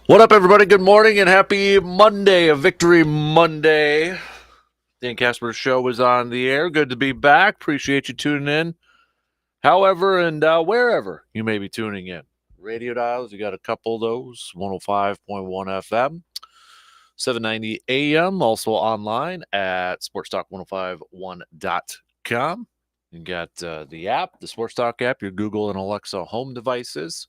What up, everybody? Good morning and happy Monday, a Victory Monday. Dan Kasper Show is on the air. Good to be back. Appreciate you tuning in. However, and wherever you may be tuning in. Radio dials, you got a couple of those 105.1 FM, 790 AM, also online at sportstalk1051.com. You got the app, the Sports Talk app, your Google and Alexa home devices.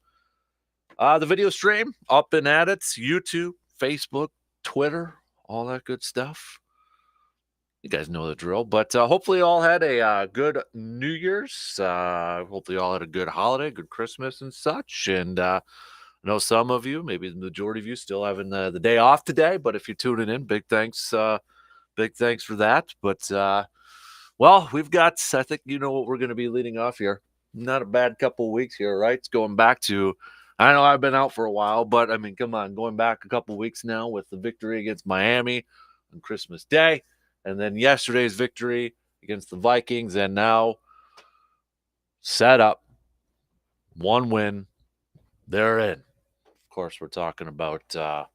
The video stream up and at it. YouTube, Facebook, Twitter, all that good stuff. You guys know the drill. But hopefully, you all had a good New Year's. Hopefully, you all had a good holiday, good Christmas, and such. And I know some of you, maybe the majority of you, still having the day off today. But if you're tuning in, big thanks for that. But well, we've got. I think you know what we're going to be leading off here. Not a bad couple of weeks here, right? It's going back to. I know I've been out for a while, but I mean, come on, going back a couple of weeks now with the victory against Miami on Christmas Day, and then yesterday's victory against the Vikings, and now set up one win. They're in. Of course, we're talking about the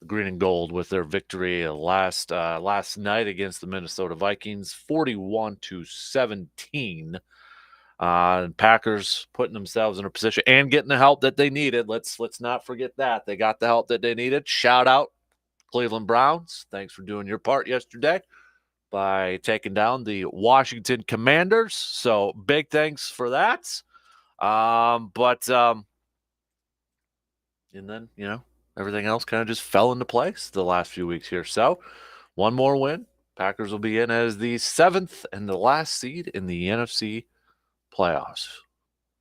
green and gold with their victory last night against the Minnesota Vikings, 41-17. Packers putting themselves in a position and getting the help that they needed. Let's not forget that they got the help that they needed. Shout out Cleveland Browns. Thanks for doing your part yesterday by taking down the Washington Commanders. So big thanks for that. And then everything else kind of just fell into place the last few weeks here. So one more win. Packers will be in as the 7th and the last seed in the NFC playoffs.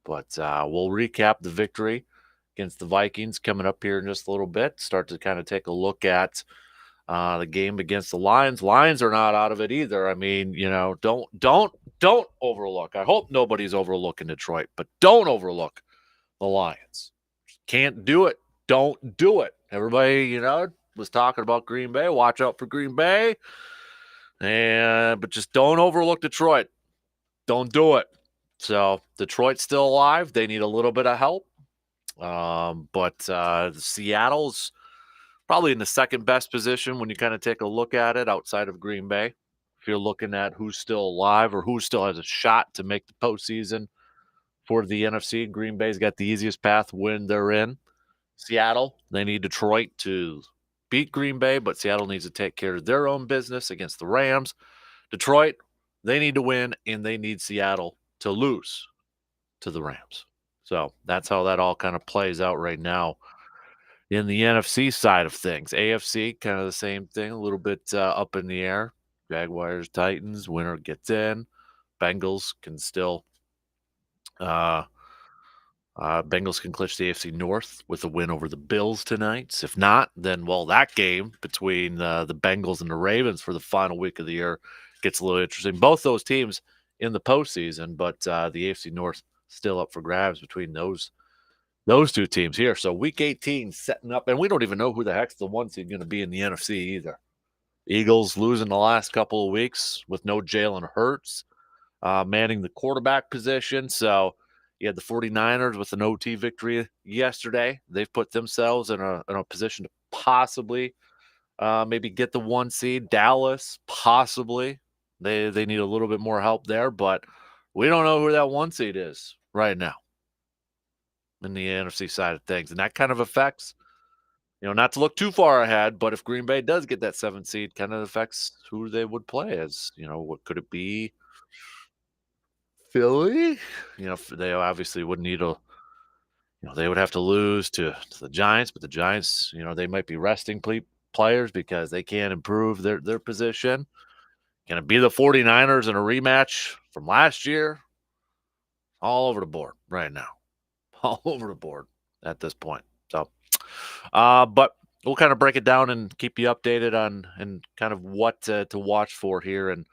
But we'll recap the victory against the Vikings coming up here in just a little bit. Start to kind of take a look at the game against the Lions. Lions are not out of it either. I mean, don't overlook. I hope nobody's overlooking Detroit, but don't overlook the Lions. Can't do it. Don't do it. Everybody, was talking about Green Bay. Watch out for Green Bay. But just don't overlook Detroit. Don't do it. So Detroit's still alive. They need a little bit of help. But Seattle's probably in the second best position when you kind of take a look at it outside of Green Bay. If you're looking at who's still alive or who still has a shot to make the postseason for the NFC, Green Bay's got the easiest path when they're in. Seattle, they need Detroit to beat Green Bay, but Seattle needs to take care of their own business against the Rams. Detroit, they need to win, and they need Seattle to lose to the Rams. So that's how that all kind of plays out right now in the NFC side of things. AFC, kind of the same thing, a little bit up in the air. Jaguars, Titans, winner gets in. Bengals can still Bengals can clinch the AFC North with a win over the Bills tonight. If not, then, well, that game between the Bengals and the Ravens for the final week of the year gets a little interesting. Both those teams in the postseason, but the AFC North still up for grabs between those two teams here. So week 18 setting up, and we don't even know who the heck's the one seed going to be in the NFC either. Eagles losing the last couple of weeks with no Jalen Hurts manning the quarterback position. So you had the 49ers with an OT victory yesterday. They've put themselves in a position to possibly maybe get the one seed. Dallas, possibly. They need a little bit more help there, but we don't know who that one seed is right now in the NFC side of things. And that kind of affects, not to look too far ahead, but if Green Bay does get that 7th seed, kind of affects who they would play as, what could it be? Philly? They obviously would need they would have to lose to the Giants, but the Giants, they might be resting players because they can't improve their position. Can it be the 49ers in a rematch from last year? All over the board right now. All over the board at this point. So, but we'll kind of break it down and keep you updated on and kind of what to watch for here and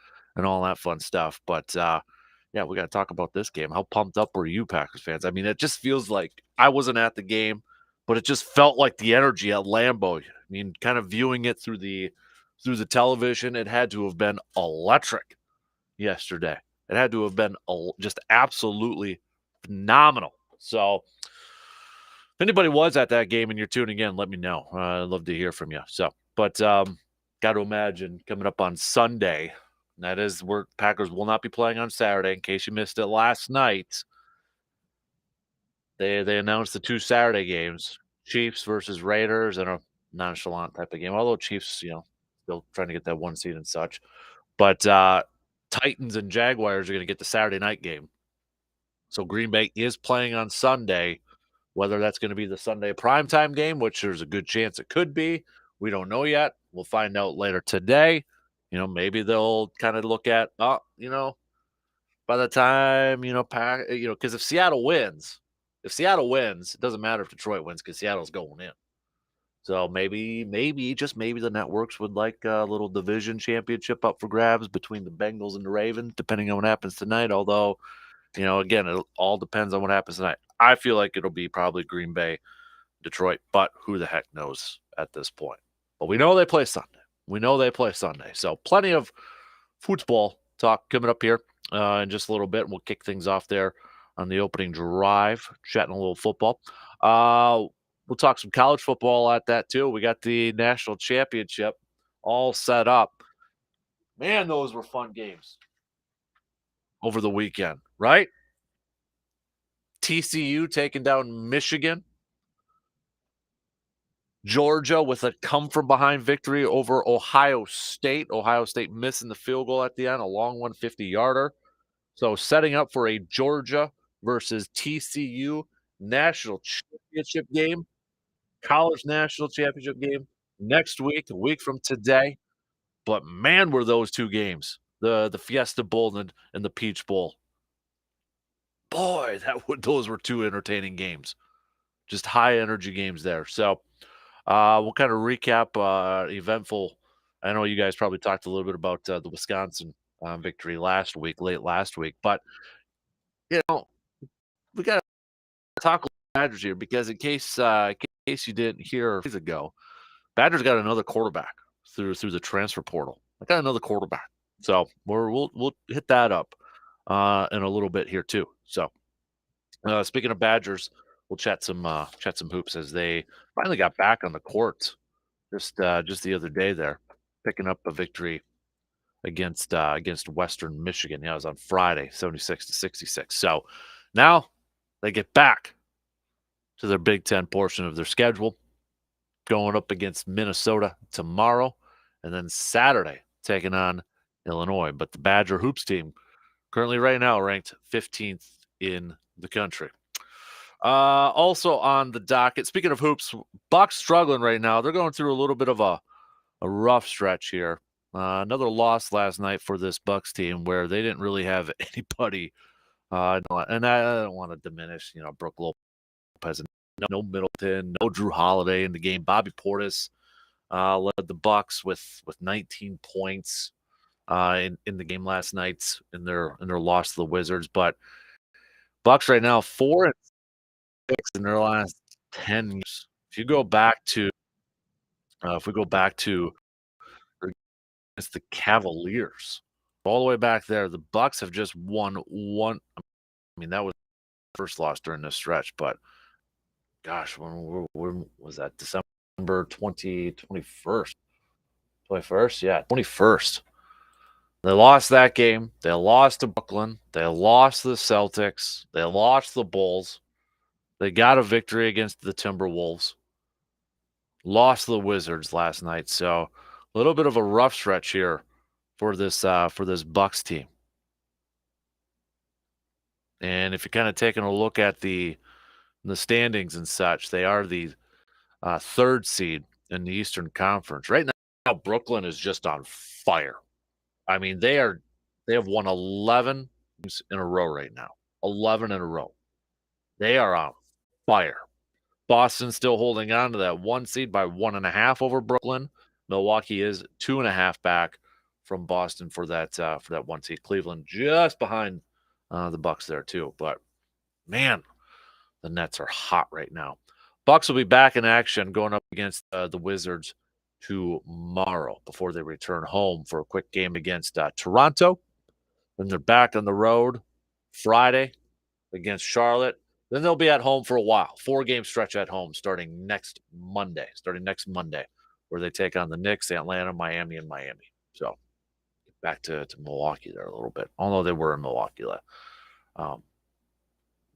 all that fun stuff. But yeah, we got to talk about this game. How pumped up were you, Packers fans? I mean, it just feels like I wasn't at the game, but it just felt like the energy at Lambeau. I mean, kind of viewing it through the television, it had to have been electric yesterday. It had to have been just absolutely phenomenal. So anybody was at that game and you're tuning in, let me know. I'd love to hear from you. So, but got to imagine coming up on Sunday. That is where Packers will not be playing on Saturday. In case you missed it last night, they announced the two Saturday games: Chiefs versus Raiders, and a nonchalant type of game. Although Chiefs, still trying to get that one seed and such. But Titans and Jaguars are going to get the Saturday night game. So Green Bay is playing on Sunday. Whether that's going to be the Sunday primetime game, which there's a good chance it could be, we don't know yet. We'll find out later today. Maybe they'll kind of look at, by the time, because if Seattle wins, it doesn't matter if Detroit wins because Seattle's going in. So maybe, just maybe the networks would like a little division championship up for grabs between the Bengals and the Ravens, depending on what happens tonight. Although, again, it all depends on what happens tonight. I feel like it'll be probably Green Bay, Detroit, but who the heck knows at this point. But we know they play Sunday. So plenty of football talk coming up here in just a little bit. We'll kick things off there on the opening drive, chatting a little football. We'll talk some college football at that too. We got the national championship all set up. Man, those were fun games over the weekend, right? TCU taking down Michigan. Georgia with a come-from-behind victory over Ohio State. Ohio State missing the field goal at the end, a long 150-yarder. So setting up for a Georgia versus TCU national championship game, college national championship game next week, a week from today. But man, were those two games, the Fiesta Bowl and the Peach Bowl. Boy, those were two entertaining games. Just high-energy games there. So we'll kind of recap eventful. I know you guys probably talked a little bit about the Wisconsin victory late last week, but we got to talk Badgers here because in case you didn't hear days ago, Badgers got another quarterback through the transfer portal. I got another quarterback, so we'll hit that up in a little bit here too. So speaking of Badgers, we'll chat some hoops as they finally got back on the court just the other day there, picking up a victory against Western Michigan. Yeah, it was on Friday, 76-66. So now they get back to their Big Ten portion of their schedule, going up against Minnesota tomorrow, and then Saturday taking on Illinois. But the Badger hoops team currently right now ranked 15th in the country. Also on the docket, speaking of hoops, Bucks struggling right now. They're going through a little bit of a rough stretch here. Another loss last night for this Bucks team where they didn't really have anybody. And I don't want to diminish, Brooke Lopez, no Middleton, no Drew Holiday in the game. Bobby Portis led the Bucks with 19 points in the game last night in their loss to the Wizards. But Bucks right now 4-6 in their last 10 years. If we go back to against the Cavaliers, all the way back there, the Bucks have just won one. I mean, that was the first loss during this stretch, but gosh, when was that? December 21st? 21st? Yeah, 21st. They lost that game. They lost to Brooklyn. They lost to the Celtics. They lost to the Bulls. They got a victory against the Timberwolves. Lost to the Wizards last night. So a little bit of a rough stretch here for this Bucks team. And if you're kind of taking a look at the standings and such, they are the third seed in the Eastern Conference. Right now, Brooklyn is just on fire. I mean, they have won 11 games in a row right now. 11 in a row. They are on fire. Boston's still holding on to that one seed by 1.5 over Brooklyn. Milwaukee is 2.5 back from Boston for that one seed. Cleveland just behind the Bucks there too. But man, the Nets are hot right now. Bucks will be back in action going up against the Wizards tomorrow before they return home for a quick game against Toronto. Then they're back on the road Friday against Charlotte. Then they'll be at home for a while. 4 game stretch at home starting next Monday. Starting next Monday, where they take on the Knicks, Atlanta, Miami, and Miami. So back to Milwaukee there a little bit. Although they were in Milwaukee. Um,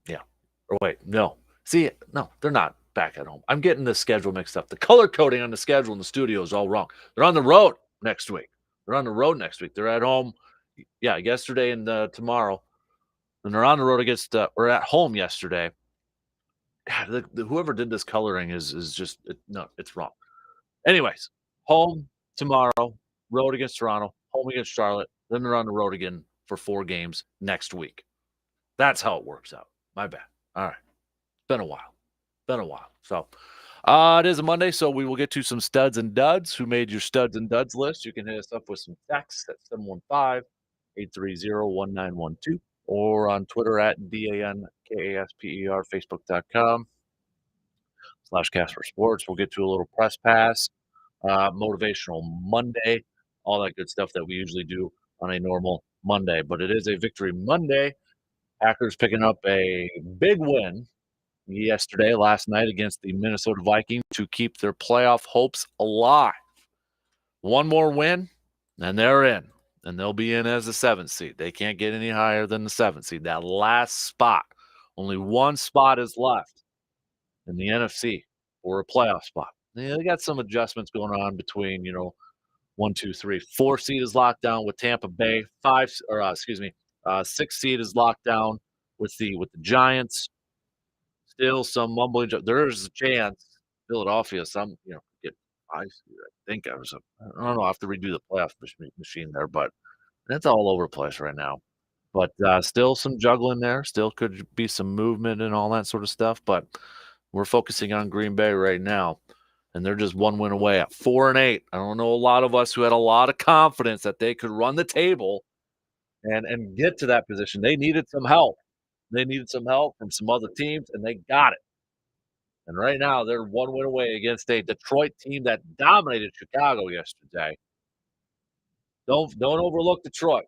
yeah. Or wait, no. See, no, they're not back at home. I'm getting the schedule mixed up. The color coding on the schedule in the studio is all wrong. They're on the road next week. They're on the road next week. They're at home. Yeah, yesterday and tomorrow. And they're on the road against or at home yesterday. God, whoever did this coloring is just no, it's wrong. Anyways, home tomorrow, road against Toronto, home against Charlotte. Then they're on the road again for 4 games next week. That's how it works out. My bad. All right. Been a while. Been a while. So it is a Monday, so we will get to some studs and duds. Who made your studs and duds list? You can hit us up with some texts at 715-830-1912 or on Twitter at DANKASPER, Facebook.com/Casper Sports. We'll get to a little press pass, motivational Monday, all that good stuff that we usually do on a normal Monday. But it is a victory Monday. Packers picking up a big win last night against the Minnesota Vikings to keep their playoff hopes alive. One more win, and they're in. And they'll be in as the 7th seed. They can't get any higher than the 7th seed. That last spot. Only one spot is left in the NFC for a playoff spot. Yeah, they got some adjustments going on between, 1, 2, 3. 4 seed is locked down with Tampa Bay. 6 seed is locked down with the Giants. Still some mumbling. There's a chance Philadelphia, get 5 seed. I think I don't know. I have to redo the playoff machine there, but that's all over the place right now. But still some juggling there. Still could be some movement and all that sort of stuff. But we're focusing on Green Bay right now, and they're just one win away at 4-8. I don't know a lot of us who had a lot of confidence that they could run the table and get to that position. They needed some help. They needed some help from some other teams, and they got it. And right now, they're one win away against a Detroit team that dominated Chicago yesterday. Don't overlook Detroit.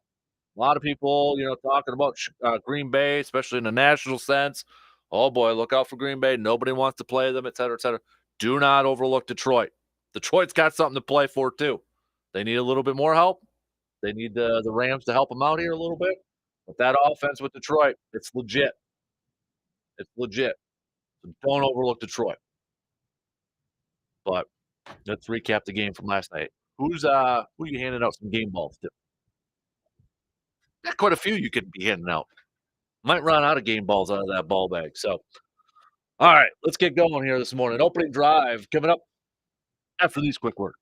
A lot of people, talking about Green Bay, especially in the national sense. Oh boy, look out for Green Bay. Nobody wants to play them, et cetera, et cetera. Do not overlook Detroit. Detroit's got something to play for too. They need a little bit more help. They need the Rams to help them out here a little bit. But that offense with Detroit, it's legit. It's legit. So don't overlook Detroit. But let's recap the game from last night. Who you handing out some game balls to? Got quite a few you could be handing out. Might run out of game balls out of that ball bag. So, all right, let's get going here this morning. Opening drive coming up after these quick words.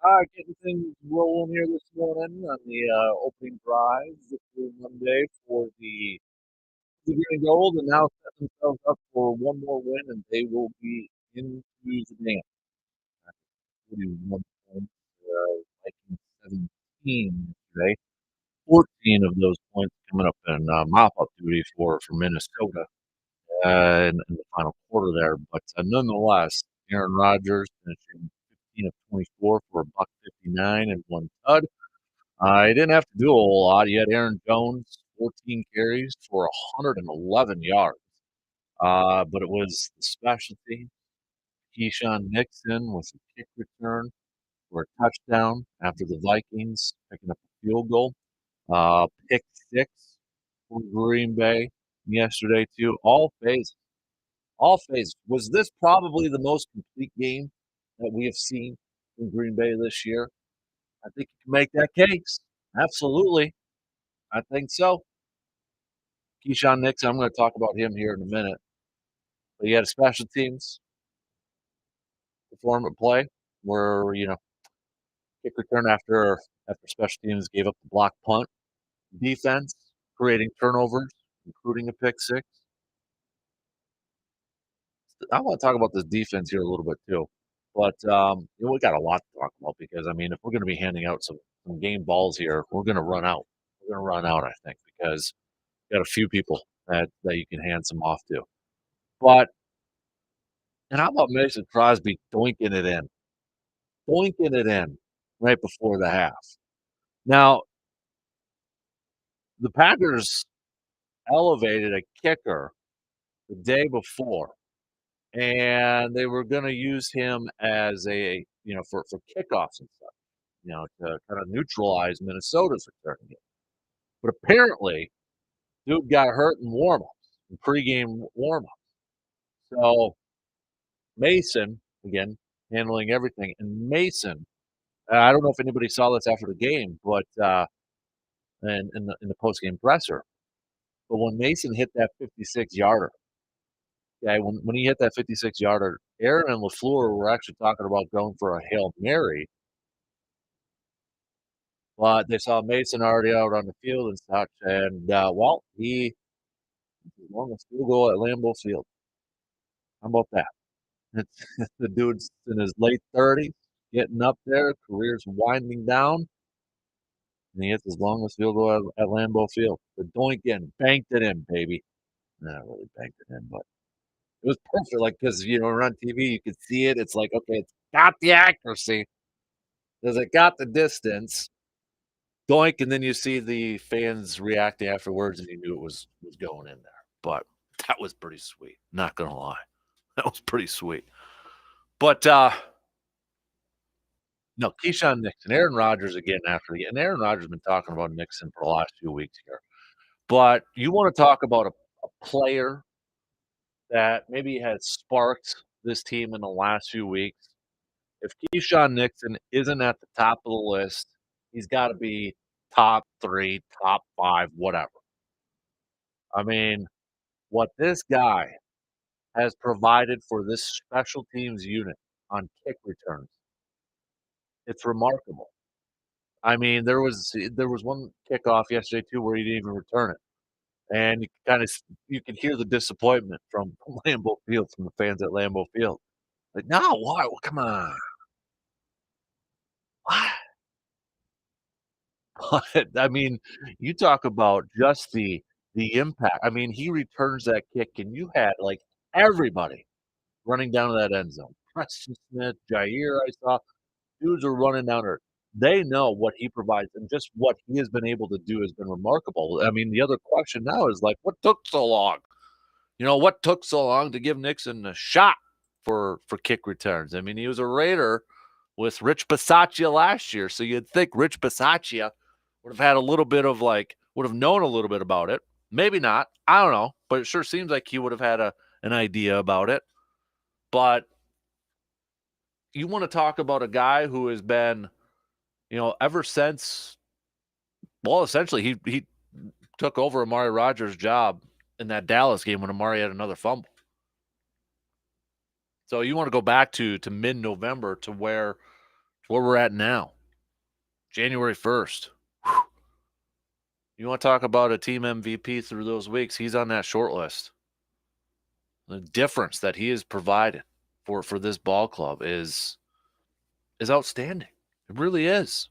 Getting things rolling here this morning on the opening drive this Monday for the green and gold, and now set themselves up for one more win, and they will be into the dance. 41 points, Vikings 17 today. 14 of those points coming up in mop-up duty for Minnesota in the final quarter there. But nonetheless, Aaron Rodgers finishing 15 of 24 for a buck 59 and one tud. He didn't have to do a whole lot. He had Aaron Jones, 14 carries for 111 yards. But it was the specialty. Keyshawn Nixon with a kick return for a touchdown after the Vikings picking up a field goal. Pick six for Green Bay yesterday, too. All phases. All phases. Was this probably the most complete game that we have seen in Green Bay this year? I think you can make that case. Absolutely. I think so. Keyshawn Nixon, I'm going to talk about him here in a minute. But he had a special teams perform play where, kick return after special teams gave up the block punt. Defense creating turnovers, including a pick six. I want to talk about this defense here a little bit too. But we got a lot to talk about because I mean, if we're going to be handing out some game balls here, we're going to run out. We're going to run out, I think, because you got a few people that you can hand some off to. But and how about Mason Crosby doinking it in right before the half? Now the Packers elevated a kicker the day before, and they were going to use him as for kickoffs and stuff, to kind of neutralize Minnesota's return game. But apparently, dude got hurt in warm-ups, in pregame warm-ups. So Mason, again, handling everything. And Mason, I don't know if anybody saw this after the game, but in the post-game presser, but when Mason hit that 56-yarder, okay, when he hit that 56-yarder, Aaron and LaFleur were actually talking about going for a Hail Mary, but they saw Mason already out on the field and such, and he won the field goal at Lambeau Field. How about that? It's, the dude's in his late 30s, getting up there, career's winding down, and he hits his longest field goal at Lambeau Field. The doink in, banked it in, baby. Not really banked it in, but it was perfect. Like, because, we're on TV, you could see it. It's like, okay, it's got the accuracy. Does it got the distance? Doink, and then you see the fans reacting afterwards, and you knew it was going in there. But that was pretty sweet. Not gonna lie, that was pretty sweet. But no, Keyshawn Nixon, Aaron Rodgers again and Aaron Rodgers has been talking about Nixon for the last few weeks here. But you want to talk about a player that maybe has sparked this team in the last few weeks. If Keyshawn Nixon isn't at the top of the list, he's got to be top three, top five, whatever. I mean, what this guy has provided for this special teams unit on kick returns, it's remarkable. I mean, there was one kickoff yesterday too where he didn't even return it, and you could hear the disappointment from Lambeau Field, from the fans at Lambeau Field. Like, no, why? Well, come on, what? But I mean, you talk about just the impact. I mean, he returns that kick, and you had like everybody running down to that end zone. Preston Smith, Jair, I saw dudes are running down there. They know what he provides, and just what he has been able to do has been remarkable. I mean, the other question now is like, what took so long? What took so long to give Nixon a shot for kick returns? I mean, he was a Raider with Rich Bisaccia last year, so you'd think Rich Bisaccia would have had a little bit of would have known a little bit about it. Maybe not. I don't know, but it sure seems like he would have had an idea about it. But you want to talk about a guy who has been, ever since, well, essentially he took over Amari Rodgers' job in that Dallas game when Amari had another fumble. So you want to go back to mid-November to where where we're at now, January 1st. Whew. You want to talk about a team MVP through those weeks? He's on that short list. The difference that he has provided for this ball club is outstanding. It really is.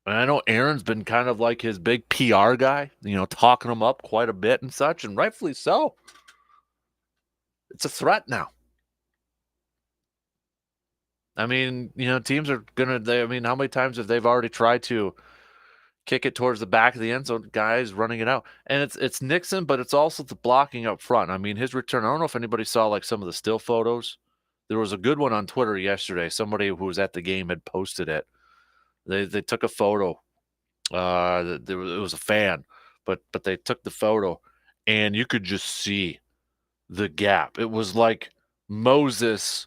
And I know Aaron's been kind of like his big PR guy, talking him up quite a bit and such, and rightfully so. It's a threat now. I mean, teams are going to, how many times have they already tried to kick it towards the back of the end zone, guys running it out? And it's Nixon, but it's also the blocking up front. I mean, his return, I don't know if anybody saw like some of the still photos. There was a good one on Twitter yesterday. Somebody who was at the game had posted it. They took a photo. It was a fan, but they took the photo, and you could just see the gap. It was like Moses,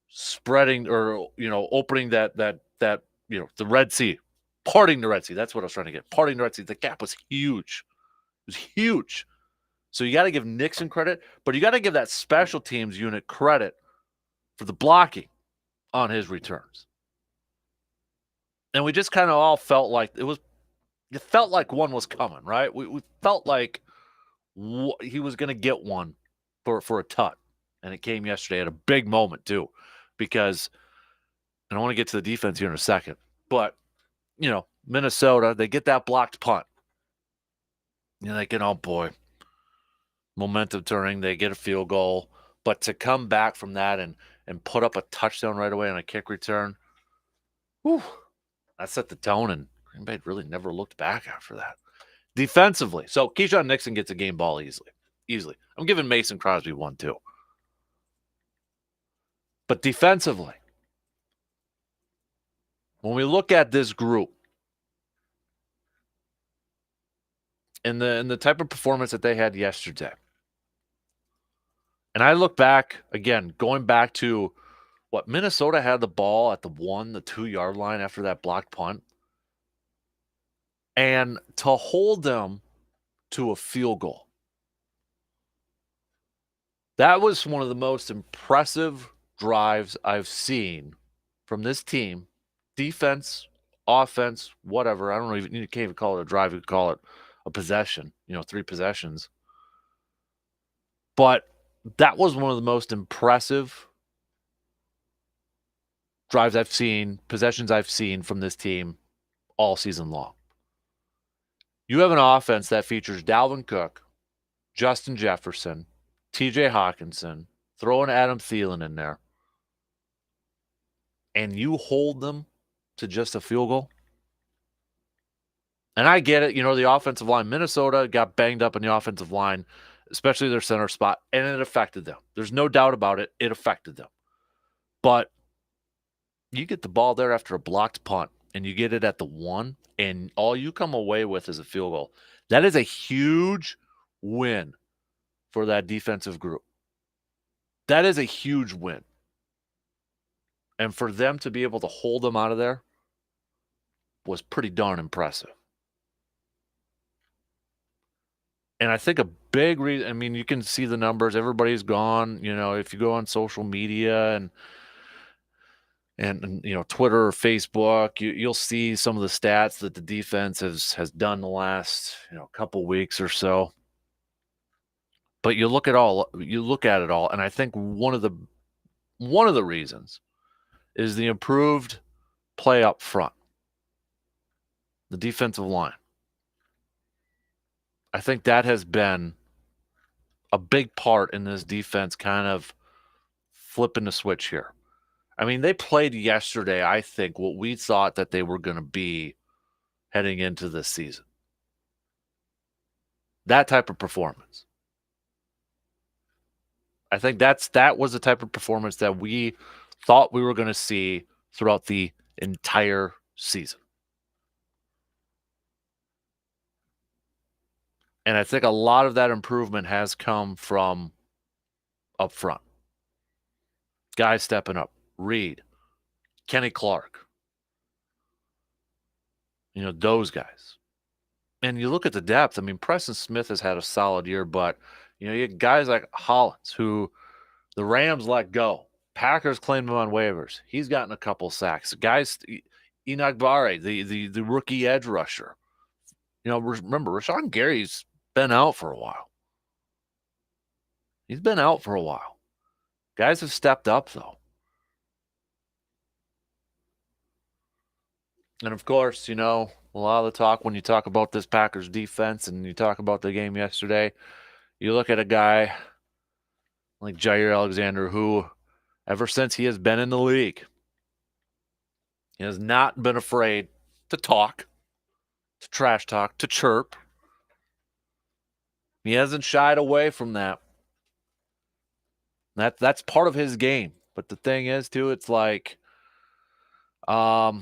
spreading or opening that the Red Sea, parting the Red Sea. That's what I was trying to get. Parting the Red Sea. The gap was huge. It was huge. So you got to give Nixon credit, but you got to give that special teams unit credit for the blocking on his returns. And we just kind of all felt like it felt like one was coming, right? We felt like he was going to get one for a tut. And it came yesterday at a big moment too, because, and I want to get to the defense here in a second, but, Minnesota, they get that blocked punt. You're thinking, oh boy, momentum turning, they get a field goal. But to come back from that and put up a touchdown right away on a kick return, whew, that set the tone, and Green Bay really never looked back after that. Defensively, so Keyshawn Nixon gets a game ball easily. I'm giving Mason Crosby one too. But defensively, when we look at this group and the type of performance that they had yesterday, and I look back, again, going back to what Minnesota had the ball at the 2-yard line after that blocked punt, and to hold them to a field goal. That was one of the most impressive drives I've seen from this team. Defense, offense, whatever. I don't know, you can't even call it a drive. You could call it a possession, 3 possessions. But that was one of the most impressive drives I've seen, possessions I've seen from this team all season long. You have an offense that features Dalvin Cook, Justin Jefferson, TJ Hawkinson, throwing Adam Thielen in there, and you hold them to just a field goal. And I get it, the offensive line, Minnesota got banged up in the offensive line, especially their center spot, and it affected them. There's no doubt about it. It affected them. But you get the ball there after a blocked punt, and you get it at the 1, and all you come away with is a field goal. That is a huge win for that defensive group. That is a huge win. And for them to be able to hold them out of there was pretty darn impressive. And I think a big reason, you can see the numbers. Everybody's gone. If you go on social media and Twitter or Facebook, you'll see some of the stats that the defense has done the last couple weeks or so. But you look at it all, and I think one of the reasons is the improved play up front, the defensive line. I think that has been a big part in this defense kind of flipping the switch here. They played yesterday, I think, what we thought that they were going to be heading into this season. That type of performance. I think that was the type of performance that we thought we were going to see throughout the entire season. And I think a lot of that improvement has come from up front. Guys stepping up. Reed, Kenny Clark. Those guys. And you look at the depth. Preston Smith has had a solid year, but you get guys like Hollins, who the Rams let go. Packers claimed him on waivers. He's gotten a couple sacks. Guys, Inagbare, the rookie edge rusher. Remember, Rashawn Gary's been out for a while. He's been out for a while. Guys have stepped up, though. And, of course, a lot of the talk when you talk about this Packers defense and you talk about the game yesterday, you look at a guy like Jair Alexander who, ever since he has been in the league, he has not been afraid to talk, to trash talk, to chirp. He hasn't shied away from that. That's part of his game. But the thing is, too, it's like, but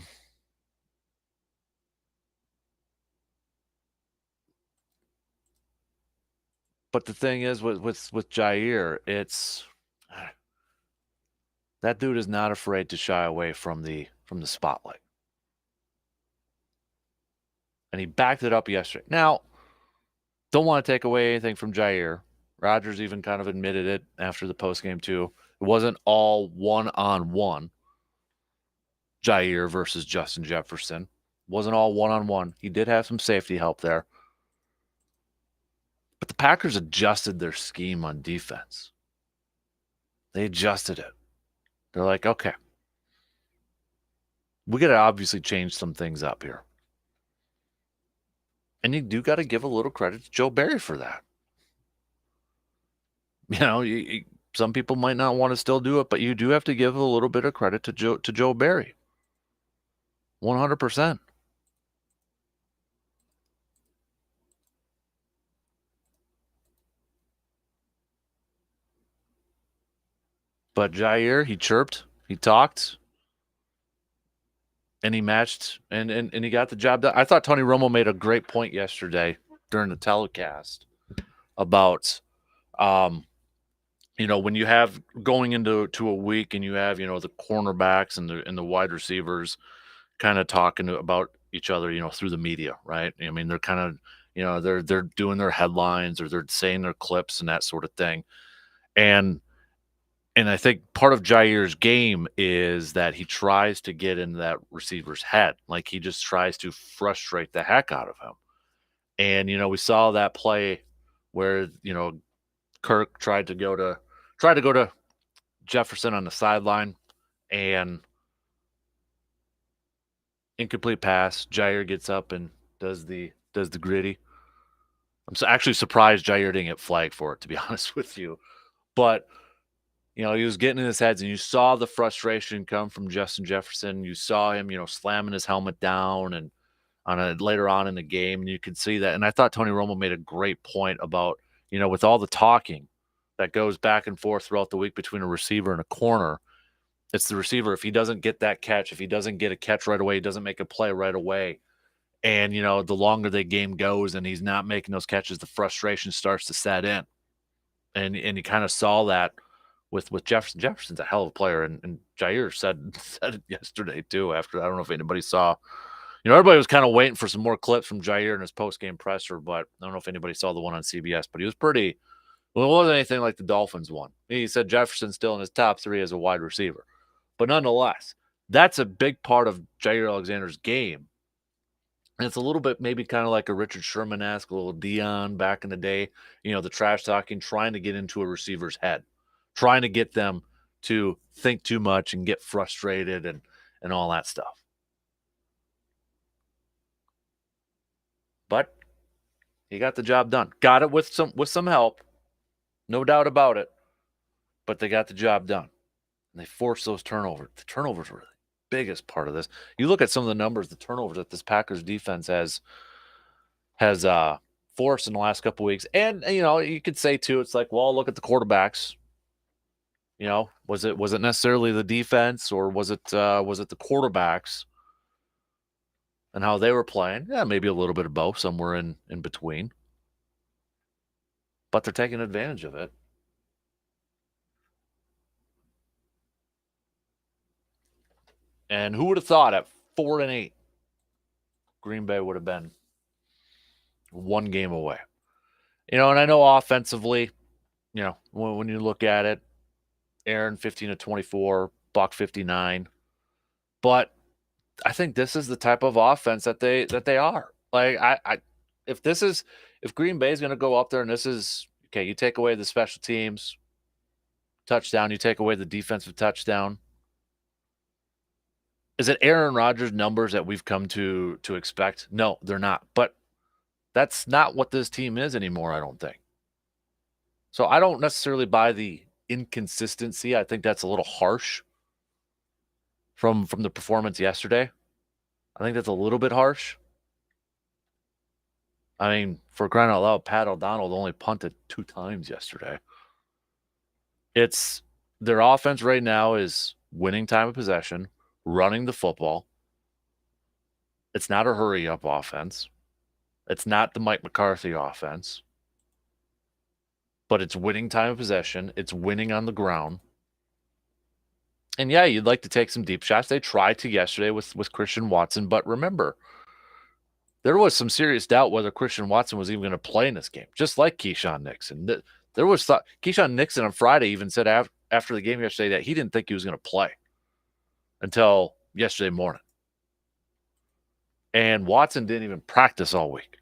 the thing is with Jair, it's that dude is not afraid to shy away from the spotlight. And he backed it up yesterday. Now, don't want to take away anything from Jair. Rodgers even kind of admitted it after the postgame, too. It wasn't all one-on-one. Jair versus Justin Jefferson. Wasn't all one-on-one. He did have some safety help there. But the Packers adjusted their scheme on defense. They adjusted it. They're like, okay, we got to obviously change some things up here. And you do got to give a little credit to Joe Barry for that. Some people might not want to still do it, but you do have to give a little bit of credit to Joe Barry. 100%. But Jair, he chirped, he talked, and he matched, and he got the job done. I thought Tony Romo made a great point yesterday during the telecast about, when you have going into a week and you have, the cornerbacks and the wide receivers kind of talking about each other, through the media, right? I mean, they're kind of, they're doing their headlines or they're saying their clips and that sort of thing. And I think part of Jair's game is that he tries to get into that receiver's head. Like he just tries to frustrate the heck out of him. And, we saw that play where, Kirk tried to go to Jefferson on the sideline and incomplete pass. Jair gets up and does the gritty. I'm actually surprised Jair didn't get flagged for it, to be honest with you. But he was getting in his heads, and you saw the frustration come from Justin Jefferson. You saw him, slamming his helmet down and later on in the game, and you could see that. And I thought Tony Romo made a great point about, with all the talking that goes back and forth throughout the week between a receiver and a corner, it's the receiver. If he doesn't get that catch, if he doesn't get a catch right away, he doesn't make a play right away. And, the longer the game goes and he's not making those catches, the frustration starts to set in. And you kind of saw that with Jefferson. Jefferson's a hell of a player, and Jair said it yesterday too. After, I don't know if anybody saw, everybody was kind of waiting for some more clips from Jair in his post-game presser, but I don't know if anybody saw the one on CBS. But he was pretty. Well, it wasn't anything like the Dolphins one. He said Jefferson's still in his top 3 as a wide receiver, but nonetheless, that's a big part of Jair Alexander's game. And it's a little bit maybe kind of like a Richard Sherman-esque, a little Dion back in the day. The trash talking, trying to get into a receiver's head, trying to get them to think too much and get frustrated and all that stuff. But he got the job done. Got it with some help. No doubt about it. But they got the job done. And they forced those turnovers. The turnovers were the biggest part of this. You look at some of the numbers, the turnovers that this Packers defense has forced in the last couple of weeks. And, you could say, too, it's like, well, look at the quarterbacks. Was it necessarily the defense or was it the quarterbacks and how they were playing? Yeah, maybe a little bit of both, somewhere in between. But they're taking advantage of it. And who would have thought at 4-8, Green Bay would have been one game away. And I know offensively, when you look at it, Aaron 15 to 24, Buck 59. But I think this is the type of offense that they are. Like if Green Bay is going to go up there and this is okay, you take away the special teams touchdown, you take away the defensive touchdown. Is it Aaron Rodgers numbers that we've come to expect? No, they're not. But that's not what this team is anymore, I don't think. So I don't necessarily buy the inconsistency. I think that's a little harsh from the performance yesterday. I think that's a little bit harsh. I mean, for crying out loud, Pat O'Donnell only punted 2 times yesterday. It's their offense right now is winning time of possession, running the football. It's not a hurry-up offense. It's not the Mike McCarthy offense. But it's winning time of possession. It's winning on the ground. And yeah, you'd like to take some deep shots. They tried to yesterday with Christian Watson, but remember, there was some serious doubt whether Christian Watson was even going to play in this game, just like Keyshawn Nixon. There was thought Keyshawn Nixon on Friday even said after the game yesterday that he didn't think he was going to play until yesterday morning. And Watson didn't even practice all week.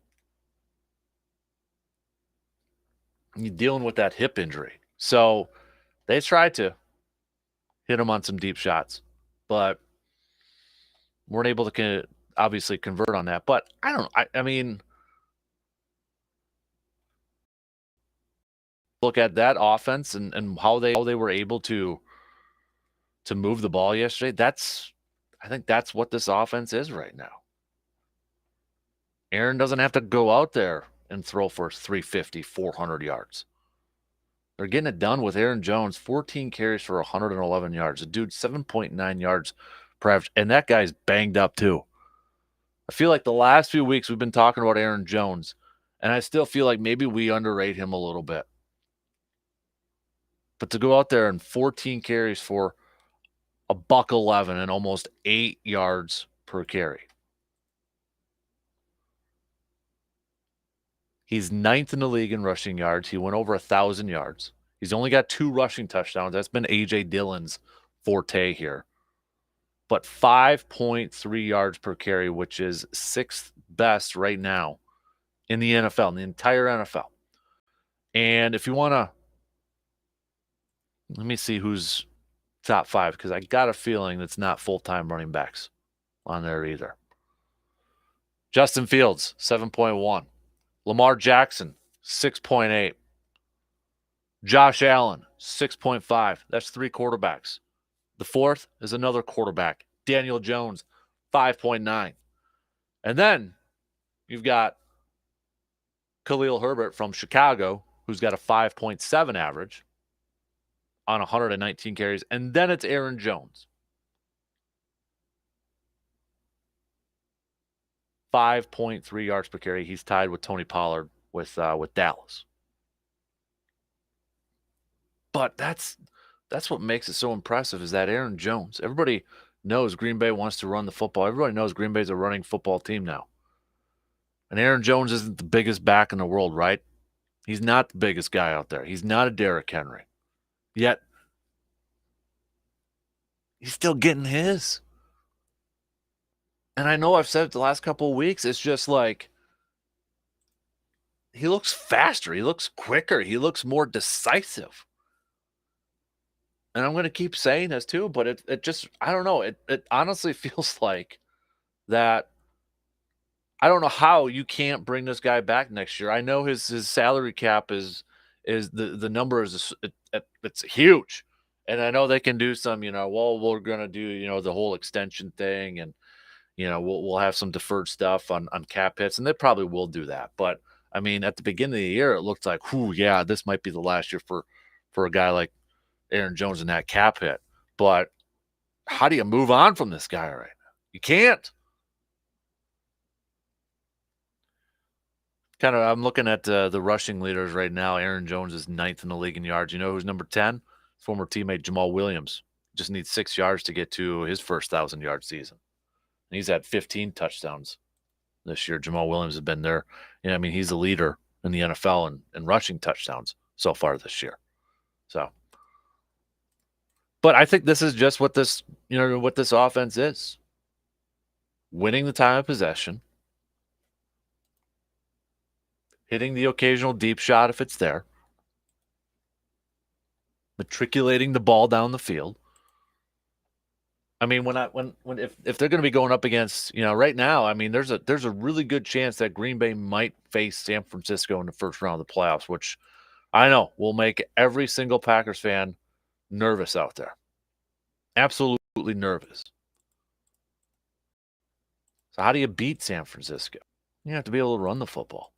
You're dealing with that hip injury. So they tried to hit him on some deep shots, but weren't able to obviously convert on that. But I mean, look at that offense and how they were able to move the ball yesterday. I think that's what this offense is right now. Aaron doesn't have to go out there and throw for 350, 400 yards. They're getting it done with Aaron Jones, 14 carries for 111 yards. A dude, 7.9 yards per average. And that guy's banged up too. I feel like the last few weeks we've been talking about Aaron Jones, and I still feel like maybe we underrate him a little bit. But to go out there and 14 carries for a $111 and almost 8 yards per carry. He's 9th in the league in rushing yards. He went over 1,000 yards. He's only got 2 rushing touchdowns. That's been A.J. Dillon's forte here. But 5.3 yards per carry, which is 6th best right now in the NFL, in the entire NFL. And if you want to, let me see who's top 5, because I got a feeling that's not full-time running backs on there either. Justin Fields, 7.1. Lamar Jackson, 6.8. Josh Allen, 6.5. That's 3 quarterbacks. The 4th is another quarterback, Daniel Jones, 5.9. And then you've got Khalil Herbert from Chicago, who's got a 5.7 average on 119 carries. And then it's Aaron Jones. 5.3 yards per carry. He's tied with Tony Pollard with Dallas. But that's what makes it so impressive is that Aaron Jones. Everybody knows Green Bay wants to run the football. Everybody knows Green Bay's a running football team now. And Aaron Jones isn't the biggest back in the world, right? He's not the biggest guy out there. He's not a Derrick Henry. Yet, he's still getting his. And I know I've said it the last couple of weeks. It's just like he looks faster. He looks quicker. He looks more decisive. And I'm going to keep saying this too, but it just, I don't know. It honestly feels like that. I don't know how you can't bring this guy back next year. I know his salary cap is the number is it's huge. And I know they can do some, well, we're going to do, the whole extension thing and, we'll have some deferred stuff on cap hits, and they probably will do that. But I mean, at the beginning of the year, it looked like, yeah, this might be the last year for a guy like Aaron Jones in that cap hit. But how do you move on from this guy right now? You can't. I'm looking at the rushing leaders right now. Aaron Jones is 9th in the league in yards. You know who's number 10? Former teammate Jamal Williams. Just needs 6 yards to get to his first 1,000-yard season. And he's had 15 touchdowns this year. Jamal Williams has been there. He's the leader in the NFL in rushing touchdowns so far this year. So But I think this is just what what this offense is. Winning the time of possession, hitting the occasional deep shot if it's there, matriculating the ball down the field. I mean, if they're going to be going up against, right now, I mean, there's a really good chance that Green Bay might face San Francisco in the first round of the playoffs, which I know will make every single Packers fan nervous out there. Absolutely nervous. So how do you beat San Francisco? You have to be able to run the football.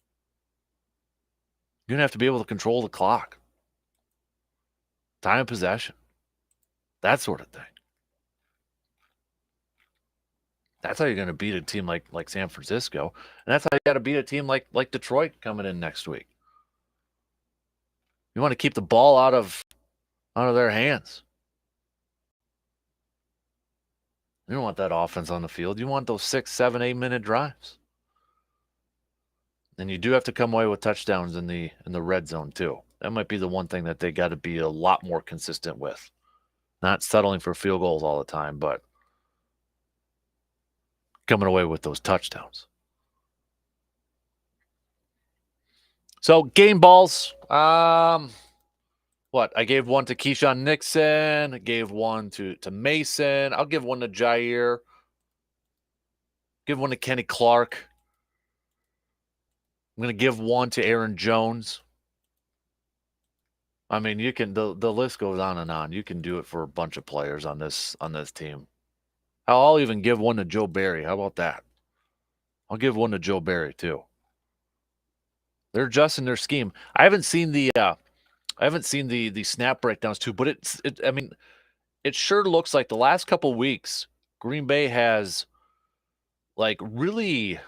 You're going to have to be able to control the clock, time of possession, that sort of thing. That's how you're going to beat a team like San Francisco, and that's how you got to beat a team like Detroit coming in next week. You want to keep the ball out of their hands. You don't want that offense on the field. You want those 6, 7, 8-minute drives. And you do have to come away with touchdowns in the red zone too. That might be the one thing that they got to be a lot more consistent with. Not settling for field goals all the time, but coming away with those touchdowns. So game balls. What? I gave one to Keyshawn Nixon. I gave one to Mason. I'll give one to Jair. Give one to Kenny Clark. I'm going to give one to Aaron Jones. I mean, you can the list goes on and on. You can do it for a bunch of players on this team. I'll even give one to Joe Barry. How about that? I'll give one to Joe Barry too. They're adjusting their scheme. I haven't seen the snap breakdowns too, but I mean, it sure looks like the last couple weeks Green Bay has like really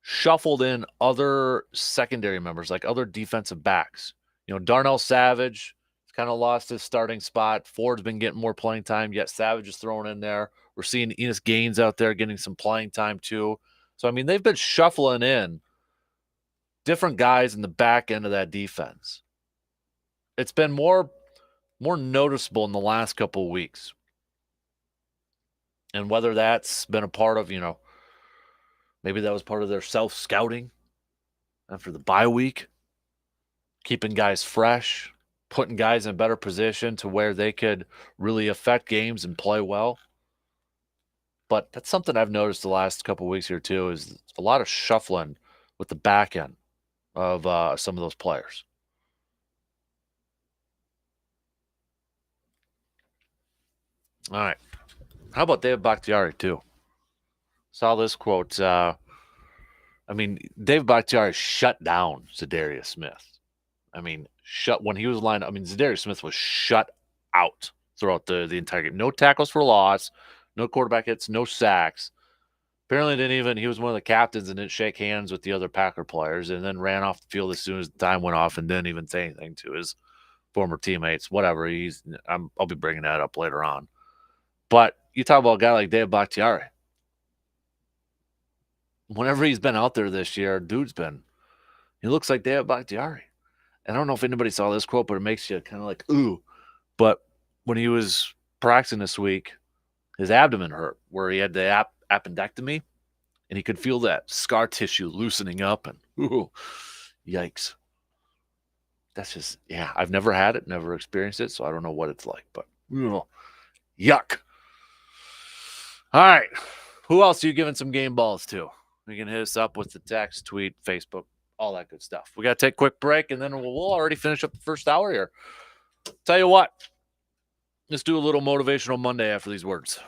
shuffled in other secondary members, like other defensive backs. Darnell Savage kind of lost his starting spot. Ford's been getting more playing time, yet Savage is thrown in there. We're seeing Enos Gaines out there getting some playing time too. So, I mean, they've been shuffling in different guys in the back end of that defense. It's been more noticeable in the last couple of weeks. And whether that's been a part of, maybe that was part of their self-scouting after the bye week, keeping guys fresh, putting guys in a better position to where they could really affect games and play well. But that's something I've noticed the last couple of weeks here too, is a lot of shuffling with the back end of some of those players. All right. How about Dave Bakhtiari too? Saw this quote. I mean, Dave Bakhtiari shut down Zadarius Smith. I mean, when he was lined up. I mean, Zadarius Smith was shut out throughout the entire game. No tackles for loss, no quarterback hits, no sacks. Apparently he was one of the captains and didn't shake hands with the other Packer players, and then ran off the field as soon as the time went off and didn't even say anything to his former teammates. Whatever. I'll be bringing that up later on. But you talk about a guy like Dave Bakhtiari. Whenever he's been out there this year, he looks like Dave Bakhtiari. And I don't know if anybody saw this quote, but it makes you kind of like, ooh. But when he was practicing this week, his abdomen hurt where he had the appendectomy, and he could feel that scar tissue loosening up, and ooh, yikes. That's just, yeah, I've never had it, never experienced it, so I don't know what it's like, but yuck. All right. Who else are you giving some game balls to? You can hit us up with the text, tweet, Facebook, all that good stuff. We got to take a quick break, and then we'll already finish up the first hour here. Tell you what, let's do a little motivational Monday after these words.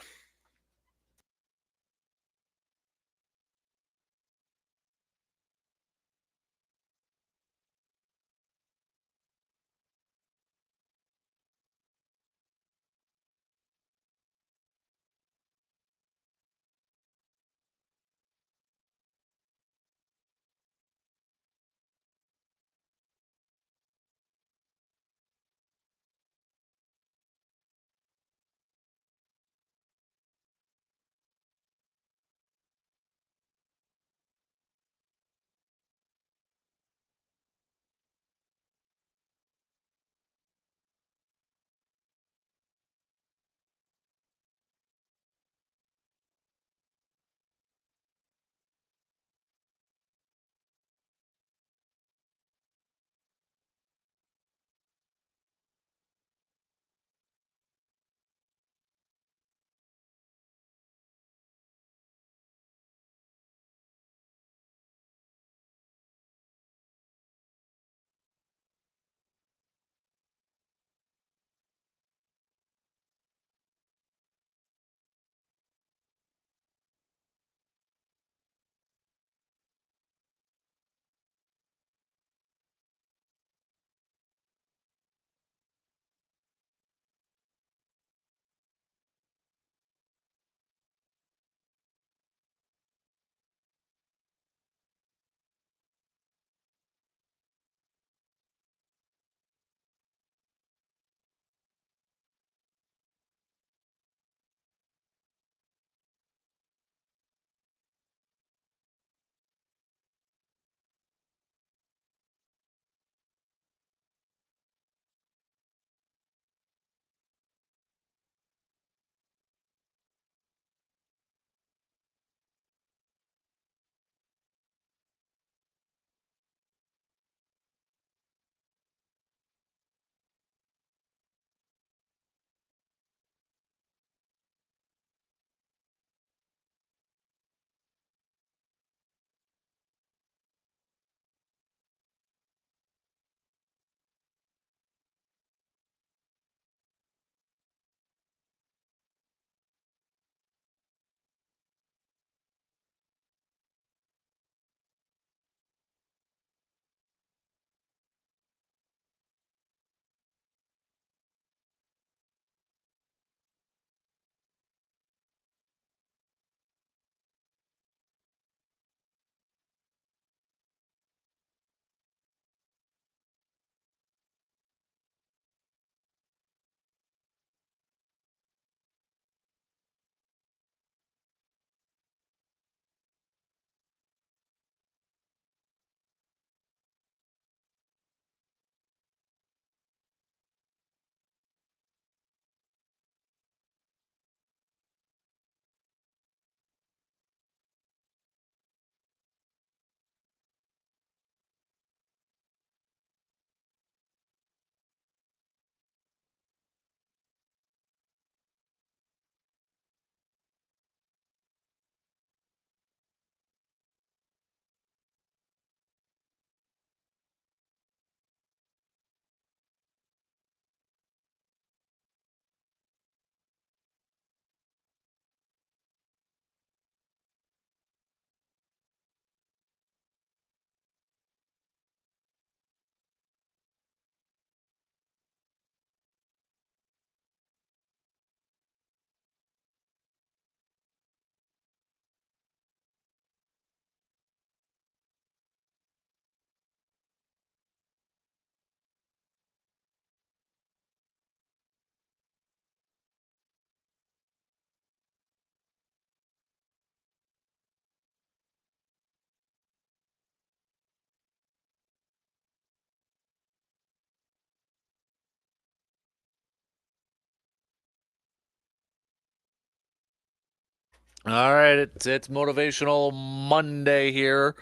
All right, it's motivational Monday here.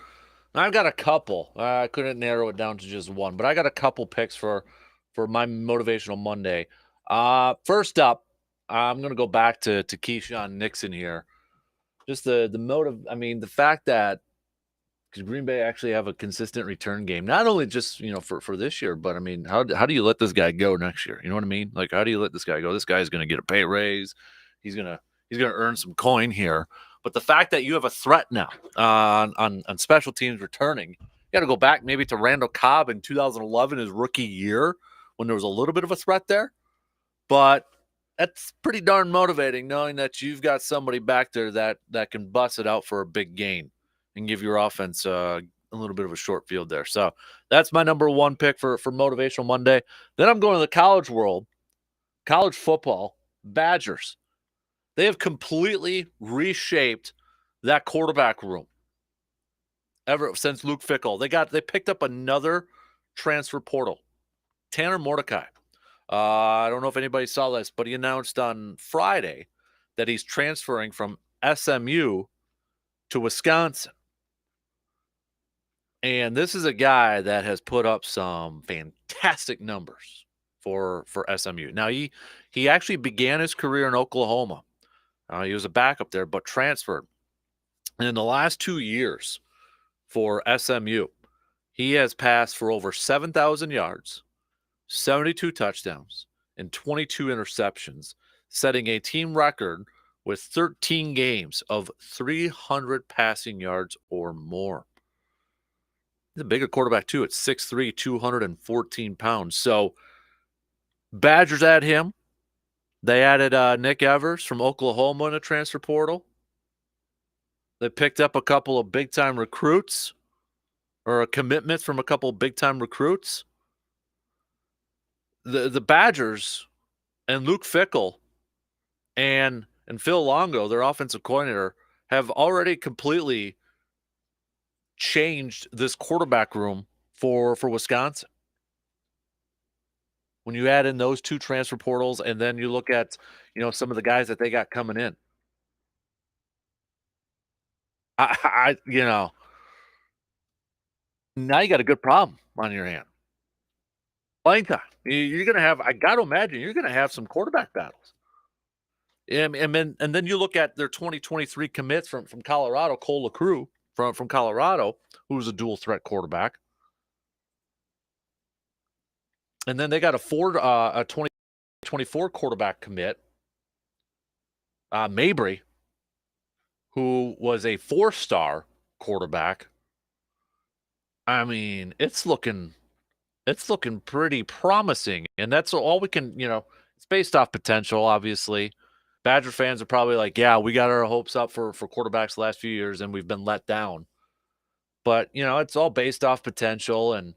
I've got a couple. I couldn't narrow it down to just one, but I got a couple picks for my motivational Monday. First up, I'm gonna go back to Keyshawn Nixon here. Just the motive. I mean, the fact that because Green Bay actually have a consistent return game, not only just for this year, but I mean, how do you let this guy go next year? You know what I mean? Like, how do you let this guy go? This guy's going to get a pay raise. He's gonna he's gonna earn some coin here. But the fact that you have a threat now on special teams returning, you got to go back maybe to Randall Cobb in 2011, his rookie year, when there was a little bit of a threat there. But that's pretty darn motivating, knowing that you've got somebody back there that can bust it out for a big gain and give your offense a little bit of a short field there. So that's my number one pick for motivational Monday. Then I'm going to the college world, college football, Badgers. They have completely reshaped that quarterback room ever since Luke Fickell. They picked up another transfer portal, Tanner Mordecai. I don't know if anybody saw this, but he announced on Friday that he's transferring from SMU to Wisconsin. And this is a guy that has put up some fantastic numbers for SMU. Now he actually began his career in Oklahoma. He was a backup there, but transferred. And in the last 2 years for SMU, he has passed for over 7,000 yards, 72 touchdowns, and 22 interceptions, setting a team record with 13 games of 300 passing yards or more. He's a bigger quarterback, too, at 6'3", 214 pounds. So, Badgers add him. They added Nick Evers from Oklahoma in a transfer portal. They picked up a couple of big-time recruits or commitments from a couple of big-time recruits. The Badgers and Luke Fickell and Phil Longo, their offensive coordinator, have already completely changed this quarterback room for Wisconsin. When you add in those two transfer portals and then you look at, some of the guys that they got coming in. Now you got a good problem on your hand. Playing time. You're going to have, I got to imagine, you're going to have some quarterback battles. And then you look at their 2023 commits from Colorado, Cole LaCrue from Colorado, who was a dual threat quarterback. And then they got a 2024 quarterback commit, Mabry, who was a 4-star quarterback. I mean, it's looking pretty promising, and that's all we can. It's based off potential, obviously. Badger fans are probably like, yeah, we got our hopes up for quarterbacks the last few years, and we've been let down. But it's all based off potential, and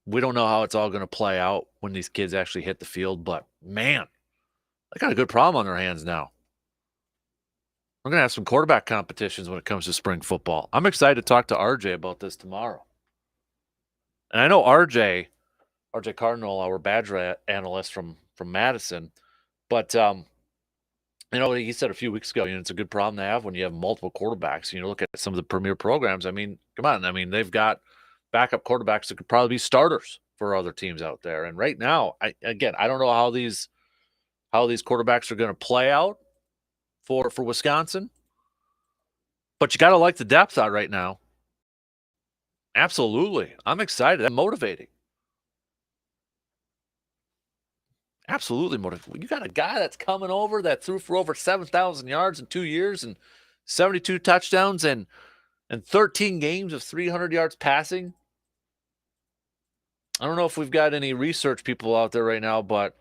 we don't know how it's all going to play out when these kids actually hit the field. But man, they got a good problem on their hands now. We're going to have some quarterback competitions when it comes to spring football. I'm excited to talk to RJ about this tomorrow. And I know RJ Cardinal, our Badger analyst from Madison, but he said a few weeks ago, it's a good problem to have when you have multiple quarterbacks. Look at some of the premier programs. I mean, come on. I mean, they've got backup quarterbacks that could probably be starters for other teams out there. And right now, I don't know how these quarterbacks are going to play out for Wisconsin, but you got to like the depth out right now. Absolutely. I'm excited. I'm motivating. Absolutely motivating. You got a guy that's coming over that threw for over 7,000 yards in 2 years and 72 touchdowns and 13 games of 300 yards passing. I don't know if we've got any research people out there right now, but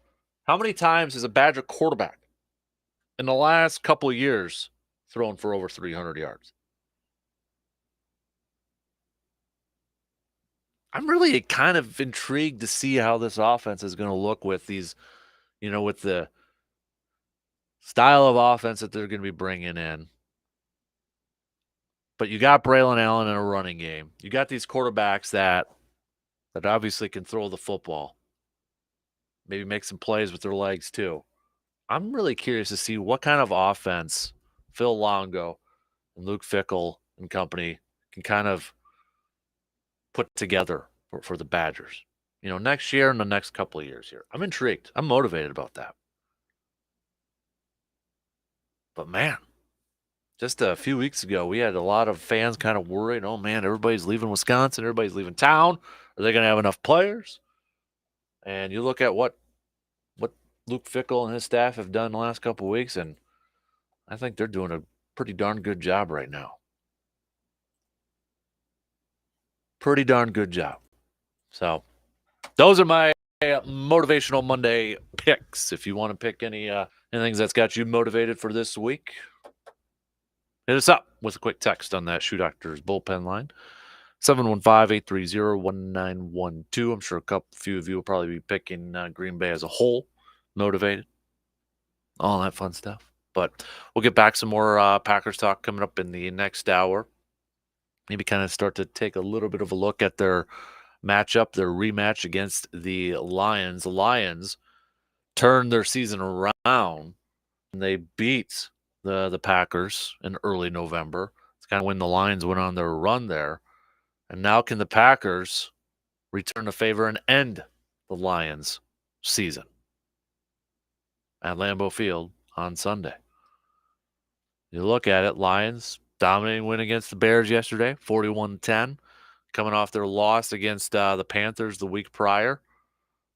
how many times has a Badger quarterback in the last couple of years thrown for over 300 yards? I'm really kind of intrigued to see how this offense is going to look with these, with the style of offense that they're going to be bringing in. But you got Braylon Allen in a running game. You got these quarterbacks that obviously can throw the football. Maybe make some plays with their legs too. I'm really curious to see what kind of offense Phil Longo and Luke Fickell and company can kind of put together for the Badgers. Next year and the next couple of years here. I'm intrigued. I'm motivated about that. But man, just a few weeks ago, we had a lot of fans kind of worried. Oh man, everybody's leaving Wisconsin. Everybody's leaving town. Are they going to have enough players? And you look at what Luke Fickell and his staff have done the last couple of weeks, and I think they're doing a pretty darn good job right now. Pretty darn good job. So those are my motivational Monday picks. If you want to pick anything that's got you motivated for this week, hit us up with a quick text on that Shoe Doctors bullpen line. 715-830-1912. I'm sure few of you will probably be picking Green Bay as a whole, motivated, all that fun stuff. But we'll get back some more Packers talk coming up in the next hour. Maybe kind of start to take a little bit of a look at their matchup, their rematch against the Lions. The Lions turned their season around and they beat the Packers in early November. It's kind of when the Lions went on their run there. And now can the Packers return the favor and end the Lions' season at Lambeau Field on Sunday? You look at it, Lions dominating win against the Bears yesterday, 41-10, coming off their loss against the Panthers the week prior.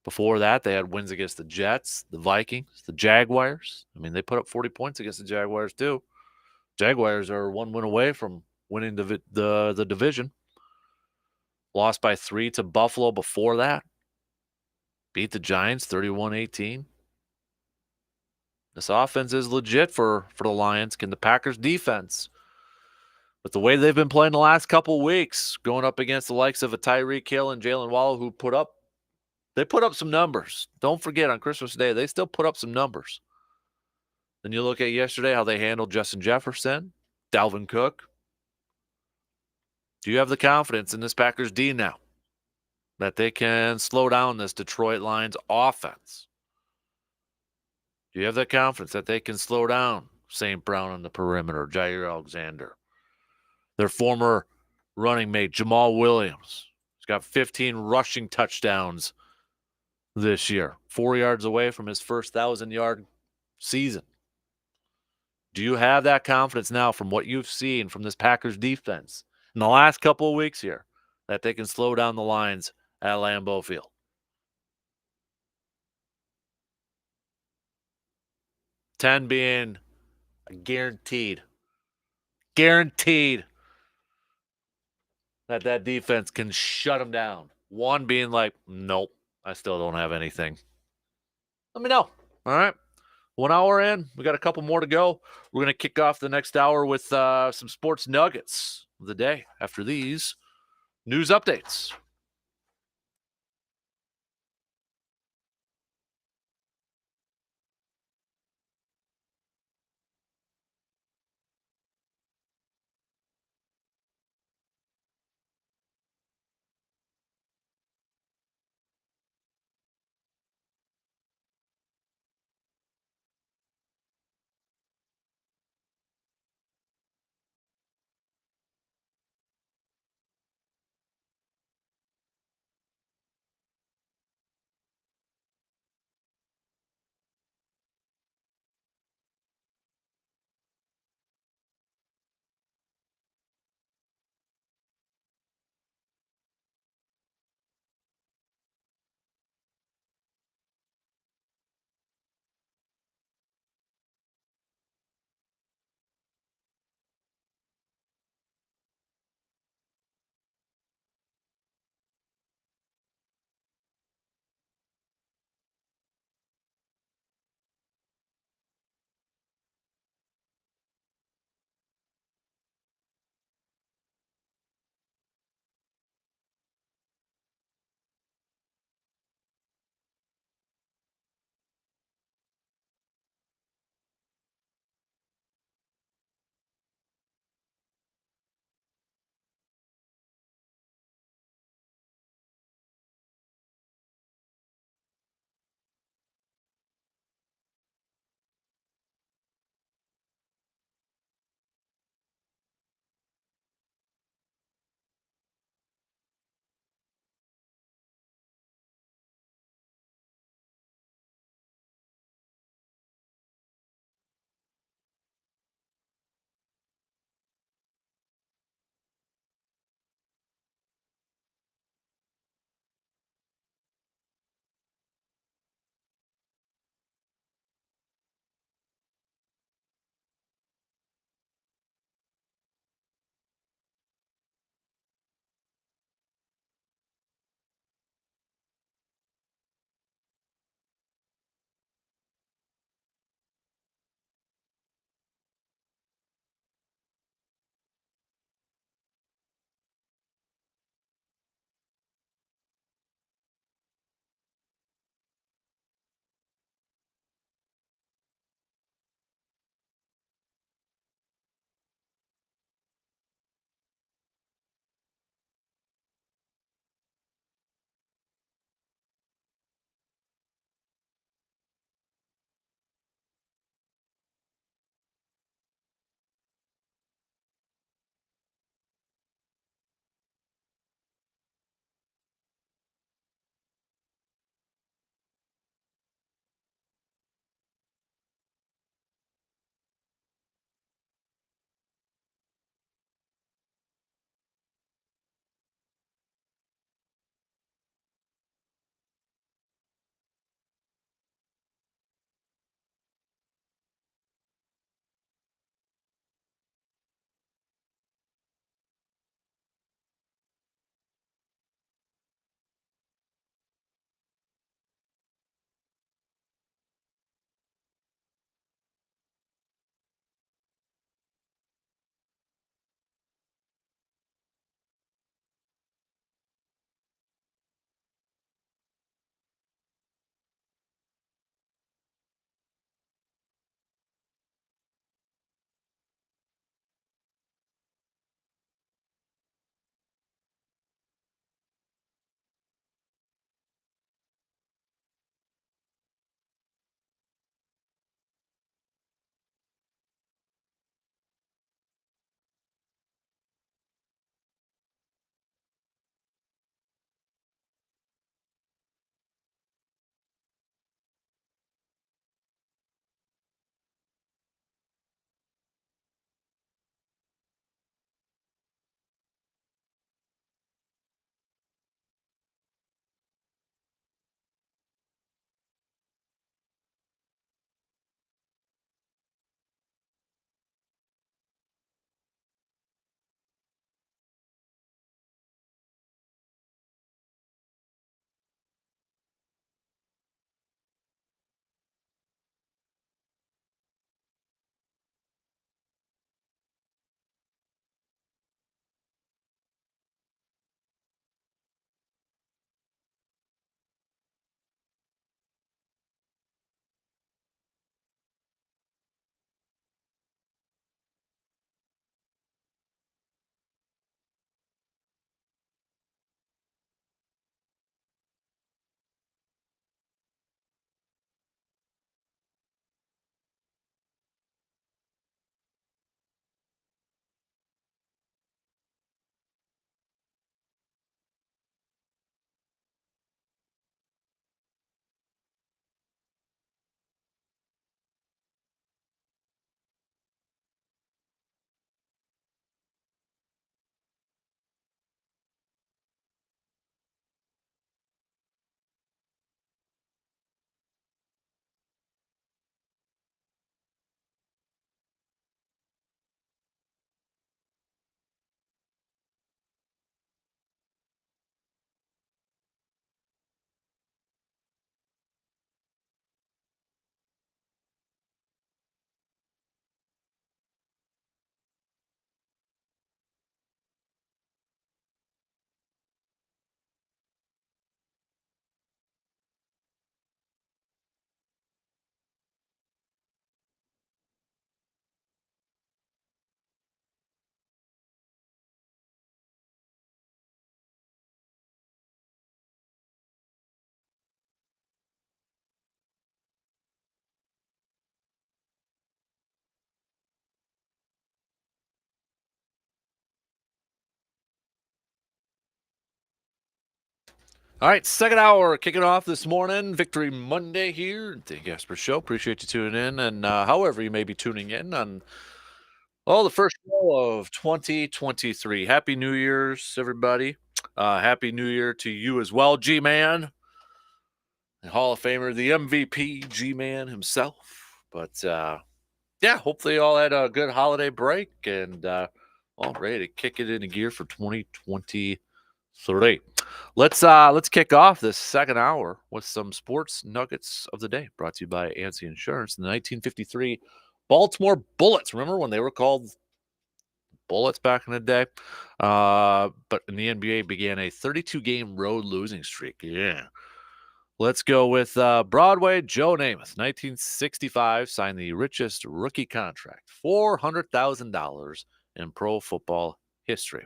Before that, they had wins against the Jets, the Vikings, the Jaguars. I mean, they put up 40 points against the Jaguars too. Jaguars are one win away from winning the division. Lost by 3 to Buffalo before that. Beat the Giants 31-18. This offense is legit for the Lions. Can the Packers defense, with the way they've been playing the last couple of weeks, going up against the likes of a Tyreek Hill and Jalen Waddle, who put up some numbers. Don't forget, on Christmas Day, they still put up some numbers. Then you look at yesterday, how they handled Justin Jefferson, Dalvin Cook. Do you have the confidence in this Packers D now that they can slow down this Detroit Lions offense? Do you have the confidence that they can slow down St. Brown on the perimeter, Jair Alexander? Their former running mate, Jamal Williams, has got 15 rushing touchdowns this year, 4 yards away from his first 1,000-yard season. Do you have that confidence now from what you've seen from this Packers defense in the last couple of weeks here that they can slow down the Lions at Lambeau Field? 10 being guaranteed that defense can shut them down. 1 being like, nope, I still don't have anything. Let me know. All right. 1 hour in. We got a couple more to go. We're going to kick off the next hour with some sports nuggets of the day after these news updates. All right, second hour kicking off this morning. Victory Monday here. Dan Kasper Show. Appreciate you tuning in. And however you may be tuning in on the first show of 2023. Happy New Year's, everybody. Happy New Year to you as well, G-Man. The Hall of Famer, the MVP, G-Man himself. But yeah, hopefully you all had a good holiday break and all ready to kick it into gear for 2023. Let's kick off this second hour with some sports nuggets of the day, brought to you by ANSI Insurance. The 1953 Baltimore Bullets. Remember when they were called Bullets back in the day? But in the NBA began a 32-game road losing streak. Yeah. Let's go with Broadway Joe Namath. 1965 signed the richest rookie contract, $400,000 in pro football history.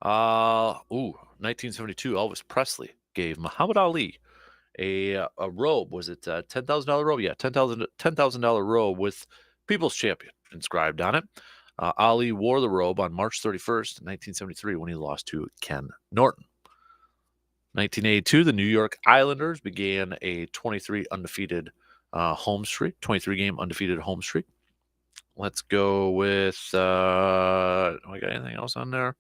1972, Elvis Presley gave Muhammad Ali a robe. Was it a $10,000 robe? Yeah, $10,000 robe with People's Champion inscribed on it. Ali wore the robe on March 31st, 1973, when he lost to Ken Norton. 1982, the New York Islanders began a 23 undefeated home streak, 23-game undefeated home streak. Let's go with, do I got anything else on there?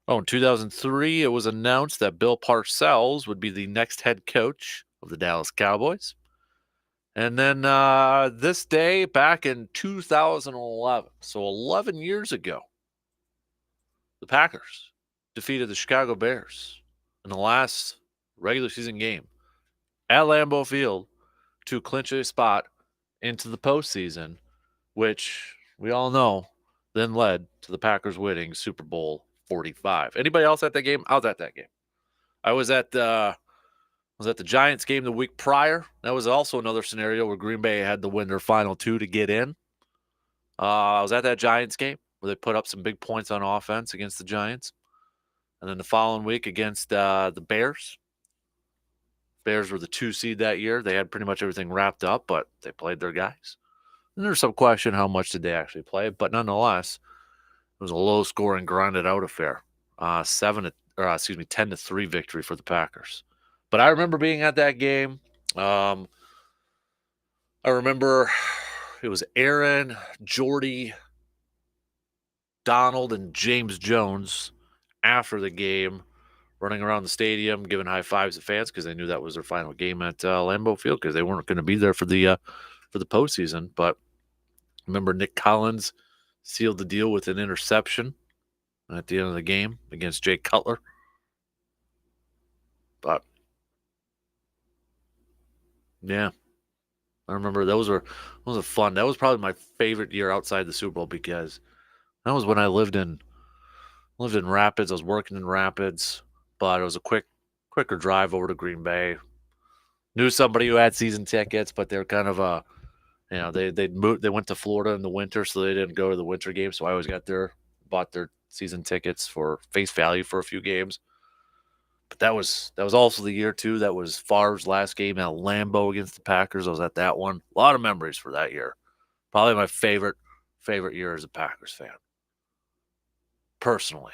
Oh, in 2003, it was announced that Bill Parcells would be the next head coach of the Dallas Cowboys. And then this day, back in 2011, so 11 years ago, the Packers defeated the Chicago Bears in the last regular season game at Lambeau Field to clinch a spot into the postseason, which we all know then led to the Packers winning Super Bowl 45. Anybody else at that game? I was at that game. I was at the Giants game the week prior. That was also another scenario where Green Bay had to win their final two to get in. I was at that Giants game where they put up some big points on offense against the Giants. And then the following week against the Bears. Bears were the 2 seed that year. They had pretty much everything wrapped up, but they played their guys. And there's some question how much did they actually play, but nonetheless, it was a low-scoring, grinded-out affair. 10-3 victory for the Packers. But I remember being at that game. I remember it was Aaron, Jordy, Donald, and James Jones after the game running around the stadium, giving high fives to fans because they knew that was their final game at Lambeau Field because they weren't going to be there for the postseason. But remember, Nick Collins sealed the deal with an interception at the end of the game against Jay Cutler. But yeah, I remember those were fun. That was probably my favorite year outside the Super Bowl because that was when I lived in Rapids. I was working in Rapids, but it was a quicker drive over to Green Bay. Knew somebody who had season tickets, but they're kind of they went to Florida in the winter, so they didn't go to the winter game. So I always bought their season tickets for face value for a few games. But that was also the year too. That was Favre's last game at Lambeau against the Packers. I was at that one. A lot of memories for that year. Probably my favorite year as a Packers fan. Personally,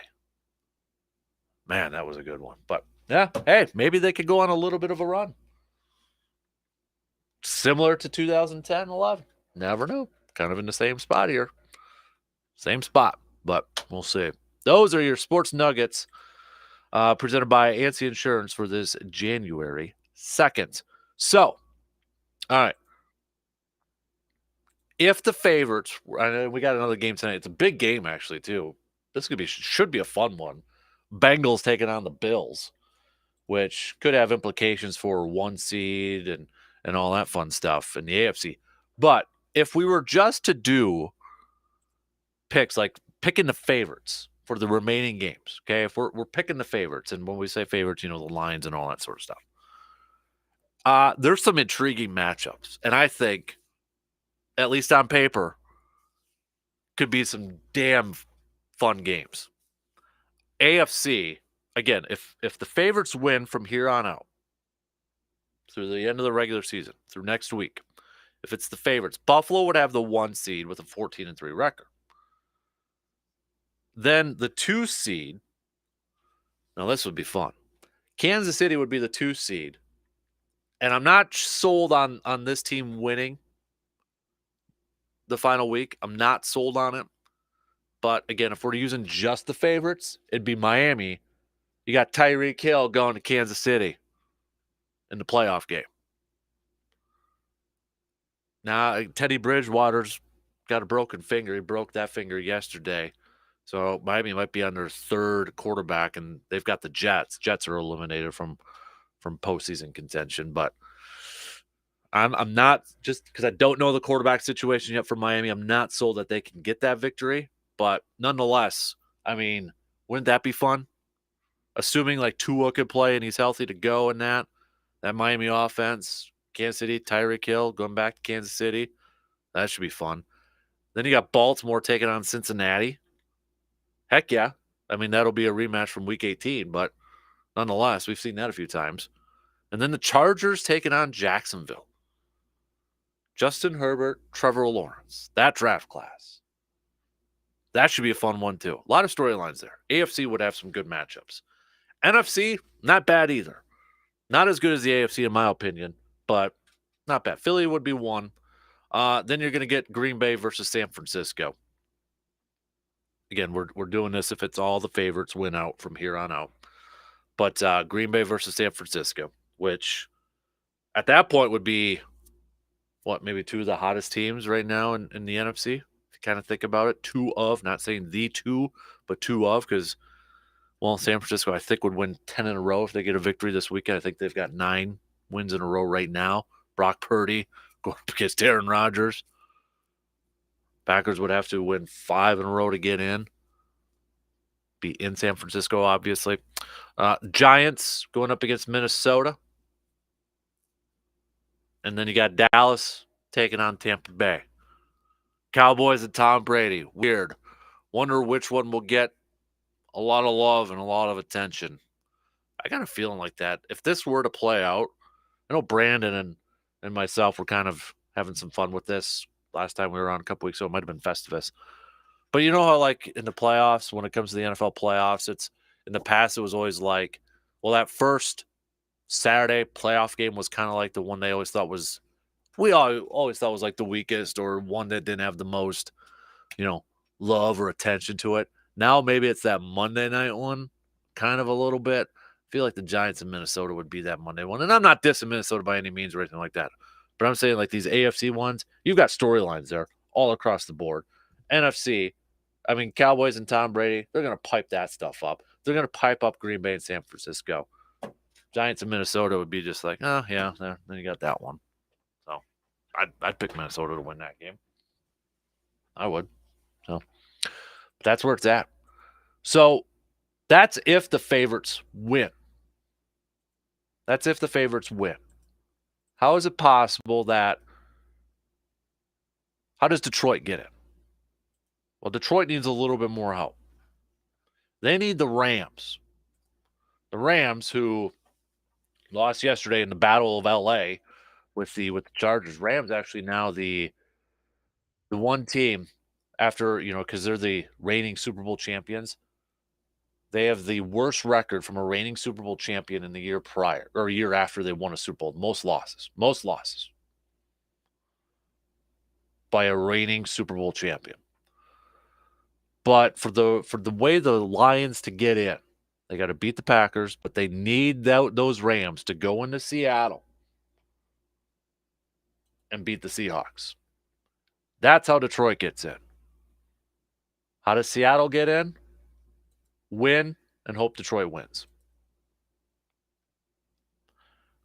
man, that was a good one. But yeah, hey, maybe they could go on a little bit of a run. Similar to 2010-11. Never know. Kind of in the same spot here. Same spot, but we'll see. Those are your sports nuggets presented by ANSI Insurance for this January 2nd. So, all right. If the favorites, we got another game tonight. It's a big game, actually, too. This should be a fun one. Bengals taking on the Bills, which could have implications for 1 seed and all that fun stuff in the AFC. But if we were just to do picks, like picking the favorites for the remaining games, okay? If we're picking the favorites, and when we say favorites, the lines and all that sort of stuff. There's some intriguing matchups, and I think, at least on paper, could be some damn fun games. AFC, again, if the favorites win from here on out, through the end of the regular season, through next week, if it's the favorites, Buffalo would have the 1 seed with a 14-3 record. Then the 2 seed, now this would be fun. Kansas City would be the 2 seed. And I'm not sold on this team winning the final week. I'm not sold on it. But again, if we're using just the favorites, it'd be Miami. You got Tyreek Hill going to Kansas City in the playoff game. Now, Teddy Bridgewater's got a broken finger. He broke that finger yesterday. So Miami might be on their third quarterback, and they've got the Jets. Jets are eliminated from postseason contention. But I'm not, just because I don't know the quarterback situation yet for Miami, I'm not sold that they can get that victory. But nonetheless, I mean, wouldn't that be fun? Assuming like Tua could play and he's healthy to go in that Miami offense, Kansas City, Tyreek Hill going back to Kansas City. That should be fun. Then you got Baltimore taking on Cincinnati. Heck yeah. I mean, that'll be a rematch from week 18, but nonetheless, we've seen that a few times. And then the Chargers taking on Jacksonville. Justin Herbert, Trevor Lawrence. That draft class. That should be a fun one, too. A lot of storylines there. AFC would have some good matchups. NFC, not bad either. Not as good as the AFC, in my opinion, but not bad. Philly would be one. Then you're going to get Green Bay versus San Francisco. Again, we're doing this if it's all the favorites win out from here on out. But Green Bay versus San Francisco, which at that point would be, maybe two of the hottest teams right now in the NFC? If you kind of think about it. Two of, not saying the two, but two of, because, San Francisco, I think, would win 10 in a row if they get a victory this weekend. I think they've got 9 wins in a row right now. Brock Purdy going up against Aaron Rodgers. Packers would have to win 5 in a row to get in. Be in San Francisco, obviously. Giants going up against Minnesota. And then you got Dallas taking on Tampa Bay. Cowboys and Tom Brady. Weird. Wonder which one will get a lot of love and a lot of attention. I got a feeling like that. If this were to play out, I know Brandon and myself were kind of having some fun with this last time we were on a couple weeks ago. It might have been Festivus. But you know how, like, in the playoffs, when it comes to the NFL playoffs, it's in the past, it was always like, that first Saturday playoff game was kind of like the one they always thought was, we always thought was like the weakest, or one that didn't have the most, love or attention to it. Now maybe it's that Monday night one, kind of a little bit. I feel like the Giants in Minnesota would be that Monday one. And I'm not dissing Minnesota by any means or anything like that. But I'm saying, like, these AFC ones, you've got storylines there all across the board. NFC, I mean, Cowboys and Tom Brady, they're going to pipe that stuff up. They're going to pipe up Green Bay and San Francisco. Giants in Minnesota would be just like, oh, yeah, then you got that one. So I'd pick Minnesota to win that game. I would. So that's where it's at. So that's if the favorites win. That's if the favorites win. How is it possible that – how does Detroit get it? Well, Detroit needs a little bit more help. They need the Rams. The Rams, who lost yesterday in the Battle of L.A. with the Chargers. Rams actually now the one team after, because they're the reigning Super Bowl champions. They have the worst record from a reigning Super Bowl champion in the year prior, or a year after they won a Super Bowl. Most losses by a reigning Super Bowl champion. But for the way the Lions to get in, they got to beat the Packers, but they need those Rams to go into Seattle and beat the Seahawks. That's how Detroit gets in. How does Seattle get in? Win and hope Detroit wins.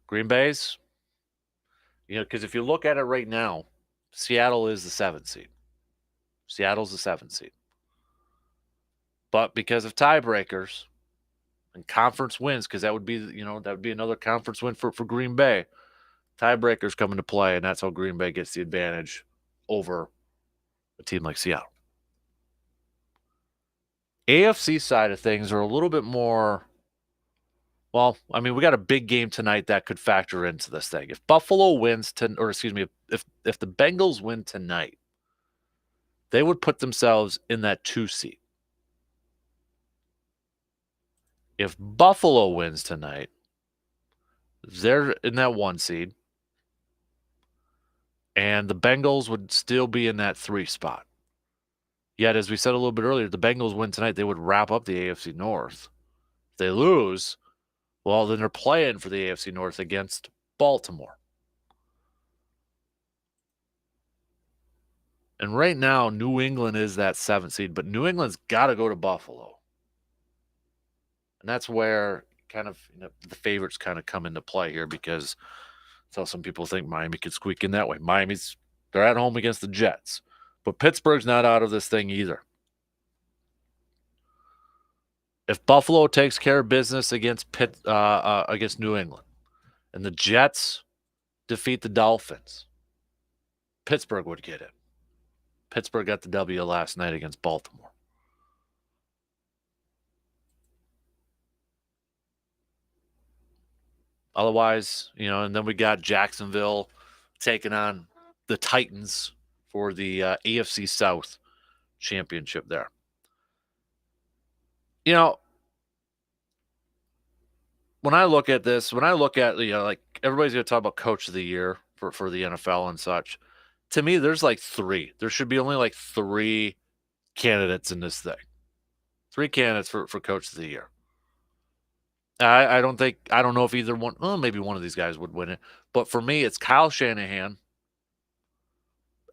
Green Bay's, because if you look at it right now, Seattle is the 7th seed. Seattle's the 7th seed. But because of tiebreakers and conference wins, because that would be another conference win for Green Bay. Tiebreakers come into play, and that's how Green Bay gets the advantage over a team like Seattle. AFC side of things are a little bit more, we got a big game tonight that could factor into this thing. If Buffalo wins if the Bengals win tonight, they would put themselves in that 2 seed. If Buffalo wins tonight, They're in that 1 seed, and the Bengals would still be in that 3 spot. Yet, as we said a little bit earlier, the Bengals win tonight, they would wrap up the AFC North. If they lose, well, then they're playing for the AFC North against Baltimore. And right now, New England is that 7th seed, but New England's got to go to Buffalo. And that's where kind of the favorites kind of come into play here because that's how some people think Miami could squeak in that way. They're at home against the Jets, but Pittsburgh's not out of this thing either. If Buffalo takes care of business against against New England, and the Jets defeat the Dolphins, Pittsburgh would get it. Pittsburgh got the W last night against Baltimore. Otherwise, and then we got Jacksonville taking on the Titans for the AFC South championship there. When I look at this, like everybody's going to talk about coach of the year for the NFL and such. To me, there's like 3. There should be only like 3 candidates in this thing. 3 candidates for coach of the year. I don't know if either one, well, maybe one of these guys would win it. But for me, it's Kyle Shanahan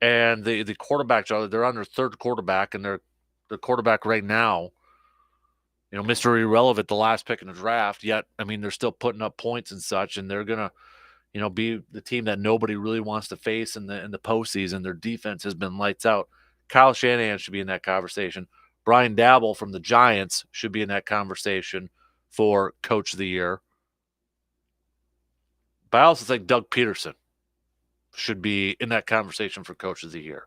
and the quarterback. They're on their 3rd quarterback, and the quarterback right now, Mr. Irrelevant, the last pick in the draft. Yet, they're still putting up points and such, and they're gonna, be the team that nobody really wants to face in the postseason. Their defense has been lights out. Kyle Shanahan should be in that conversation. Brian Dabble from the Giants should be in that conversation for coach of the year. But I also think Doug Peterson should be in that conversation for coach of the year.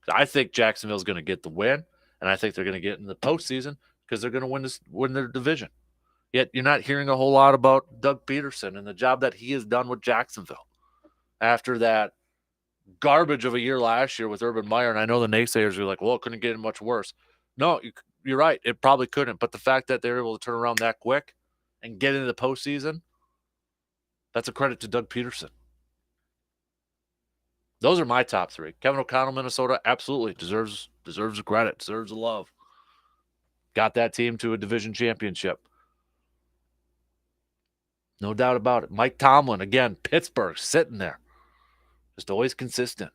I think Jacksonville's going to get the win, and I think they're going to get in the postseason because they're going to win their division. Yet you're not hearing a whole lot about Doug Peterson and the job that he has done with Jacksonville after that garbage of a year last year with Urban Meyer. And I know the naysayers are like, well, it couldn't get much worse. No, you're right. It probably couldn't. But the fact that they're able to turn around that quick and get into the postseason, that's a credit to Doug Peterson. Those are my top 3. Kevin O'Connell, Minnesota, absolutely deserves the credit, deserves the love. Got that team to a division championship. No doubt about it. Mike Tomlin, again, Pittsburgh, sitting there. Just always consistent.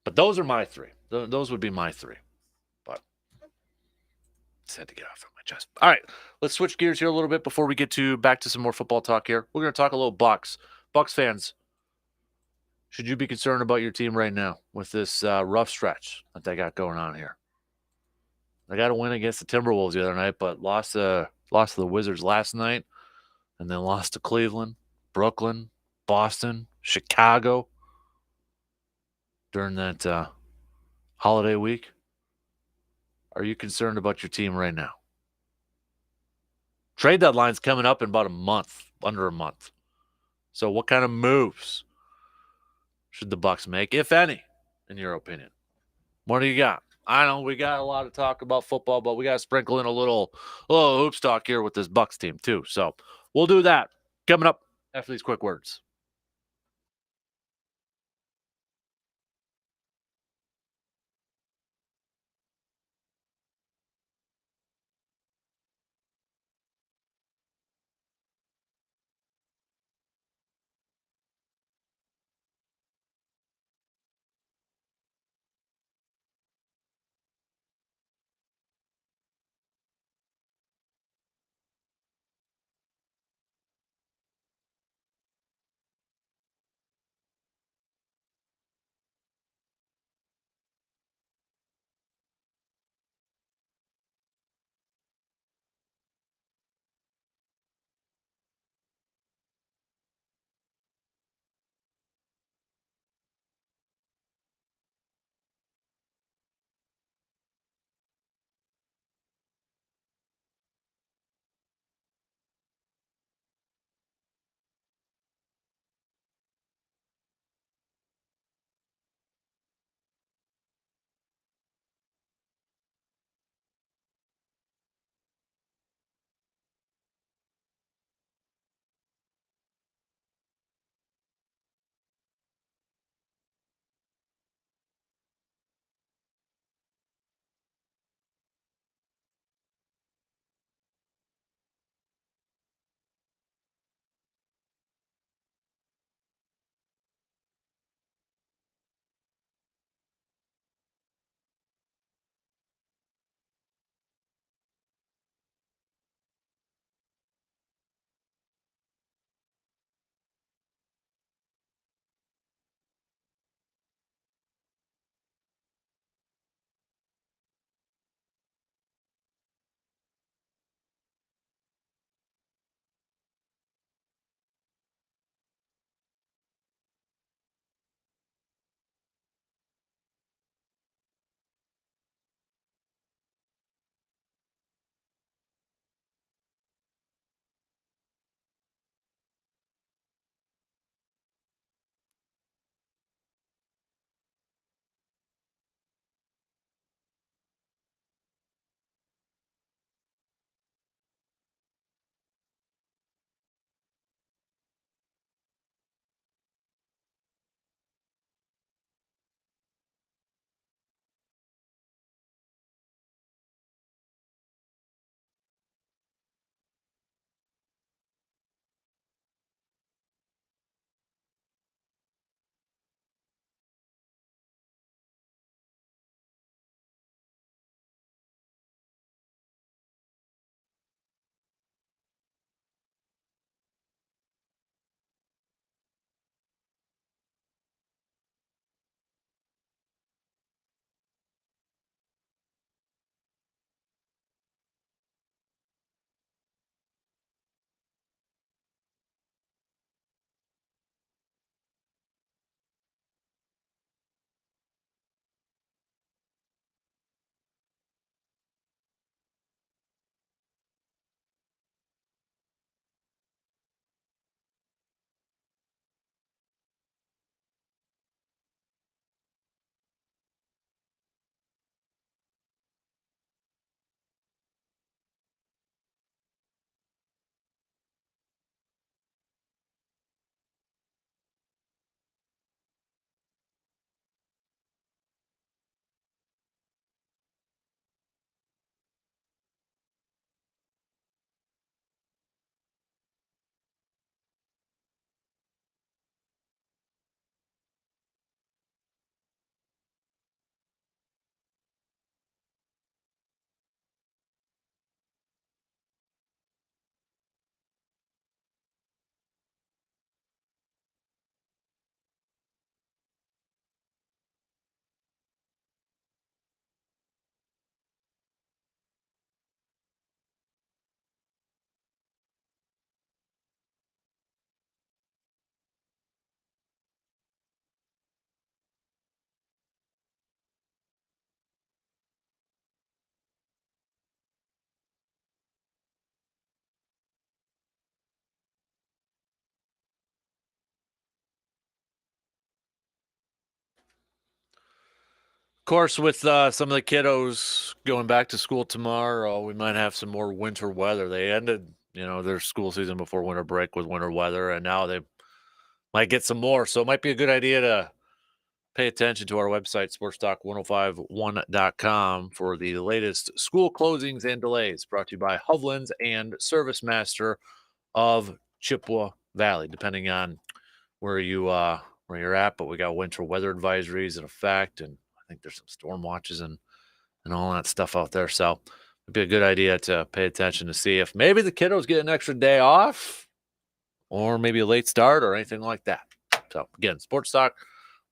But those are my 3. Those would be my 3. But just had to get off of my chest. All right, let's switch gears here a little bit before we get back to some more football talk here. We're going to talk a little Bucks. Bucks fans, should you be concerned about your team right now with this rough stretch that they got going on here? They got a win against the Timberwolves the other night, but lost to the Wizards last night, and then lost to Cleveland, Brooklyn, Boston, Chicago during that holiday week. Are you concerned about your team right now? Trade deadline's coming up in about a month, under a month. So what kind of moves should the Bucks make, if any, in your opinion? What do you got? I know we got a lot of talk about football, but we got to sprinkle in a little hoops talk here with this Bucks team too. So we'll do that coming up after these quick words. course, with some of the kiddos going back to school tomorrow, we might have some more winter weather. They ended, their school season before winter break with winter weather, and now they might get some more. So it might be a good idea to pay attention to our website, sportstalk1051.com, for the latest school closings and delays, brought to you by Hovland's and Service Master of Chippewa Valley, depending on where you're at. But we got winter weather advisories in effect, and I think there's some storm watches and all that stuff out there. So it'd be a good idea to pay attention to see if maybe the kiddos get an extra day off, or maybe a late start or anything like that. So again, Sports Talk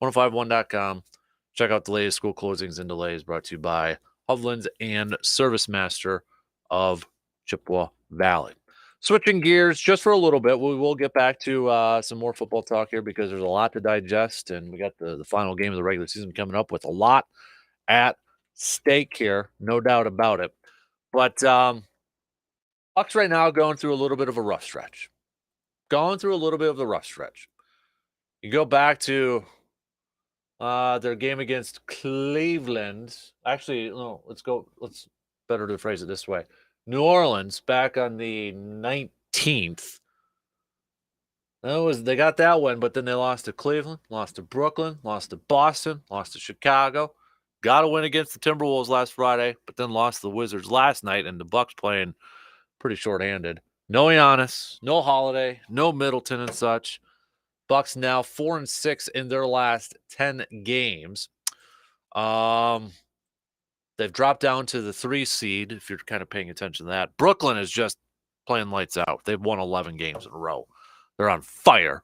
1051.com. Check out the latest school closings and delays, brought to you by Hovland's and Service Master of Chippewa Valley. Switching gears just for a little bit, we will get back to some more football talk here because there's a lot to digest, and we got the final game of the regular season coming up with a lot at stake here, no doubt about it. But Bucks right now going through a little bit of a rough stretch. You go back to their game against Cleveland. Actually, no, let's better to phrase it this way. New Orleans back on the 19th. They got that win, but then they lost to Cleveland, lost to Brooklyn, lost to Boston, lost to Chicago. Got a win against the Timberwolves last Friday, but then lost to the Wizards last night, and the Bucks playing pretty shorthanded. No Giannis, no Holiday, no Middleton and such. Bucks now 4-6 in their last 10 games. They've dropped down to the 3 seed, if you're kind of paying attention to that. Brooklyn is just playing lights out. They've won 11 games in a row. They're on fire.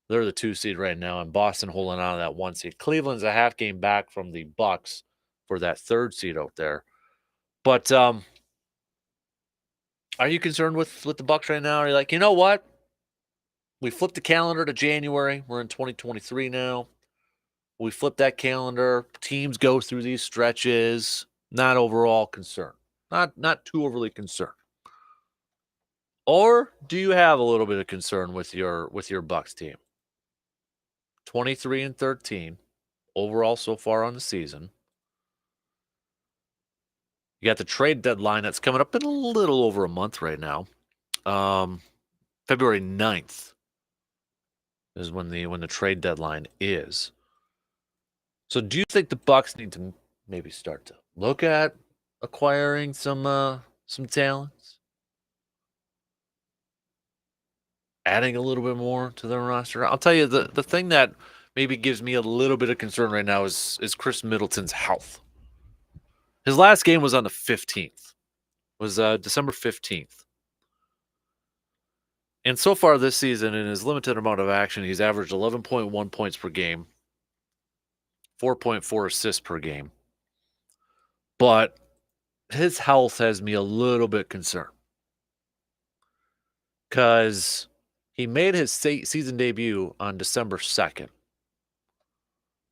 They're the 2 seed right now, and Boston holding on to that 1 seed. Cleveland's a half game back from the Bucks for that 3rd seed out there. But are you concerned with the Bucks right now? Are you like, you know what? We flipped the calendar to January. We're in 2023 now. We flip that calendar. Teams go through these stretches. Not overall concerned. Not too overly concerned. Or do you have a little bit of concern with your Bucks team? 23-13 overall so far on the season. You got the trade deadline that's coming up in a little over a month right now. February 9th is when the trade deadline is. So do you think the Bucks need to maybe start to look at acquiring some talents? Adding a little bit more to their roster? I'll tell you, the thing that maybe gives me a little bit of concern right now is Chris Middleton's health. His last game was on the 15th. Was December 15th. And so far this season, in his limited amount of action, he's averaged 11.1 points per game, 4.4 assists per game. But his health has me a little bit concerned. Because he made his season debut on December 2nd.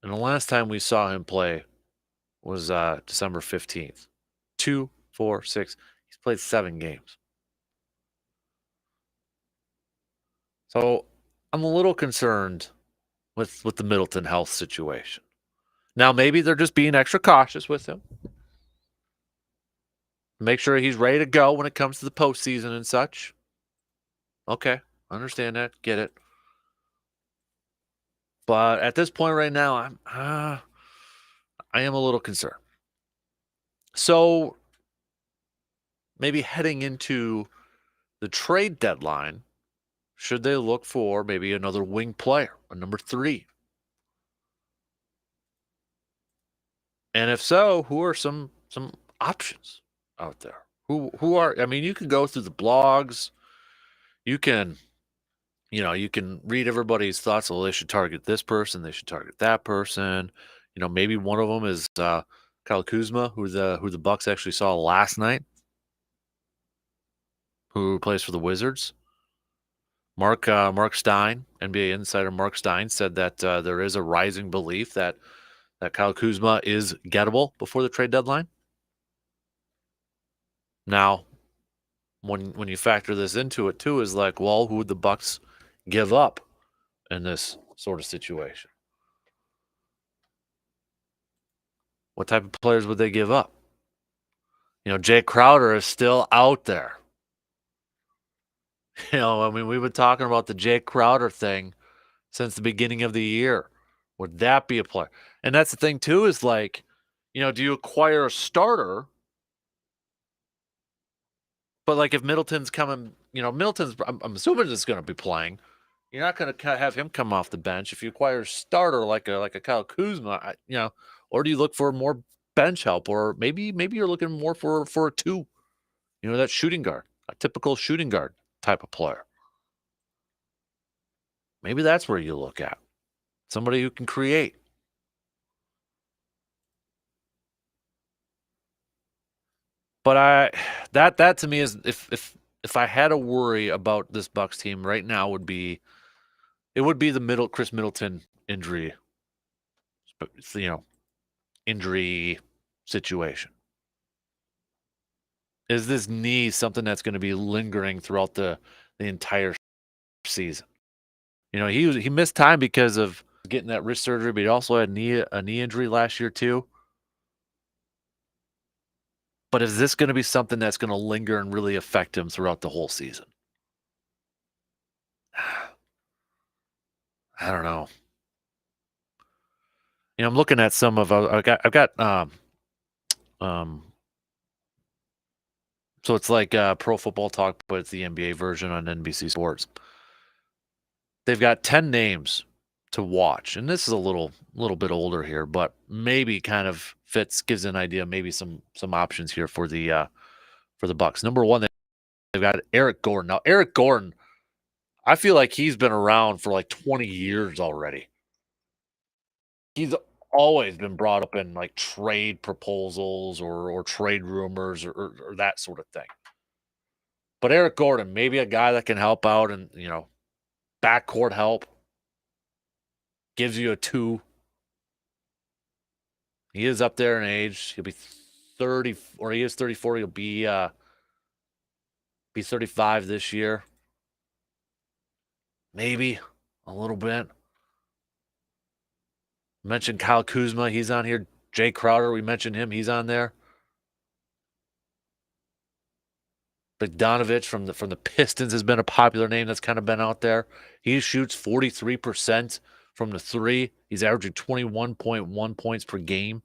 And the last time we saw him play was December 15th. 2, 4, 6. He's played 7 games. So I'm a little concerned with the Middleton health situation. Now, maybe they're just being extra cautious with him. Make sure he's ready to go when it comes to the postseason and such. Okay, understand that. Get it. But at this point right now, I am a little concerned. So maybe heading into the trade deadline, should they look for maybe another wing player, a number 3? And if so, who are some options out there? Who are? I mean, you can go through the blogs. You can read everybody's thoughts. Well, they should target this person. They should target that person. Maybe one of them is Kyle Kuzma, who the Bucks actually saw last night, who plays for the Wizards. Mark Stein, NBA insider Mark Stein, said that there is a rising belief that Kyle Kuzma is gettable before the trade deadline. Now, when you factor this into it too, is like, well, who would the Bucks give up in this sort of situation? What type of players would they give up? Jay Crowder is still out there. I mean, we've been talking about the Jay Crowder thing since the beginning of the year. Would that be a player? And that's the thing too, is like, do you acquire a starter? But like if Middleton's coming, Middleton's, I'm assuming is going to be playing. You're not going to have him come off the bench. If you acquire a starter like a Kyle Kuzma, or do you look for more bench help, or maybe you're looking more for a two, that shooting guard, a typical shooting guard type of player. Maybe that's where you look at somebody who can create. But that to me is if I had to worry about this Bucks team right now would be the Chris Middleton injury, injury situation. Is this knee something that's going to be lingering throughout the entire season? He missed time because of getting that wrist surgery, but he also had a knee injury last year too. But is this going to be something that's going to linger and really affect him throughout the whole season? I don't know. I'm looking at some of I've got so it's like Pro Football Talk, but it's the NBA version on NBC Sports. They've got 10 names to watch, and this is a little bit older here, but maybe kind of gives an idea, maybe some options here for the Bucks. Number one, they've got Eric Gordon. Now, Eric Gordon, I feel like he's been around for like 20 years already. He's always been brought up in like trade proposals or trade rumors or that sort of thing. But Eric Gordon, maybe a guy that can help out and, backcourt help, gives you a two. He is up there in age. He'll be 30, or he is 34. He'll be 35 this year. Maybe a little bit. Mentioned Kyle Kuzma. He's on here. Jay Crowder, we mentioned him. He's on there. Bogdanovich from the Pistons has been a popular name that's kind of been out there. He shoots 43% from the three. He's averaging 21.1 points per game.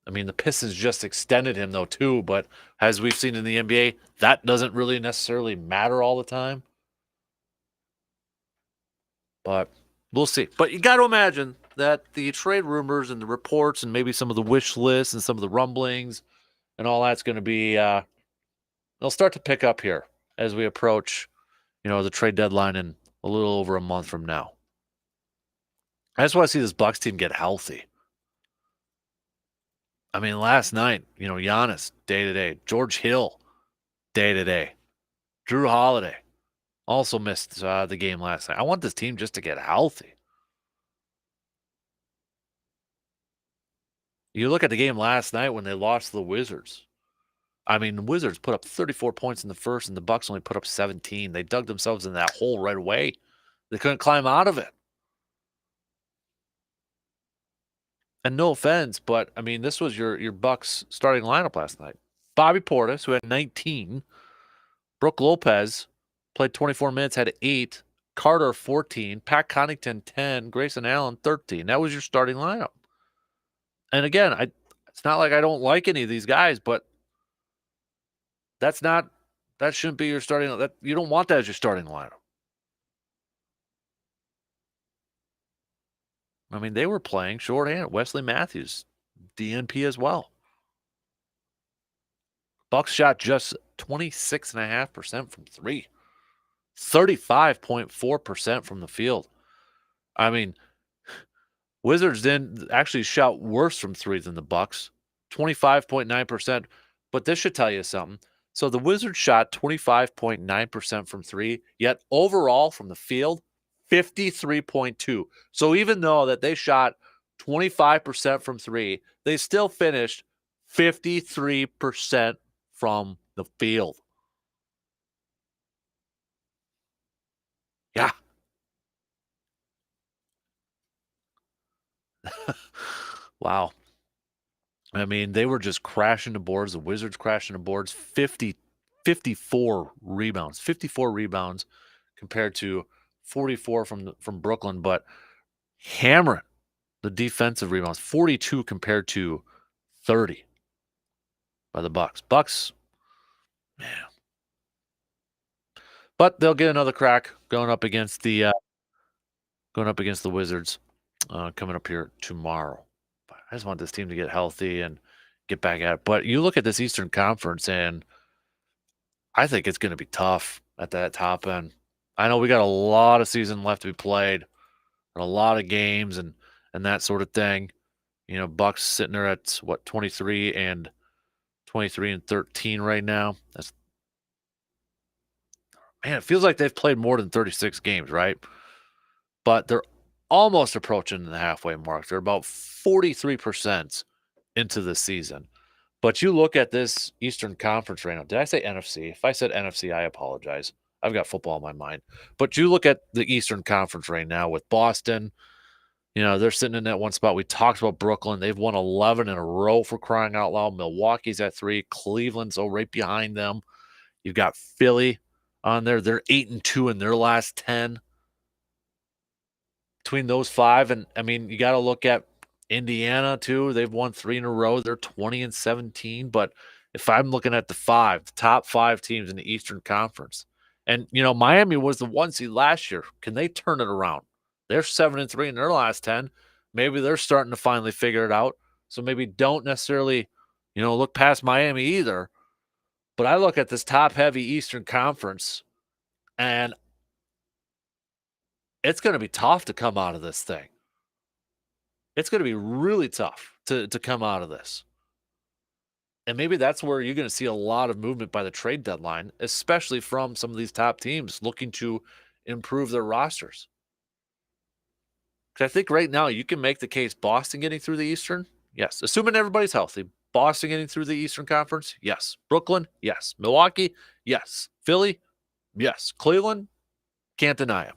I mean, the Pistons just extended him, though, too. But as we've seen in the NBA, that doesn't really necessarily matter all the time. But we'll see. But you got to imagine that the trade rumors and the reports and maybe some of the wish lists and some of the rumblings and all that's going to be, they'll start to pick up here as we approach, the trade deadline in a little over a month from now. I just want to see this Bucks team get healthy. I mean, last night, Giannis, day-to-day. George Hill, day-to-day. Drew Holiday also missed the game last night. I want this team just to get healthy. You look at the game last night when they lost to the Wizards. I mean, the Wizards put up 34 points in the first, and the Bucks only put up 17. They dug themselves in that hole right away. They couldn't climb out of it. And no offense, but I mean, this was your Bucks starting lineup last night. Bobby Portis, who had 19. Brook Lopez played 24 minutes, had 8. Carter, 14. Pat Connaughton, 10. Grayson Allen, 13. That was your starting lineup. And again, it's not like I don't like any of these guys, but that shouldn't be your starting. You don't want that as your starting lineup. I mean, they were playing shorthanded. Wesley Matthews, DNP as well. Bucks shot just 26.5% from three, 35.4% from the field. I mean, Wizards then actually shot worse from three than the Bucks, 25.9%. But this should tell you something. So the Wizards shot 25.9% from three, yet overall from the field, 53.2. So even though that they shot 25% from three, they still finished 53% from the field. Yeah. Wow. I mean, they were just crashing the boards. The Wizards crashing the boards. 54 rebounds. 54 rebounds compared to 44 from Brooklyn, but hammering the defensive rebounds. 42 compared to 30 by the Bucks. Bucks, man. But they'll get another crack going up against the Wizards coming up here tomorrow. But I just want this team to get healthy and get back at it. But you look at this Eastern Conference, and I think it's going to be tough at that top end. I know we got a lot of season left to be played, and a lot of games, and that sort of thing. You know, Bucks sitting there at what 23 and 13 right now. That's man, it feels like they've played more than 36 games, right? But they're almost approaching the halfway mark. They're about 43% into the season. But you look at this Eastern Conference right now. Did I say NFC? If I said NFC, I apologize. I've got football in my mind. But you look at the Eastern Conference right now with Boston. You know, they're sitting in that one spot. We talked about Brooklyn. They've won 11 in a row for crying out loud. Milwaukee's at 3. Cleveland's right behind them. You've got Philly on there. They're 8-2 in their last 10. Between those five, and I mean, you got to look at Indiana too. They've won 3 in a row. They're 20 and 17. But if I'm looking at the top 5 teams in the Eastern Conference, and you know, Miami was the 1 seed last year. Can they turn it around? They're 7-3 in their last 10. Maybe they're starting to finally figure it out. So maybe don't necessarily, you know, look past Miami either. But I look at this top heavy Eastern Conference, and it's going to be tough to come out of this thing. It's going to be really tough to come out of this. And maybe that's where you're going to see a lot of movement by the trade deadline, especially from some of these top teams looking to improve their rosters. Because I think right now you can make the case Boston getting through the Eastern, yes. Assuming everybody's healthy. Boston getting through the Eastern Conference, yes. Brooklyn, yes. Milwaukee, yes. Philly, yes. Cleveland, can't deny them.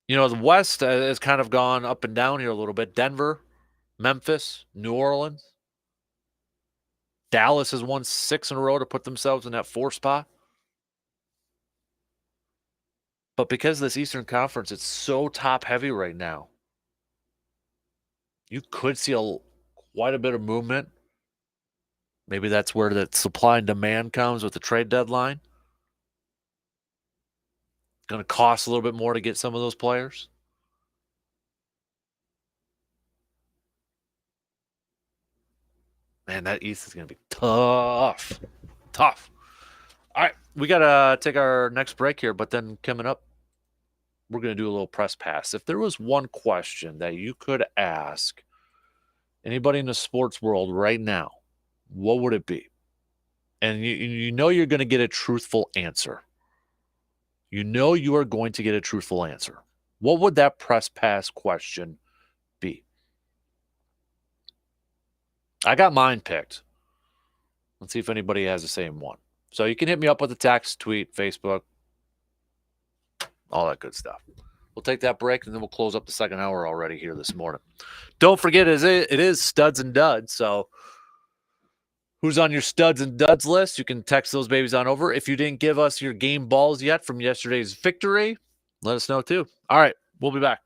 You know, the West has kind of gone up and down here a little bit. Denver, Memphis, New Orleans. Dallas has won 6 in a row to put themselves in that 4 spot. But because this Eastern Conference, it's so top heavy right now, you could see quite a bit of movement. Maybe that's where the supply and demand comes with the trade deadline. Going to cost a little bit more to get some of those players. Man, that East is going to be tough. Tough. All right, we got to take our next break here, but then coming up, we're going to do a little press pass. If there was one question that you could ask anybody in the sports world right now, what would it be? And you know you're going to get a truthful answer. You know you are going to get a truthful answer. What would that press pass question be? I got mine picked. Let's see if anybody has the same one. So you can hit me up with a text, tweet, Facebook, all that good stuff. We'll take that break, and then we'll close up the second hour already here this morning. Don't forget, it is studs and duds. So who's on your studs and duds list? You can text those babies on over. If you didn't give us your game balls yet from yesterday's victory, let us know too. All right, we'll be back.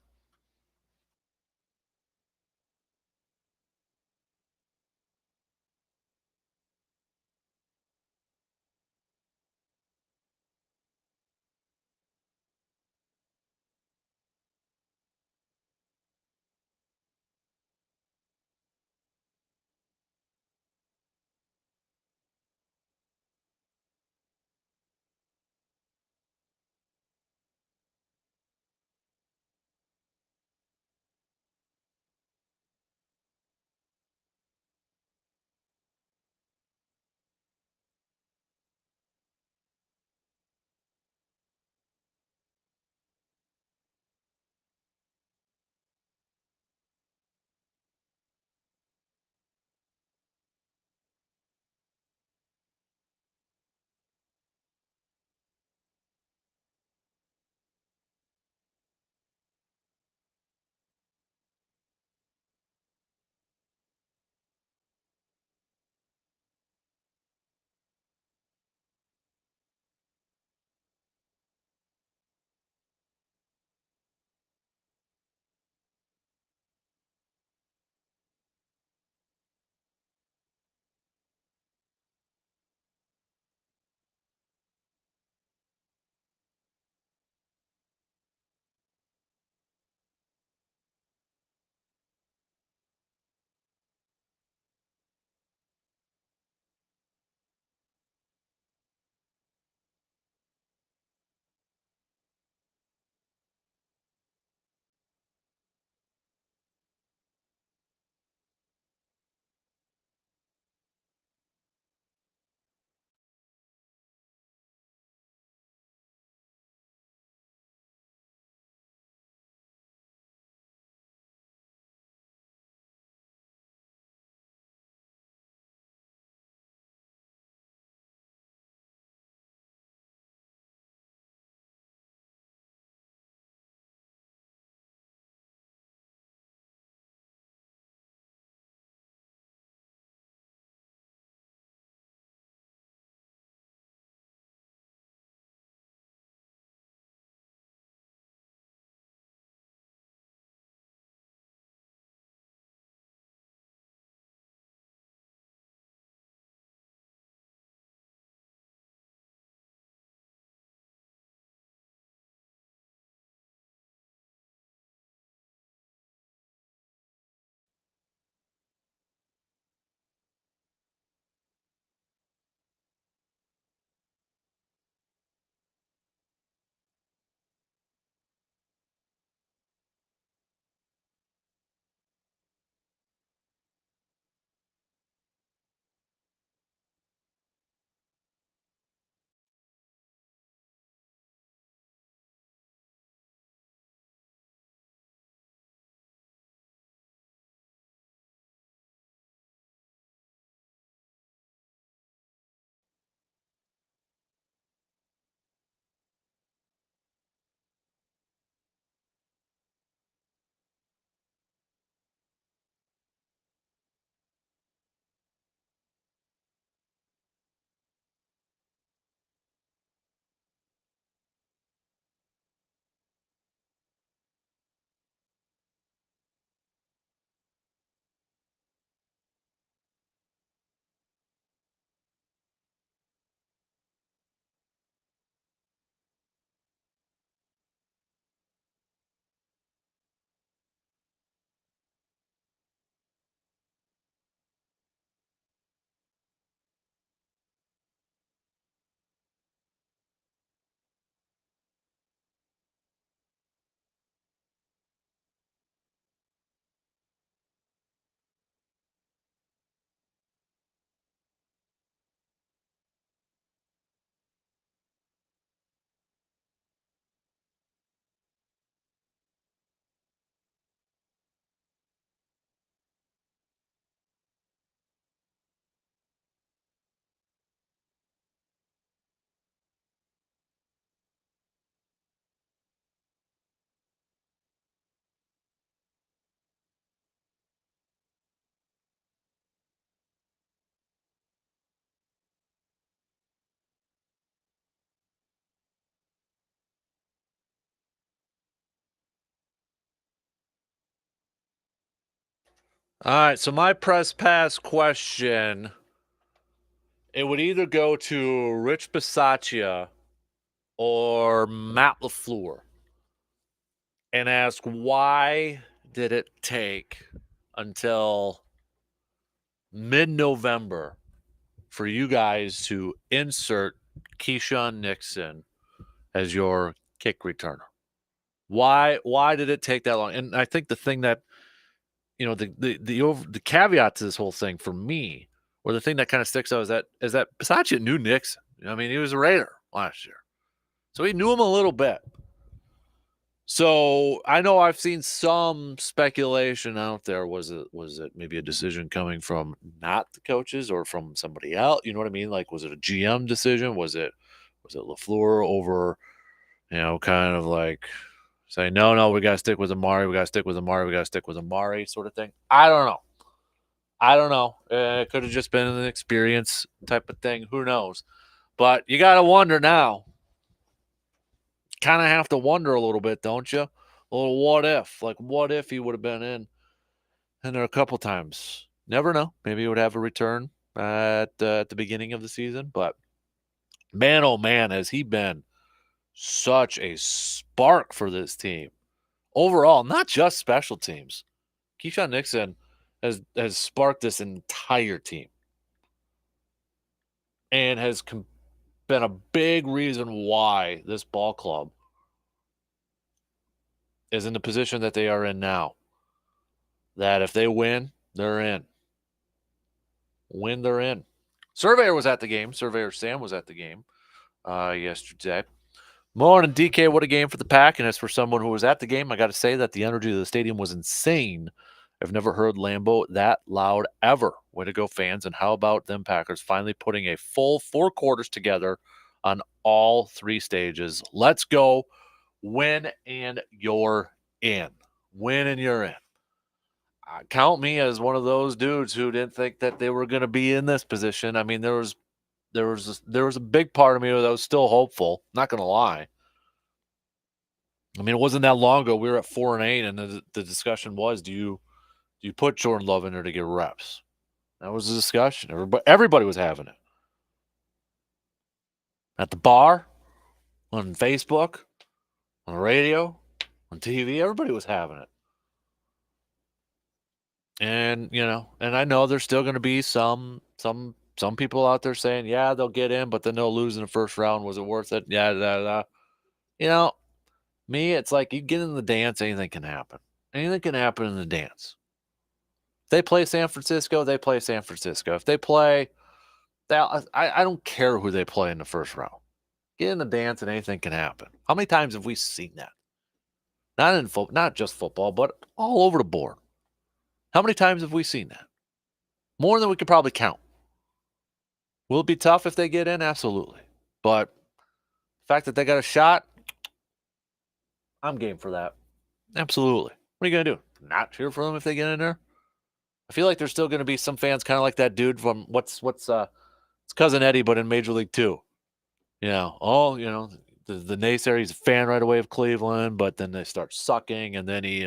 All right, so my press pass question, it would either go to Rich Bisaccia or Matt LaFleur and ask why did it take until mid-November for you guys to insert Keyshawn Nixon as your kick returner? Why did it take that long? And I think the thing that the caveat to this whole thing for me, or the thing that kind of sticks out is that Bisaccia knew Nixon. I mean, he was a Raider last year, so he knew him a little bit. So I know I've seen some speculation out there. Was it maybe a decision coming from not the coaches or from somebody else? You know what I mean? Like, was it a GM decision? Was it LaFleur over? Kind of like say, no, we got to stick with Amari. We got to stick with Amari. We got to stick with Amari, sort of thing. I don't know. It could have just been an experience type of thing. Who knows? But you got to wonder now. Kind of have to wonder a little bit, don't you? A little what if? Like, what if he would have been in there a couple times? Never know. Maybe he would have a return at the beginning of the season. But man, oh man, has he been such a spark for this team overall, not just special teams. Keyshawn Nixon has sparked this entire team and has been a big reason why this ball club is in the position that they are in now. That if they win, they're in. Win, they're in. Surveyor was at the game. Surveyor Sam was at the game yesterday. Morning, DK. What a game for the Pack. And as for someone who was at the game, I got to say that the energy of the stadium was insane. I've never heard Lambeau that loud ever. Way to go, fans. And how about them Packers finally putting a full 4 quarters together on all 3 stages? Let's go. Win and you're in. Win and you're in. Count me as one of those dudes who didn't think that they were going to be in this position. I mean, there was a big part of me that was still hopeful. Not going to lie. I mean, it wasn't that long ago. We were at 4-8, and the discussion was, do you put Jordan Love in there to get reps? That was the discussion. Everybody was having it. At the bar, on Facebook, on the radio, on TV, everybody was having it. And, and I know there's still going to be some people out there saying, yeah, they'll get in, but then they'll lose in the first round. Was it worth it? Yeah. Me, it's like you get in the dance, anything can happen. Anything can happen in the dance. If they play San Francisco, they play San Francisco. If they play, I don't care who they play in the first round. Get in the dance and anything can happen. How many times have we seen that? Not just football, but all over the board. How many times have we seen that? More than we could probably count. Will it be tough if they get in? Absolutely. But the fact that they got a shot, I'm game for that. Absolutely. What are you going to do? Not cheer for them if they get in there? I feel like there's still going to be some fans kind of like that dude from what's it's Cousin Eddie, but in Major League 2. The naysayer, he's a fan right away of Cleveland, but then they start sucking, and then he,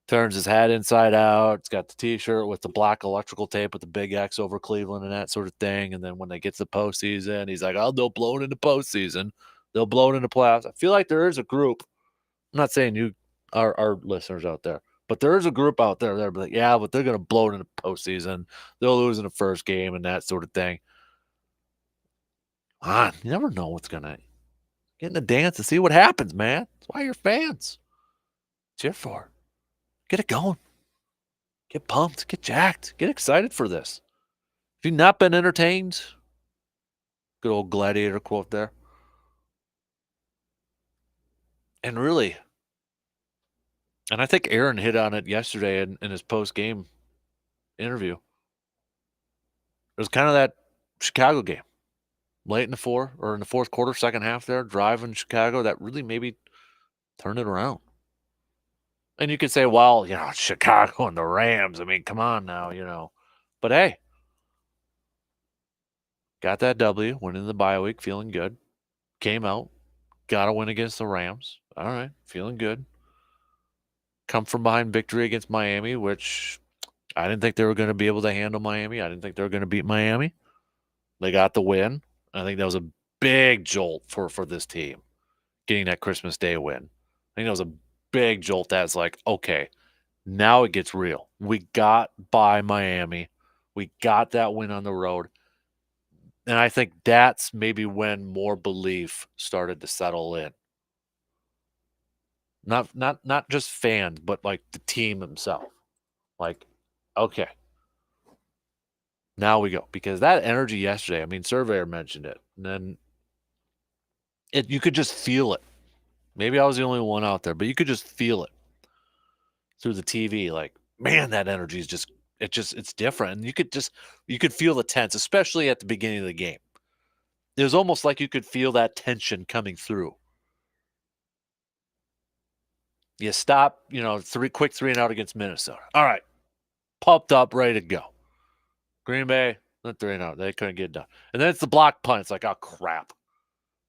turns his hat inside out. It's got the T-shirt with the black electrical tape with the big X over Cleveland and that sort of thing. And then when they get to the postseason, he's like, "Oh, they'll blow it into postseason. They'll blow it into playoffs." I feel like there is a group. I'm not saying you are our listeners out there, but there is a group out there that are like, "Yeah, but they're going to blow it into postseason. They'll lose in the first game and that sort of thing." You never know what's going to get in the dance and see what happens, man. That's why you're fans. Cheer for it. Get it going. Get pumped. Get jacked. Get excited for this. If you've not been entertained, good old gladiator quote there. And really, and I think Aaron hit on it yesterday in his post-game interview. It was kind of that Chicago game. Late in the fourth quarter, second half there, driving Chicago, that really maybe turned it around. And you could say, well, Chicago and the Rams. I mean, come on now. But hey, got that W, went into the bye week, feeling good. Came out, got a win against the Rams. All right, feeling good. Come from behind victory against Miami, which I didn't think they were going to be able to handle Miami. I didn't think they were going to beat Miami. They got the win. I think that was a big jolt for this team, getting that Christmas Day win. I think that was a big jolt that's like, okay, now it gets real. We got by Miami. We got that win on the road. And I think that's maybe when more belief started to settle in. Not just fans, but like the team himself. Like, okay, now we go. Because that energy yesterday, I mean, Surveyor mentioned it. And then you could just feel it. Maybe I was the only one out there, but you could just feel it through the TV. Like, man, that energy is it's different. And you could feel the tense, especially at the beginning of the game. It was almost like you could feel that tension coming through. You stop, quick 3-and-out against Minnesota. All right, pumped up, ready to go. Green Bay, 3-and-out. They couldn't get it done. And then it's the block punt. It's like, oh, crap.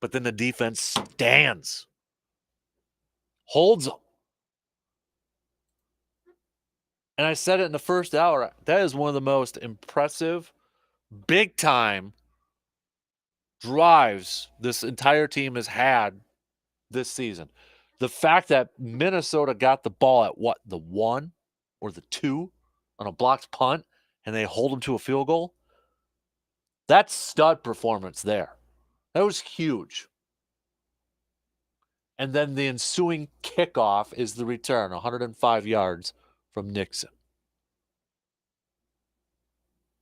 But then the defense stands, holds them. And I said it in the first hour. That is one of the most impressive, big-time drives this entire team has had this season. The fact that Minnesota got the ball at what, the 1 or the 2 on a blocked punt, and they hold them to a field goal, that's stud performance there. That was huge. And then the ensuing kickoff is the return, 105 yards from Nixon.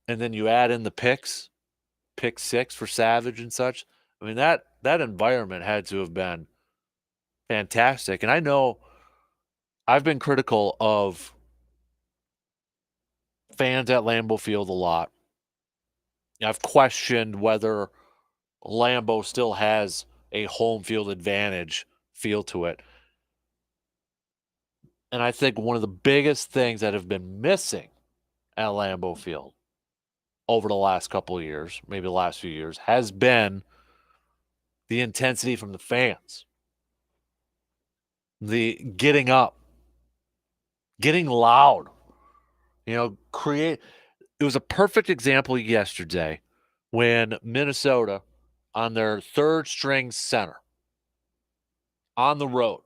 And then you add in the picks, pick 6 for Savage and such. I mean, that environment had to have been fantastic. And I know I've been critical of fans at Lambeau Field a lot. I've questioned whether Lambeau still has a home field advantage feel to it. And I think one of the biggest things that have been missing at Lambeau Field over the last couple of years, maybe the last few years, has been the intensity from the fans. The getting up, getting loud, it was a perfect example yesterday when Minnesota, on their third string center, on the road,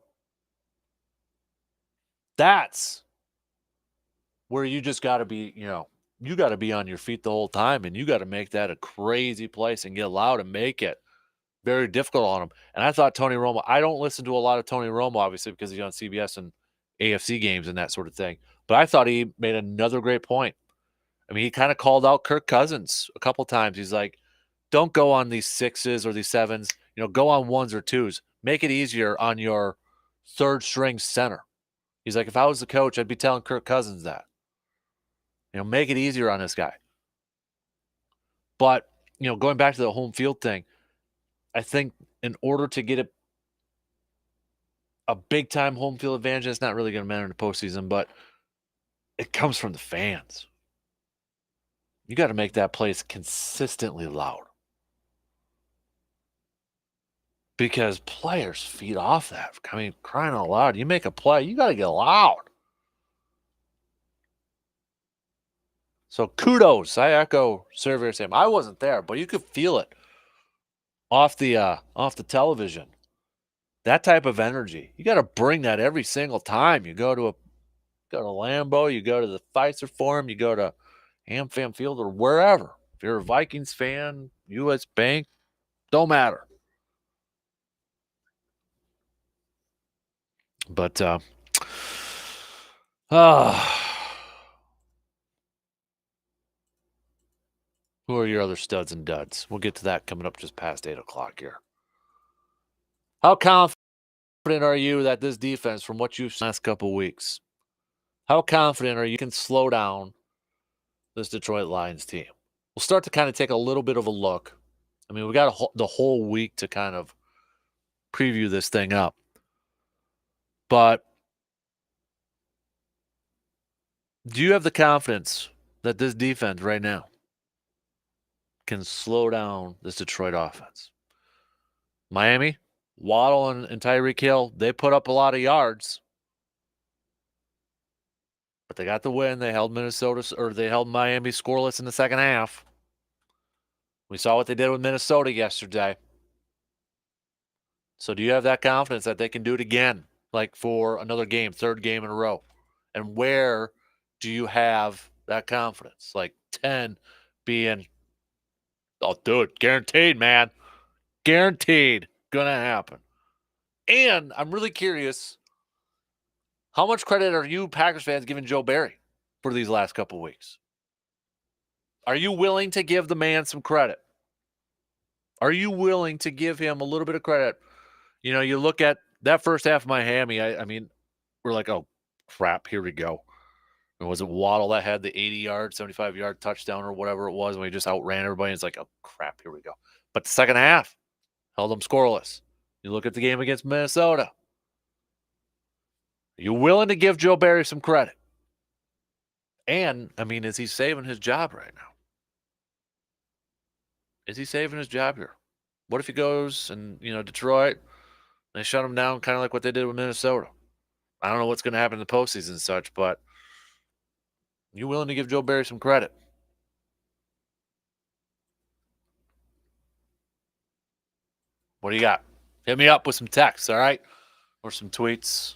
that's where you just got to be, you got to be on your feet the whole time, and you got to make that a crazy place and get loud and make it very difficult on them. And I thought Tony Romo, I don't listen to a lot of Tony Romo, obviously, because he's on CBS and AFC games and that sort of thing. But I thought he made another great point. I mean, he kind of called out Kirk Cousins a couple times. He's like, don't go on these 6s or these 7s. Go on 1s or 2s. Make it easier on your third string center. He's like, if I was the coach, I'd be telling Kirk Cousins that. Make it easier on this guy. But, going back to the home field thing, I think in order to get a big-time home field advantage, it's not really going to matter in the postseason, but it comes from the fans. You got to make that place consistently loud. Because players feed off that. I mean, crying out loud, you make a play, you got to get loud. So kudos. I echo Surveyor Sam. I wasn't there, but you could feel it off the television. That type of energy. You got to bring that every single time you go to Lambeau, you go to the Pfizer Forum, you go to AmFam Field or wherever. If you're a Vikings fan, U.S. Bank, don't matter. But who are your other studs and duds? We'll get to that coming up just past 8 o'clock here. How confident are you that this defense, from what you've seen last couple of weeks, how confident are you can slow down this Detroit Lions team? We'll start to kind of take a little bit of a look. I mean, we got the whole week to kind of preview this thing up. But do you have the confidence that this defense right now can slow down this Detroit offense? Miami, Waddle and Tyreek Hill, they put up a lot of yards. But they got the win. They held they held Miami scoreless in the second half. We saw what they did with Minnesota yesterday. So do you have that confidence that they can do it again, like for another game, third game in a row? And where do you have that confidence? Like 10 being, I'll do it, guaranteed, man. Guaranteed. Gonna happen. And I'm really curious, how much credit are you Packers fans giving Joe Barry for these last couple weeks? Are you willing to give the man some credit? Are you willing to give him a little bit of credit? You know, you look at that first half of Miami, I mean, we're like, oh, crap, here we go. And was it Waddle that had the 80-yard, 75-yard touchdown or whatever it was when he just outran everybody? And it's like, oh, crap, here we go. But the second half held them scoreless. You look at the game against Minnesota. Are you willing to give Joe Barry some credit? And, I mean, is he saving his job right now? Is he saving his job here? What if he goes and, Detroit, they shut him down kind of like what they did with Minnesota? I don't know what's going to happen in the postseason and such, but you willing to give Joe Barry some credit? What do you got? Hit me up with some texts, all right? Or some tweets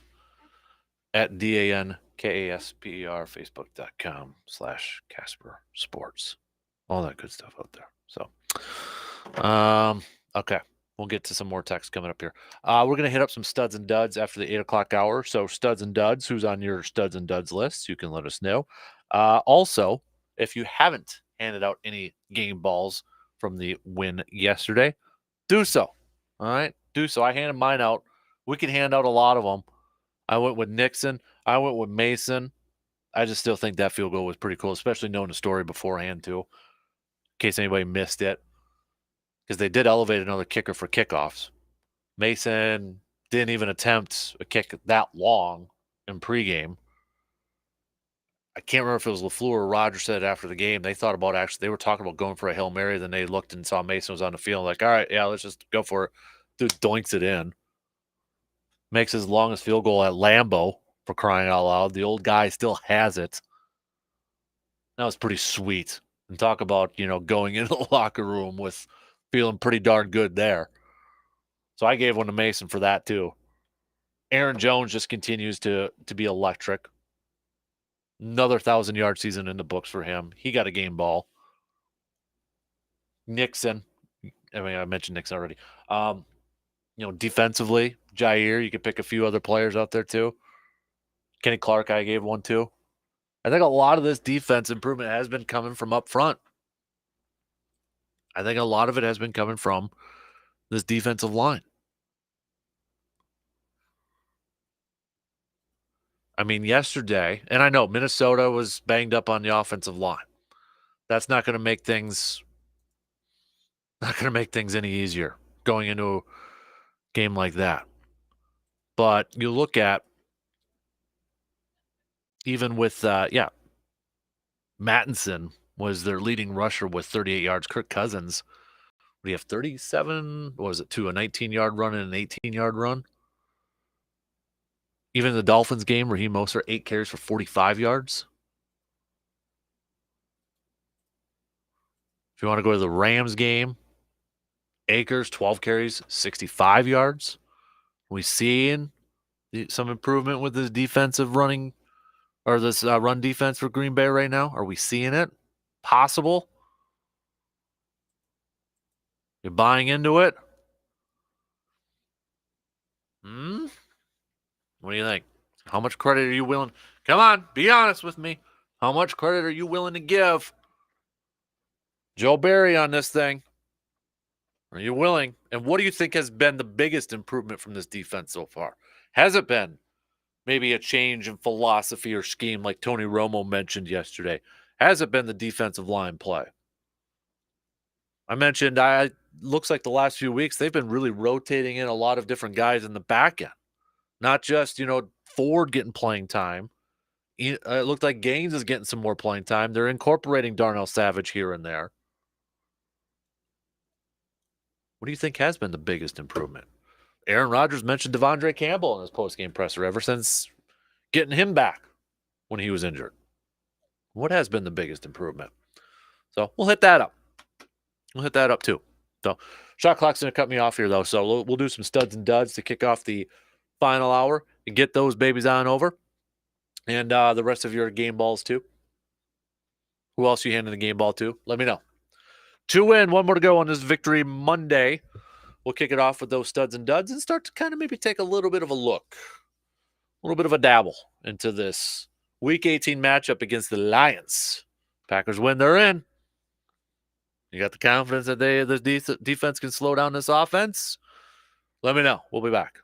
at DANKASPER, Facebook.com/Kasper Sports. All that good stuff out there. So, okay. We'll get to some more text coming up here. We're going to hit up some studs and duds after the 8 o'clock hour. So studs and duds, who's on your studs and duds list, you can let us know. Also, if you haven't handed out any game balls from the win yesterday, do so. All right? Do so. I handed mine out. We can hand out a lot of them. I went with Nixon. I went with Mason. I just still think that field goal was pretty cool, especially knowing the story beforehand, too, in case anybody missed it. Because they did elevate another kicker for kickoffs. Mason didn't even attempt a kick that long in pregame. I can't remember if it was LaFleur or Roger said after the game. They thought about they were talking about going for a Hail Mary. Then they looked and saw Mason was on the field. Like, all right, yeah, let's just go for it. Dude doinks it in. Makes his longest field goal at Lambeau, for crying out loud. The old guy still has it. That was pretty sweet. And talk about, going into the locker room with feeling pretty darn good there. So I gave one to Mason for that too. Aaron Jones just continues to be electric. Another 1,000-yard season in the books for him. He got a game ball. Nixon. I mean, I mentioned Nixon already. Defensively, Jair, you could pick a few other players out there too. Kenny Clark, I gave one too. I think a lot of this defense improvement has been coming from up front. I think a lot of it has been coming from this defensive line. I mean, yesterday, and I know Minnesota was banged up on the offensive line. That's not going to make things any easier going into a game like that. But you look at even with Mattinson was their leading rusher with 38 yards. Kirk Cousins, what do you have, 37? What was it, to a 19-yard run and an 18-yard run? Even in the Dolphins game, Raheem Mostert, 8 carries for 45 yards. If you want to go to the Rams game, Akers, 12 carries, 65 yards. Are we seeing some improvement with this defensive running or this run defense for Green Bay right now? Are we seeing it? Possible? You're buying into it? What do you think? How much credit are you willing? Come on, be honest with me. How much credit are you willing to give Joe Barry on this thing? Are you willing? And what do you think has been the biggest improvement from this defense so far? Has it been maybe a change in philosophy or scheme like Tony Romo mentioned yesterday? Has it been the defensive line play? I mentioned looks like the last few weeks they've been really rotating in a lot of different guys in the back end. Not just, Ford getting playing time. It looked like Gaines is getting some more playing time. They're incorporating Darnell Savage here and there. What do you think has been the biggest improvement? Aaron Rodgers mentioned Devondre Campbell in his postgame presser ever since getting him back. when he was injured? What has been the biggest improvement? So we'll hit that up. We'll hit that up too. So shot clock's going to cut me off here, though. So we'll do some studs and duds to kick off the final hour and get those babies on over. And the rest of your game balls, too. Who else you handing the game ball to? Let me know. 2 in, 1 more to go on this Victory Monday. We'll kick it off with those studs and duds and start to kind of maybe take a little bit of a look, a little bit of a dabble into this Week 18 matchup against the Lions. Packers win, they're in. You got the confidence that the defense can slow down this offense? Let me know. We'll be back.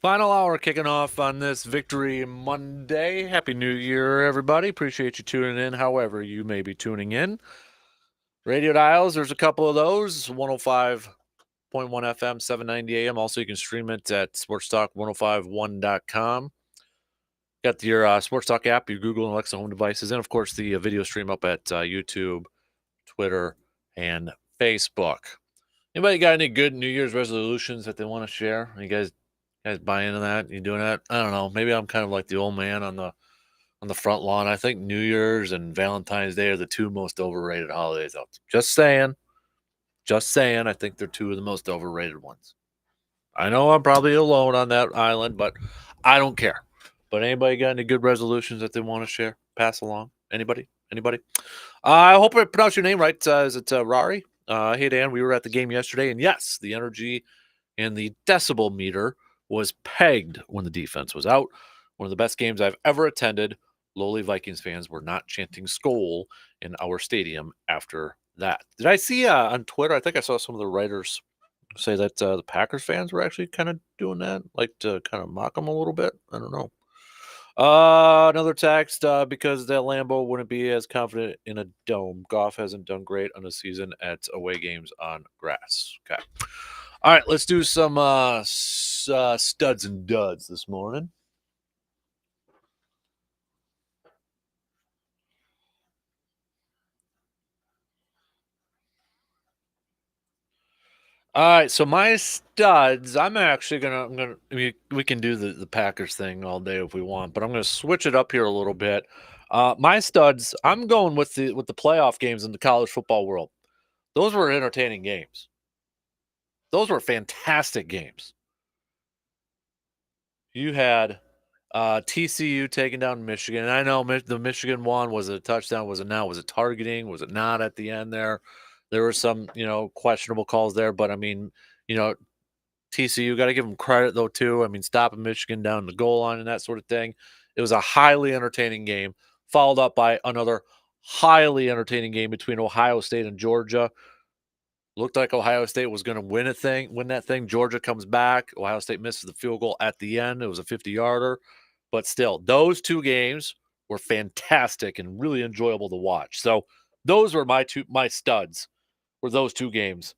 Final hour kicking off on this Victory Monday. Happy New Year, everybody. Appreciate you tuning in, however you may be tuning in. Radio dials, there's a couple of those 105.1 FM, 790 AM. Also, you can stream it at sportstalk1051.com. Got your Sports Talk app, your Google and Alexa home devices, and of course, the video stream up at YouTube, Twitter, and Facebook. Anybody got any good New Year's resolutions that they want to share? You guys buy into that? You doing that? I don't know. Maybe I'm kind of like the old man on the front lawn. I think New Year's and Valentine's Day are the two most overrated holidays out there. Just saying. Just saying. I think they're two of the most overrated ones. I know I'm probably alone on that island, but I don't care. But anybody got any good resolutions that they want to share? Pass along? Anybody? Anybody? I hope I pronounced your name right. Is it Rari? Hey, Dan, we were at the game yesterday, and yes, the energy and the decibel meter was pegged when the defense was out. One of the best games I've ever attended. Lowly Vikings fans were not chanting "Skol" in our stadium after that. Did I see on Twitter? I think I saw some of the writers say that the Packers fans were actually kind of doing that, like to kind of mock them a little bit. I don't know. Another text because that Lambeau wouldn't be as confident in a dome. Goff hasn't done great on the season at away games on grass. Okay. All right, let's do some studs and duds this morning. All right, so my studs, I'm gonna. We can do the Packers thing all day if we want, but I'm gonna switch it up here a little bit. My studs, I'm going with the playoff games in the college football world. Those were entertaining games. Those were fantastic games. You had TCU taking down Michigan, and I know the Michigan one was it a touchdown, was it not? Was it targeting? Was it not at the end there? There were some questionable calls there, but I mean, you know, TCU got to give them credit though too. I mean, stopping Michigan down the goal line and that sort of thing. It was a highly entertaining game, followed up by another highly entertaining game between Ohio State and Georgia. Looked like Ohio State was going to win that thing. Georgia comes back. Ohio State misses the field goal at the end. It was a 50-yarder. But still, those two games were fantastic and really enjoyable to watch. So those were my studs were those two games.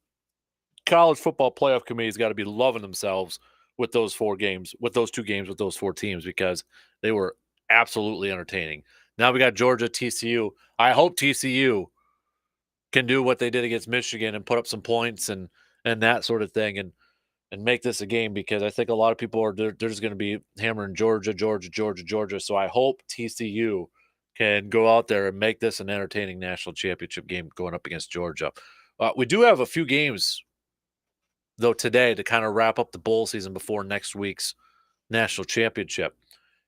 College football playoff committee's got to be loving themselves with those four games, with those two games, with those four teams because they were absolutely entertaining. Now we got Georgia, TCU. I hope TCU can do what they did against Michigan and put up some points and that sort of thing and make this a game because I think a lot of people are they're just going to be hammering Georgia, Georgia, Georgia, Georgia. So I hope TCU can go out there and make this an entertaining national championship game going up against Georgia. We do have a few games though today to kind of wrap up the bowl season before next week's national championship.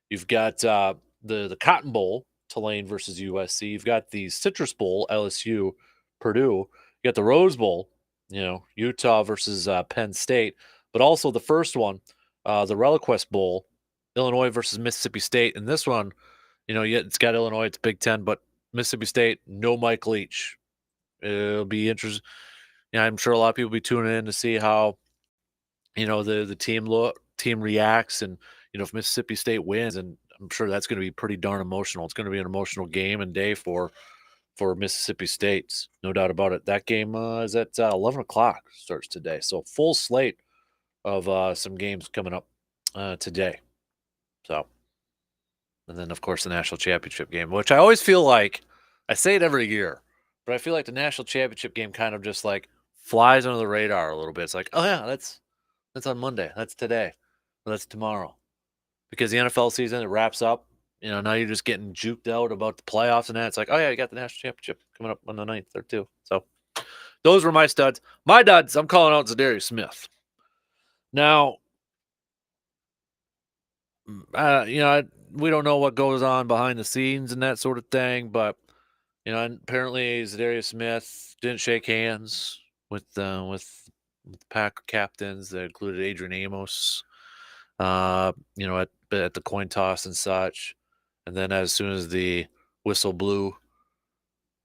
You've got the Cotton Bowl, Tulane versus USC. You've got the Citrus Bowl, LSU, Purdue. You got the Rose Bowl, Utah versus Penn State. But also the first one, the Reliquest Bowl, Illinois versus Mississippi State. And this one, it's got Illinois, it's Big Ten, but Mississippi State, no Mike Leach. It'll be interesting. Yeah, I'm sure a lot of people will be tuning in to see how the team reacts, and if Mississippi State wins, and I'm sure that's going to be pretty darn emotional. It's going to be an emotional game and day for Mississippi State, no doubt about it. That game is at 11 o'clock, starts today, so full slate of some games coming up today. So, and then of course the national championship game, which I always feel like I say it every year, but I feel like the national championship game kind of just like flies under the radar a little bit. It's like, oh yeah, that's on Monday. That's today. Well, that's tomorrow. Because the NFL season, it wraps up. Now you're just getting juked out about the playoffs and that. It's like, oh, yeah, you got the national championship coming up on the 9th there, too. So those were my studs. My duds, I'm calling out Zadarius Smith. Now, we don't know what goes on behind the scenes and that sort of thing, but, apparently Zadarius Smith didn't shake hands with the Packer captains that included Adrian Amos. At the coin toss and such. And then as soon as the whistle blew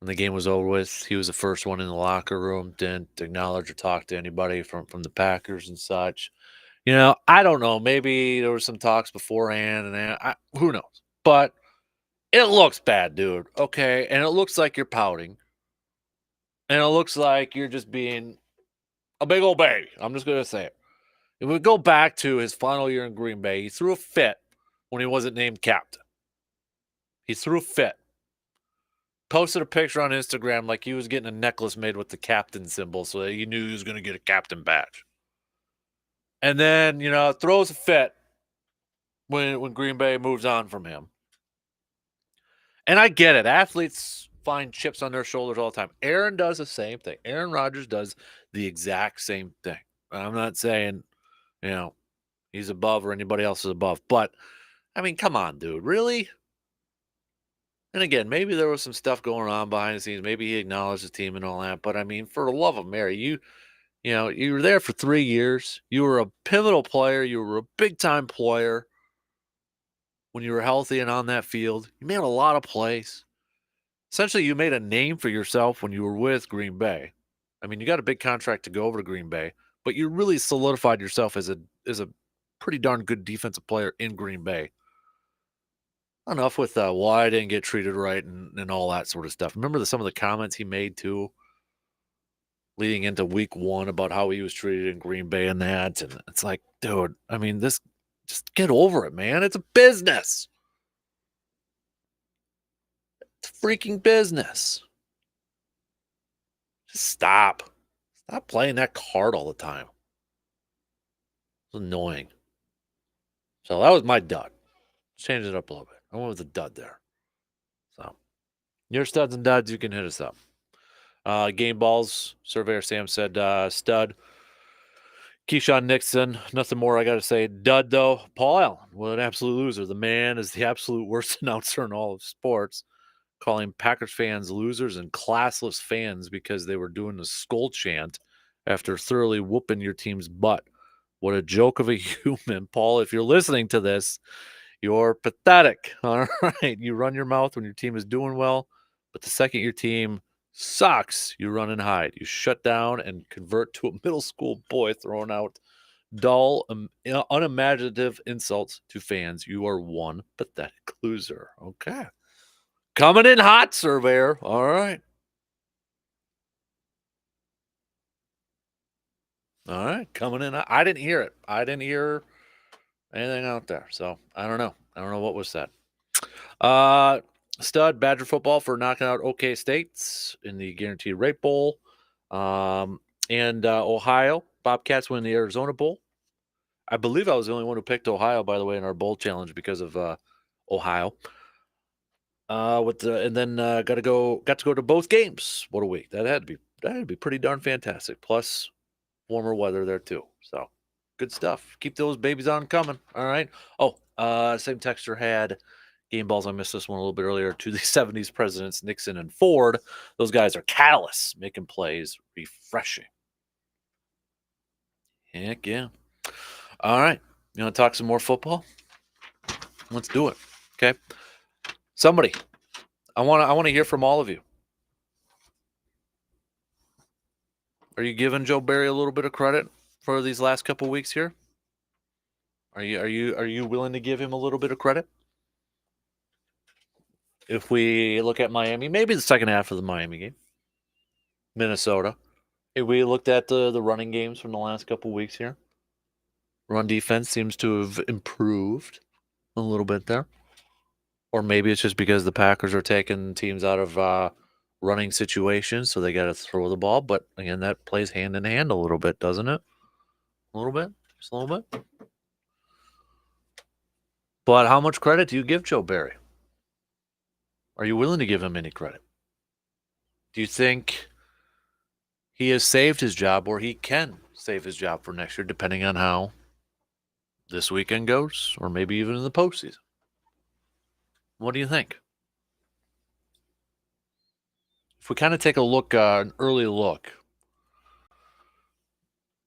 and the game was over with, he was the first one in the locker room, didn't acknowledge or talk to anybody from the Packers and such. I don't know. Maybe there were some talks beforehand, and who knows? But it looks bad, dude. Okay, and it looks like you're pouting, and it looks like you're just being a big old baby. I'm just gonna say it. If we go back to his final year in Green Bay, he threw a fit when he wasn't named captain. He threw a fit. Posted a picture on Instagram like he was getting a necklace made with the captain symbol so that he knew he was going to get a captain badge. And then, throws a fit when Green Bay moves on from him. And I get it. Athletes find chips on their shoulders all the time. Aaron does the same thing. Aaron Rodgers does the exact same thing. I'm not saying, he's above or anybody else is above. But, I mean, come on, dude. Really? And again, maybe there was some stuff going on behind the scenes. Maybe he acknowledged the team and all that. But, I mean, for the love of Mary, you were there for 3 years. You were a pivotal player. You were a big-time player when you were healthy and on that field. You made a lot of plays. Essentially, you made a name for yourself when you were with Green Bay. I mean, you got a big contract to go over to Green Bay, but you really solidified yourself as a pretty darn good defensive player in Green Bay. Enough with why I didn't get treated right and all that sort of stuff. Remember some of the comments he made too, leading into week 1 about how he was treated in Green Bay and that. And it's like, dude, I mean, just get over it, man. It's a business. It's a freaking business. Just stop. Stop playing that card all the time. It's annoying. So that was my dud. Change it up a little bit. I went with a dud there. So your studs and duds, you can hit us up. Game balls, Surveyor Sam said stud. Keyshawn Nixon, nothing more I got to say. Dud, though. Paul Allen, what an absolute loser. The man is the absolute worst announcer in all of sports, calling Packers fans losers and classless fans because they were doing the skull chant after thoroughly whooping your team's butt. What a joke of a human. Paul, if you're listening to this, you're pathetic. All right. You run your mouth when your team is doing well, but the second your team sucks, you run and hide. You shut down and convert to a middle school boy throwing out dull, unimaginative insults to fans. You are one pathetic loser. Okay. Coming in hot, Surveyor. All right. All right. Coming in. I didn't hear it. I didn't hear anything out there. So I don't know. I don't know what was said. Stud Badger football for knocking out OK States in the Guaranteed Rate Bowl. And Ohio Bobcats win the Arizona Bowl. I believe I was the only one who picked Ohio, by the way, in our bowl challenge because of Ohio. And then got to go to both games. What a week! That had to be pretty darn fantastic. Plus warmer weather there too. So good stuff. Keep those babies on coming. All right. Oh, same texter had game balls. I missed this one a little bit earlier. To the 70s presidents Nixon and Ford. Those guys are catalysts, making plays refreshing. Heck yeah. All right. You want to talk some more football? Let's do it. Okay. Somebody, I want to hear from all of you. Are you giving Joe Barry a little bit of credit for these last couple weeks here? Are you willing to give him a little bit of credit? If we look at Miami, maybe the second half of the Miami game, Minnesota. If we looked at the running games from the last couple weeks here, run defense seems to have improved a little bit there. Or maybe it's just because the Packers are taking teams out of running situations, so they got to throw the ball. But again, that plays hand in hand a little bit, doesn't it? A little bit, just a little bit. But how much credit do you give Joe Barry? Are you willing to give him any credit? Do you think he has saved his job, or he can save his job for next year, depending on how this weekend goes, or maybe even in the postseason? What do you think? If we kind of take a look, an early look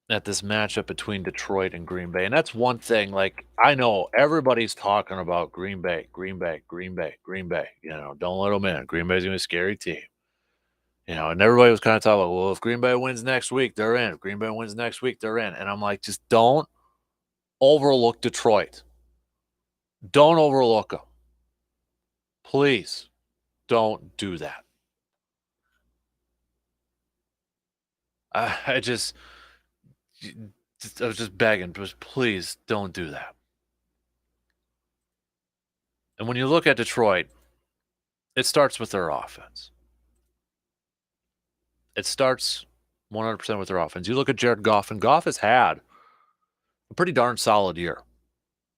at this matchup between Detroit and Green Bay, and that's one thing. Like, I know everybody's talking about Green Bay. Don't let them in. Green Bay's gonna be a scary team. And everybody was kind of talking about, well, if Green Bay wins next week, they're in. If Green Bay wins next week, they're in. And I'm like, just don't overlook Detroit. Don't overlook them. Please don't do that. I was just begging, please don't do that. And when you look at Detroit, it starts with their offense. It starts 100% with their offense. You look at Jared Goff, and Goff has had a pretty darn solid year.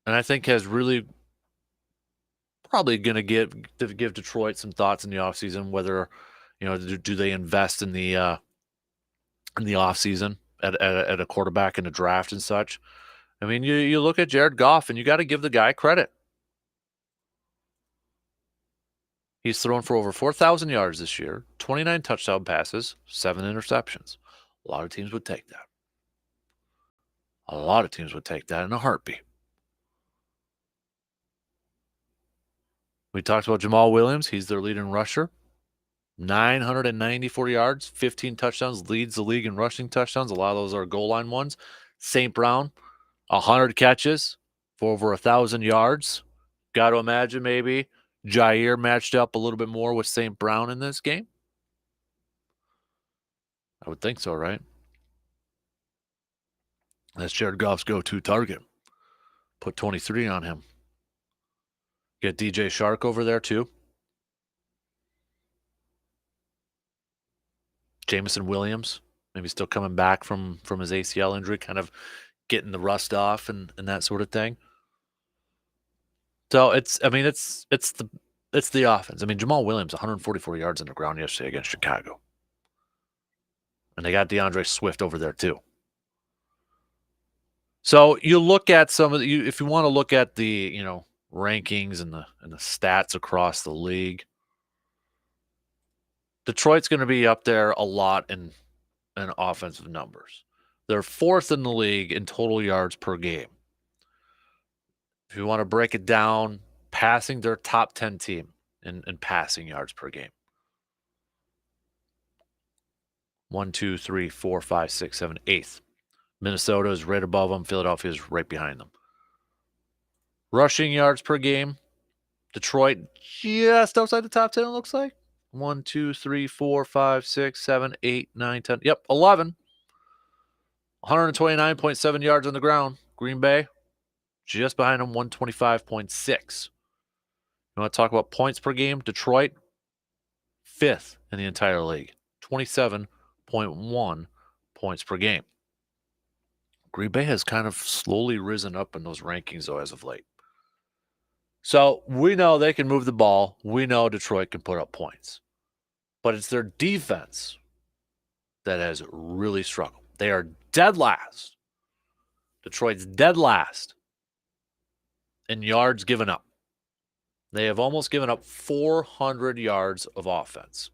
And I think has really probably going to give Detroit some thoughts in the offseason, whether, do they invest in the offseason at a quarterback in the draft and such. I mean, you look at Jared Goff, and you got to give the guy credit. He's thrown for over 4,000 yards this year, 29 touchdown passes, 7 interceptions. A lot of teams would take that. A lot of teams would take that in a heartbeat. We talked about Jamal Williams. He's their leading rusher. 994 yards, 15 touchdowns, leads the league in rushing touchdowns. A lot of those are goal line ones. St. Brown, 100 catches for over 1,000 yards. Got to imagine maybe Jair matched up a little bit more with St. Brown in this game. I would think so, right? That's Jared Goff's go-to target. Put 23 on him. Get DJ Shark over there, too. Jameson Williams, maybe still coming back from his ACL injury, kind of getting the rust off and that sort of thing. So it's the offense. I mean, Jamal Williams, 144 yards on the ground yesterday against Chicago. And they got DeAndre Swift over there too. So you look at if you want to look at the, rankings and the stats across the league, Detroit's going to be up there a lot in offensive numbers. They're fourth in the league in total yards per game. If you want to break it down, passing, their top 10 team in passing yards per game. 1, 2, 3, 4, 5, 6, 7, 8th. Minnesota is right above them. Philadelphia is right behind them. Rushing yards per game, Detroit just outside the top 10, it looks like. 1, 2, 3, 4, 5, 6, 7, 8, 9, 10. Yep, 11. 129.7 yards on the ground. Green Bay, just behind them, 125.6. You want to talk about points per game? Detroit, 5th in the entire league. 27.1 points per game. Green Bay has kind of slowly risen up in those rankings, though, as of late. So we know they can move the ball. We know Detroit can put up points. But it's their defense that has really struggled. They are dead last. Detroit's dead last in yards given up. They have almost given up 400 yards of offense.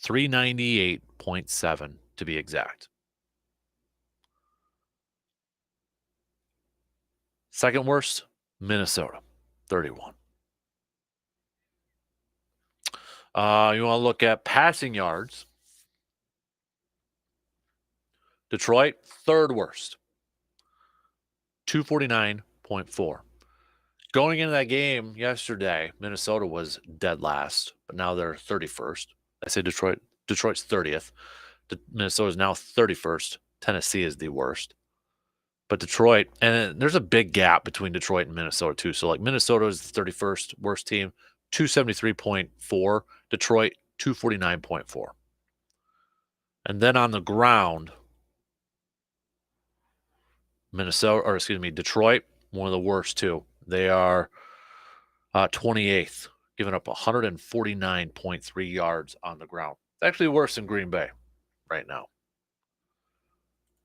398.7 to be exact. Second worst, Minnesota, 31. You want to look at passing yards. Detroit, third worst, 249.4. Going into that game yesterday, Minnesota was dead last, but now they're 31st. I say Detroit's 30th. Minnesota is now 31st. Tennessee is the worst. But Detroit, and there's a big gap between Detroit and Minnesota too. So like Minnesota is the 31st worst team, 273.4. Detroit, 249.4. And then on the ground, Detroit, one of the worst too. They are 28th, giving up 149.3 yards on the ground. It's actually worse than Green Bay right now.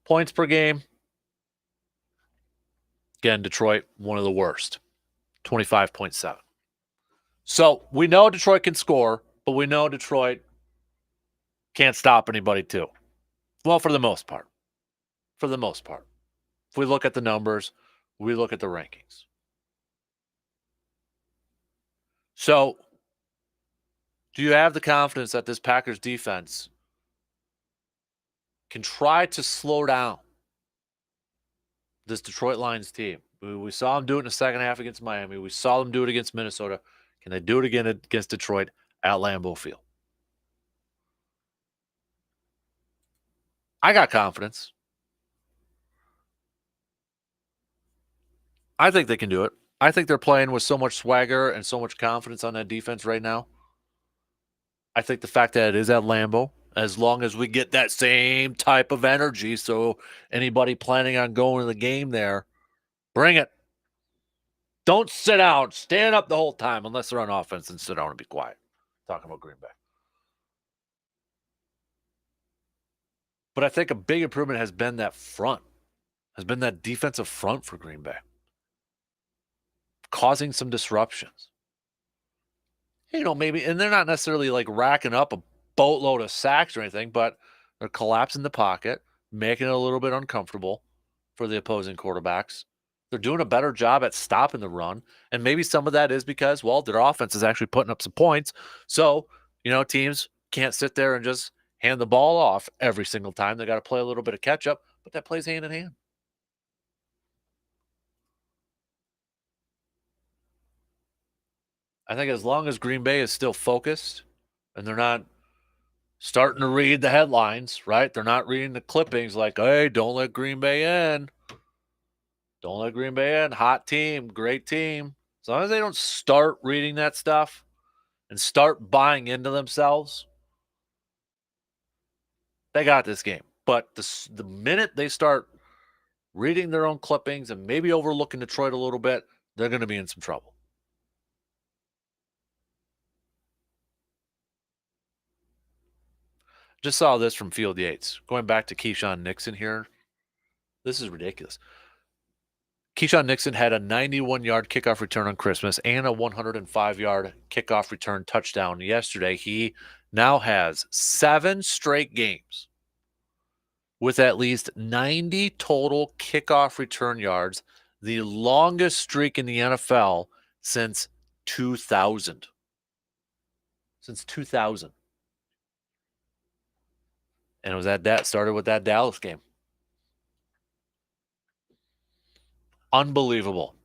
Points per game. Again, Detroit, one of the worst, 25.7. So we know Detroit can score, but we know Detroit can't stop anybody too. Well, for the most part. If we look at the numbers, we look at the rankings. So, do you have the confidence that this Packers defense can try to slow down this Detroit Lions team. We saw them do it in the second half against Miami. We saw them do it against Minnesota. Can they do it again against Detroit at Lambeau Field? I got confidence. I think they can do it. I think they're playing with so much swagger and so much confidence on that defense right now. I think the fact that it is at Lambeau, as long as we get that same type of energy, so anybody planning on going to the game there, bring it. Don't sit down. Stand up the whole time unless they're on offense and sit down and be quiet. Talking about Green Bay. But I think a big improvement has been that front, has been that defensive front for Green Bay, causing some disruptions. Maybe, and they're not necessarily like racking up a boatload of sacks or anything, but they're collapsing the pocket, making it a little bit uncomfortable for the opposing quarterbacks. They're doing a better job at stopping the run. And maybe some of that is because, well, their offense is actually putting up some points. So, teams can't sit there and just hand the ball off every single time. They got to play a little bit of catch up, but that plays hand in hand. I think as long as Green Bay is still focused and they're not starting to read the headlines, right? They're not reading the clippings like, hey, don't let Green Bay in. Don't let Green Bay in. Hot team, great team. As long as they don't start reading that stuff and start buying into themselves, they got this game. But the minute they start reading their own clippings and maybe overlooking Detroit a little bit, they're going to be in some trouble. Just saw this from Field Yates. Going back to Keyshawn Nixon here. This is ridiculous. Keyshawn Nixon had a 91-yard kickoff return on Christmas and a 105-yard kickoff return touchdown yesterday. He now has 7 straight games with at least 90 total kickoff return yards, the longest streak in the NFL since 2000. Since 2000. And it was that started with that Dallas game. Unbelievable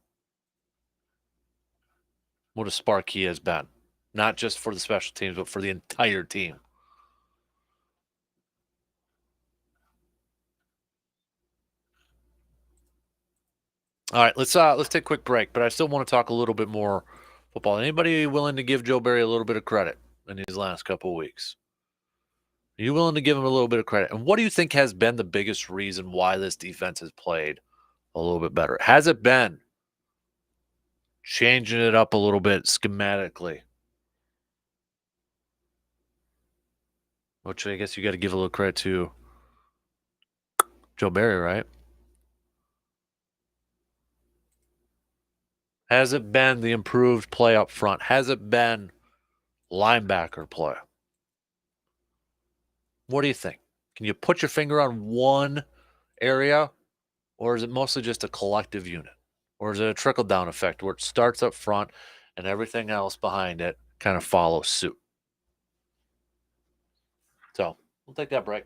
what a spark he has been. Not just for the special teams, but for the entire team. All right, let's take a quick break, but I still want to talk a little bit more football. Anybody willing to give Joe Barry a little bit of credit in these last couple of weeks? Are you willing to give him a little bit of credit? And what do you think has been the biggest reason why this defense has played a little bit better? Has it been changing it up a little bit schematically? Which I guess you got to give a little credit to Joe Barry, right? Has it been the improved play up front? Has it been linebacker play? What do you think? Can you put your finger on one area, or is it mostly just a collective unit? Or is it a trickle down effect where it starts up front and everything else behind it kind of follows suit? So we'll take that break.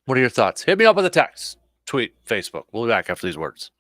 What are your thoughts? Hit me up with a text, tweet, Facebook. We'll be back after these words.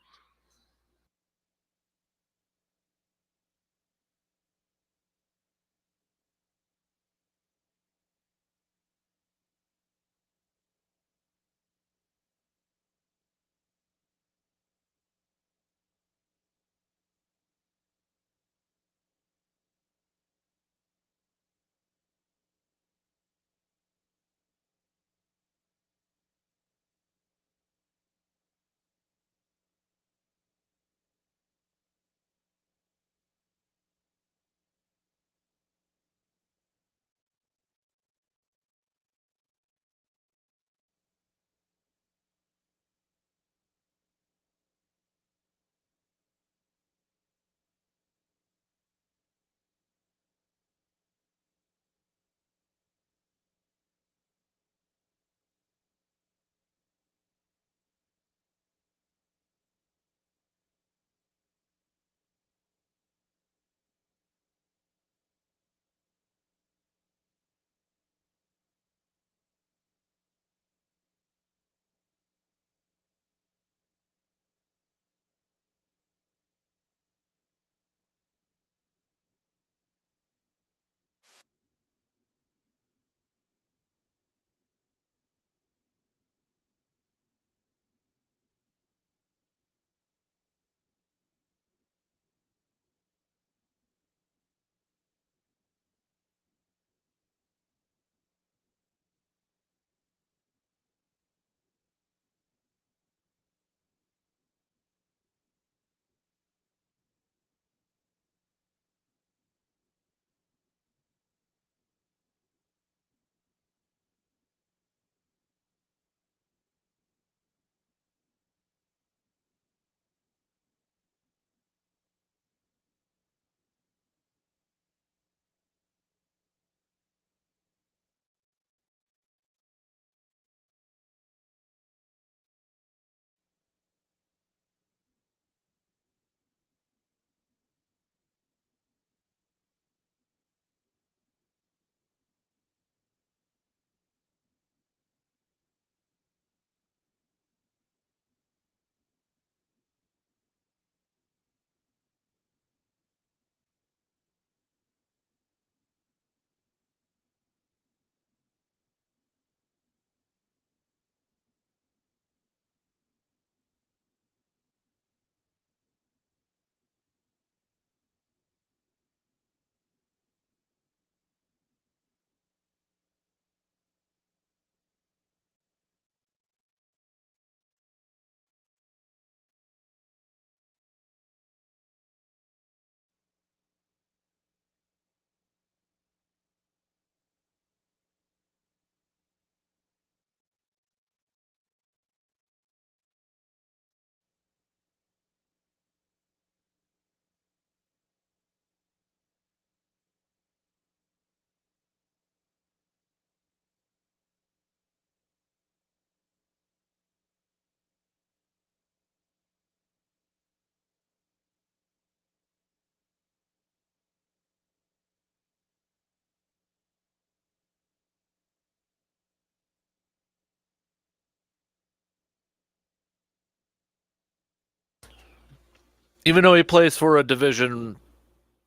even though he plays for a division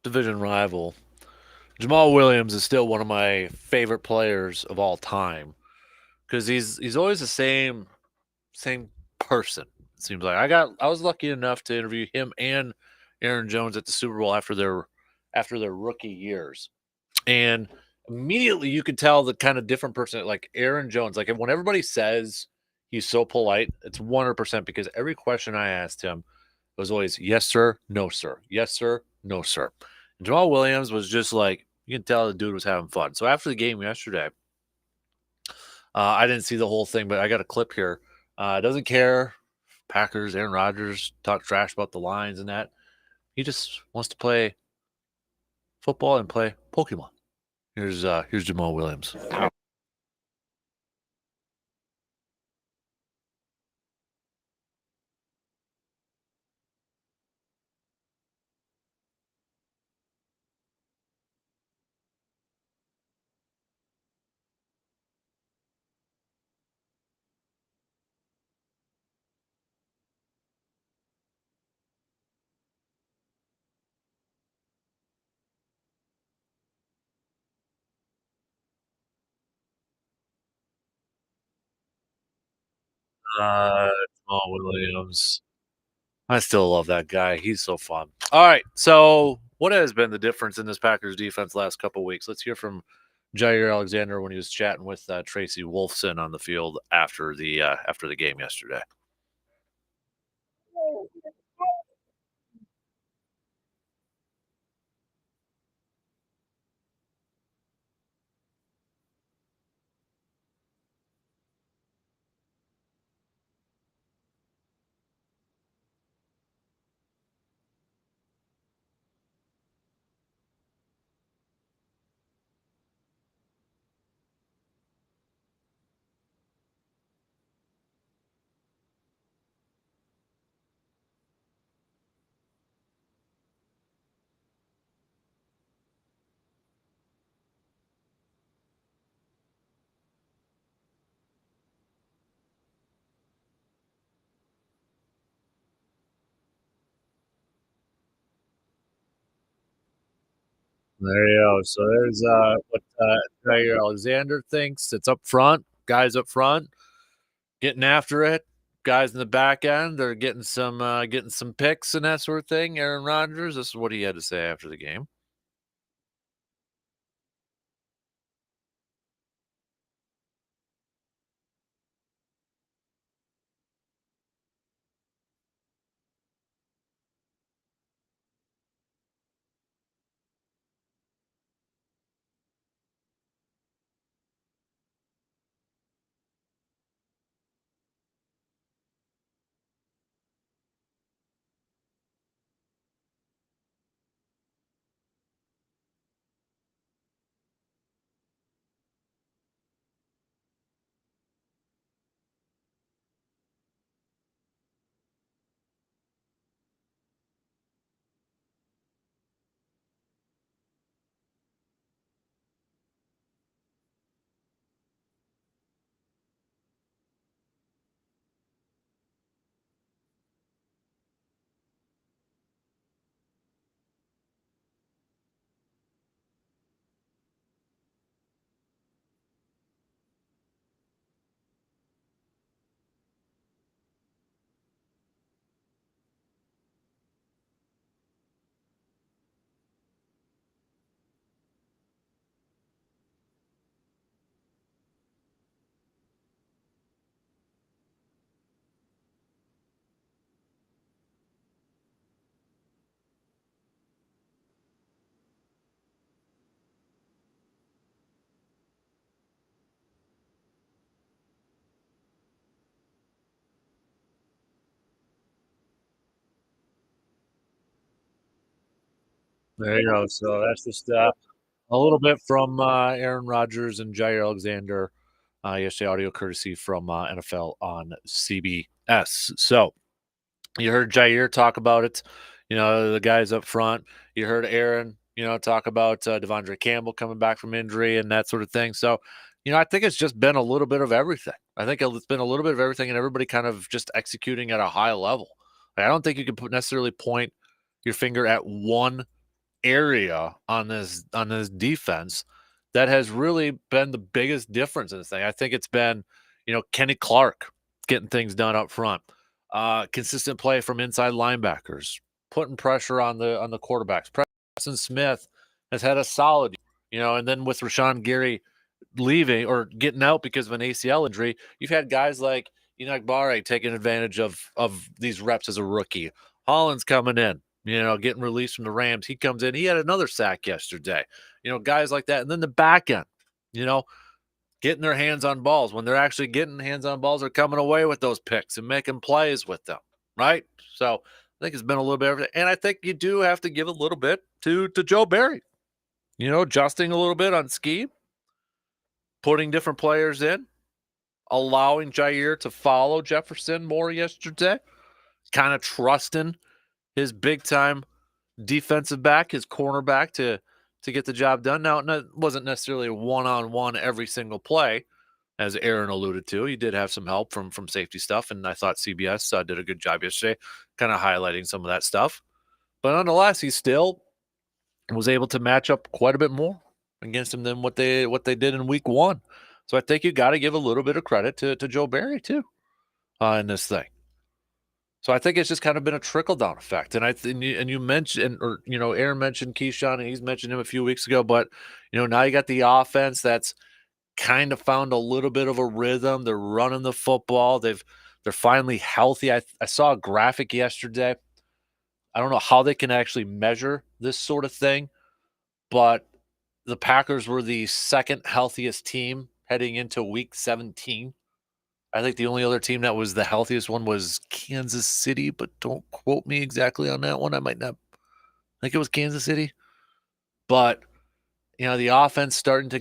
rival, Jamal Williams is still one of my favorite players of all time because he's always the same person. It seems like I was lucky enough to interview him and Aaron Jones at the Super Bowl after their rookie years, and immediately you could tell the kind of different person like Aaron Jones. Like when everybody says he's so polite, it's 100% because every question I asked him was always yes sir, no sir, yes sir, no sir. And Jamal Williams was just like you can tell the dude was having fun. So after the game yesterday, I didn't see the whole thing, but I got a clip here. Doesn't care. Packers, Aaron Rodgers talk trash about the lines and that. He just wants to play football and play Pokemon. Here's Jamal Williams. Jamal Williams. I still love that guy. He's so fun. All right. So, what has been the difference in this Packers defense last couple of weeks? Let's hear from Jair Alexander when he was chatting with Tracy Wolfson on the field after the game yesterday. There you go. So there's what Jair Alexander thinks. It's up front, guys up front, getting after it. Guys in the back end, they're getting some picks and that sort of thing. Aaron Rodgers, this is what he had to say after the game. There you go. So that's just a little bit from Aaron Rodgers and Jair Alexander. Yesterday, audio courtesy from NFL on CBS. So you heard Jair talk about it. The guys up front. You heard Aaron, talk about Devondre Campbell coming back from injury and that sort of thing. So, I think it's just been a little bit of everything. I think it's been a little bit of everything and everybody kind of just executing at a high level. I don't think you can necessarily point your finger at one area on this defense that has really been the biggest difference in this thing. I think it's been, Kenny Clark getting things done up front, consistent play from inside linebackers, putting pressure on the quarterbacks. Preston Smith has had a solid, and then with Rashawn Gary leaving or getting out because of an ACL injury, you've had guys like Enoch Barre taking advantage of these reps as a rookie. Holland's coming in, getting released from the Rams. He comes in. He had another sack yesterday. Guys like that. And then the back end, getting their hands on balls. When they're actually getting hands on balls, they're coming away with those picks and making plays with them, right? So I think it's been a little bit of everything. And I think you do have to give a little bit to Joe Barry, adjusting a little bit on scheme, putting different players in, allowing Jair to follow Jefferson more yesterday, kind of trusting his big-time defensive back, his cornerback, to get the job done. Now, it wasn't necessarily a one-on-one every single play, as Aaron alluded to. He did have some help from safety stuff, and I thought CBS did a good job yesterday, kind of highlighting some of that stuff. But nonetheless, he still was able to match up quite a bit more against him than what they did in week one. So I think you got to give a little bit of credit to Joe Barry too in this thing. So I think it's just kind of been a trickle down effect. And you mentioned, or Aaron mentioned Keyshawn, and he's mentioned him a few weeks ago. But now you got the offense that's kind of found a little bit of a rhythm. They're running the football. They're finally healthy. I saw a graphic yesterday. I don't know how they can actually measure this sort of thing, but the Packers were the second healthiest team heading into week 17. I think the only other team that was the healthiest one was Kansas City, but don't quote me exactly on that one. I might not. I think it was Kansas City. But, the offense starting to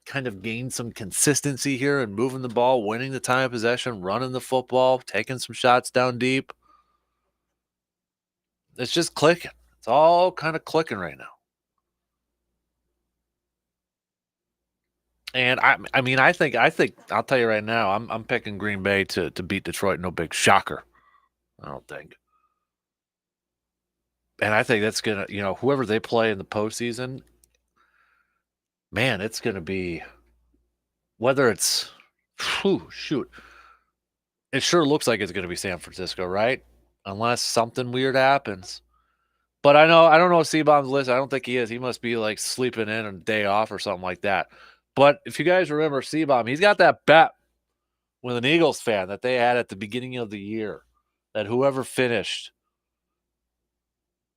kind of gain some consistency here and moving the ball, winning the time of possession, running the football, taking some shots down deep. It's just clicking. It's all kind of clicking right now. And I think I'll tell you right now, I'm picking Green Bay to beat Detroit. No big shocker, I don't think. And I think that's gonna, whoever they play in the postseason, man, it's gonna be whether it's shoot. It sure looks like it's gonna be San Francisco, right? Unless something weird happens. But I don't know if Seabaum's list. I don't think he is. He must be like sleeping in on a day off or something like that. But if you guys remember Seabaum, he's got that bet with an Eagles fan that they had at the beginning of the year that whoever finished,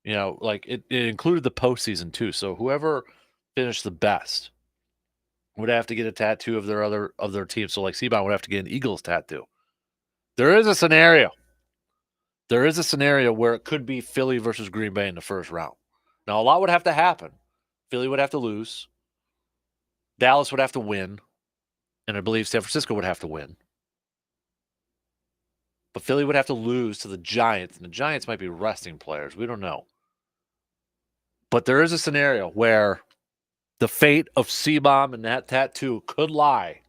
like it included the postseason too. So whoever finished the best would have to get a tattoo of their team. So like Seabaum would have to get an Eagles tattoo. There is a scenario where it could be Philly versus Green Bay in the first round. Now, a lot would have to happen. Philly would have to lose. Dallas would have to win. And I believe San Francisco would have to win. But Philly would have to lose to the Giants. And the Giants might be resting players. We don't know. But there is a scenario where the fate of Seabaum and that tattoo could lie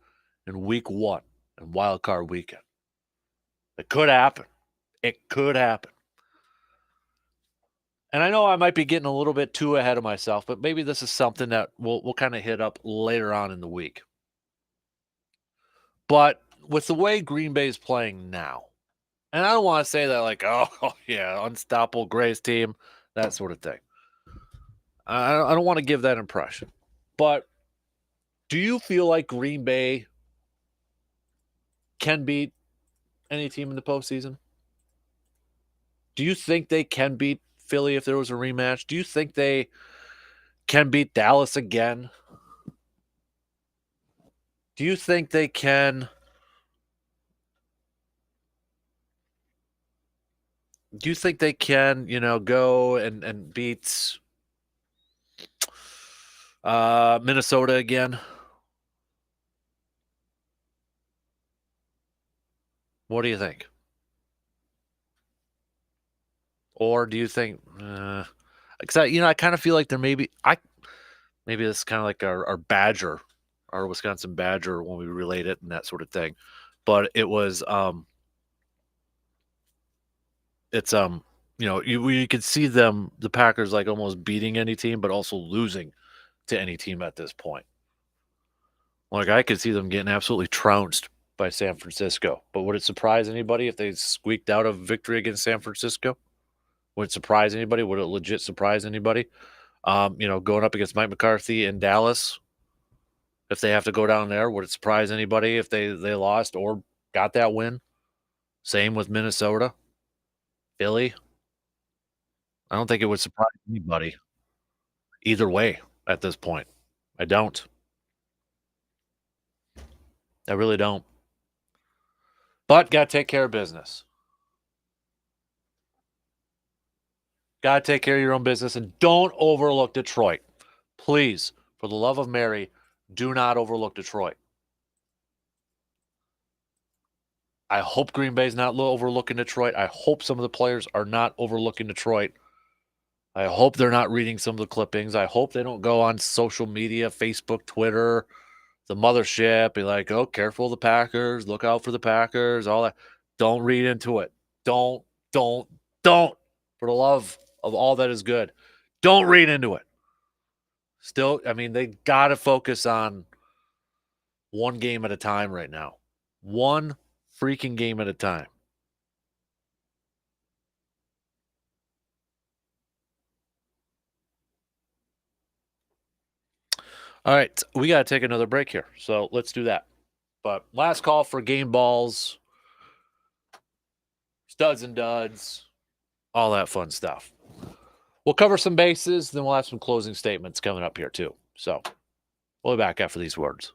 in week one and wild card weekend. It could happen. It could happen. And I know I might be getting a little bit too ahead of myself, but maybe this is something that we'll kind of hit up later on in the week. But with the way Green Bay is playing now, and I don't want to say that like, oh yeah, unstoppable greatest team, that sort of thing. I don't want to give that impression. But do you feel like Green Bay can beat any team in the postseason? Do you think they can beat Philly if there was a rematch? Do you think they can beat Dallas again? Do you think they can? Do you think they can, go and beat Minnesota again? What do you think? Or do you think, because I kind of feel like there maybe this is kind of like our Badger, our Wisconsin Badger when we relate it and that sort of thing. But it was, You could see the Packers like almost beating any team, but also losing to any team at this point. Like I could see them getting absolutely trounced by San Francisco. But would it surprise anybody if they squeaked out a victory against San Francisco? Would it surprise anybody? Would it legit surprise anybody? Going up against Mike McCarthy in Dallas, if they have to go down there, would it surprise anybody if they lost or got that win? Same with Minnesota, Philly. I don't think it would surprise anybody either way at this point. I don't. I really don't. But got to take care of business. Got to take care of your own business and don't overlook Detroit. Please, for the love of Mary, do not overlook Detroit. I hope Green Bay's not overlooking Detroit. I hope some of the players are not overlooking Detroit. I hope they're not reading some of the clippings. I hope they don't go on social media, Facebook, Twitter, the mothership, be like, oh, careful of the Packers, look out for the Packers, all that. Don't read into it. Don't, don't. For the love of all that is good, don't read into it. Still, I mean, they got to focus on one game at a time right now. One freaking game at a time. All right, we got to take another break here. So let's do that. But last call for game balls, studs and duds, all that fun stuff. We'll cover some bases, then we'll have some closing statements coming up here too. So we'll be back after these words.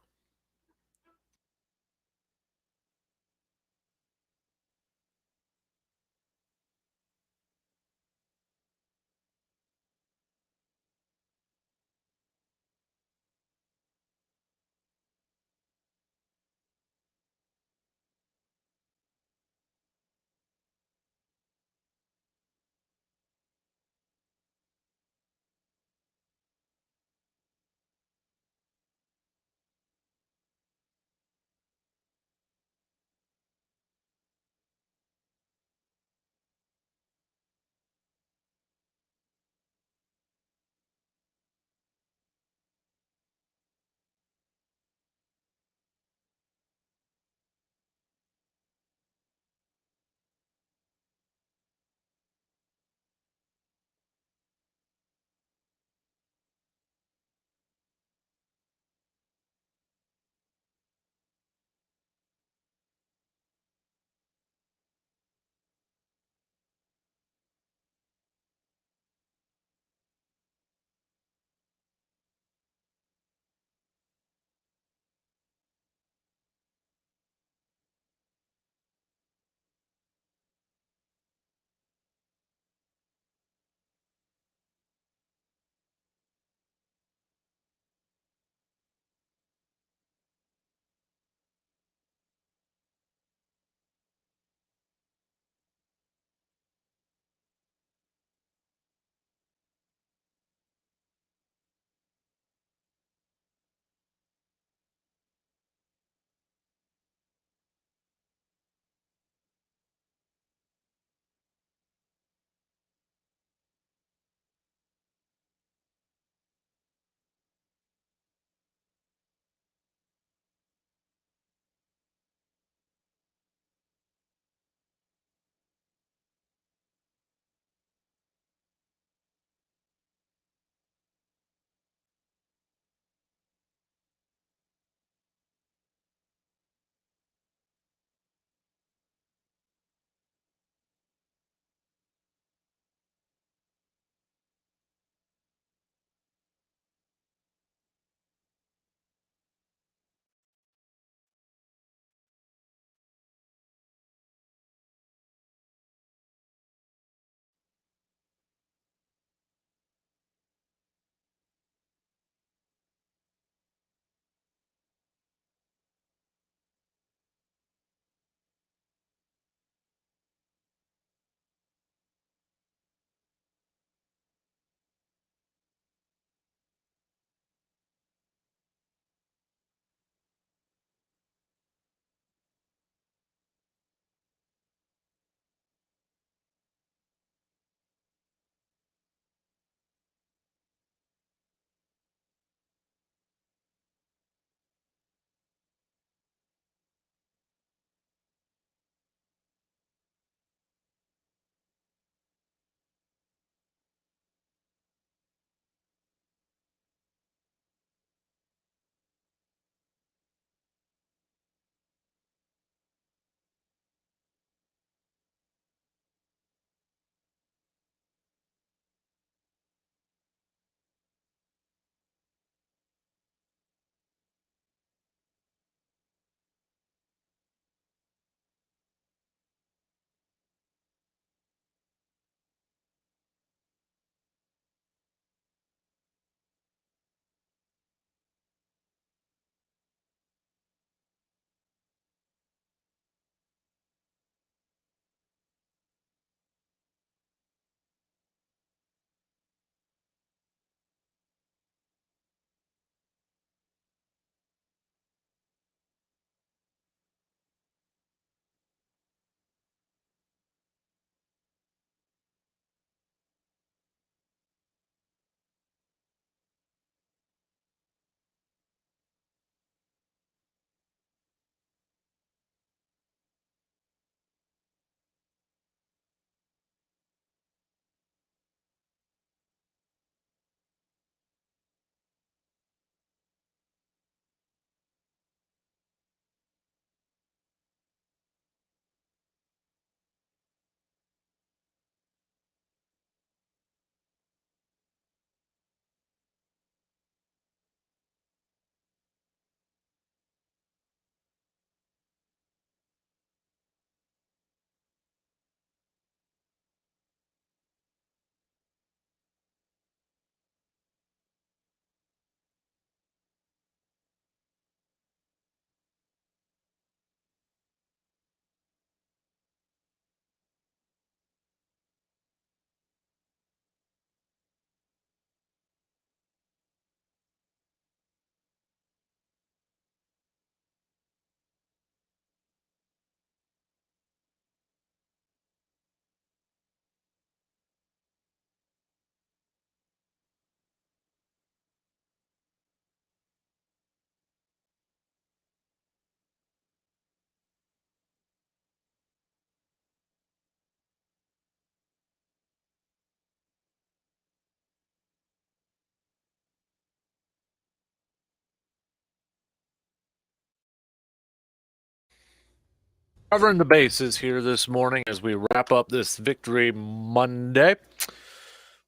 Covering the bases here this morning as we wrap up this Victory Monday.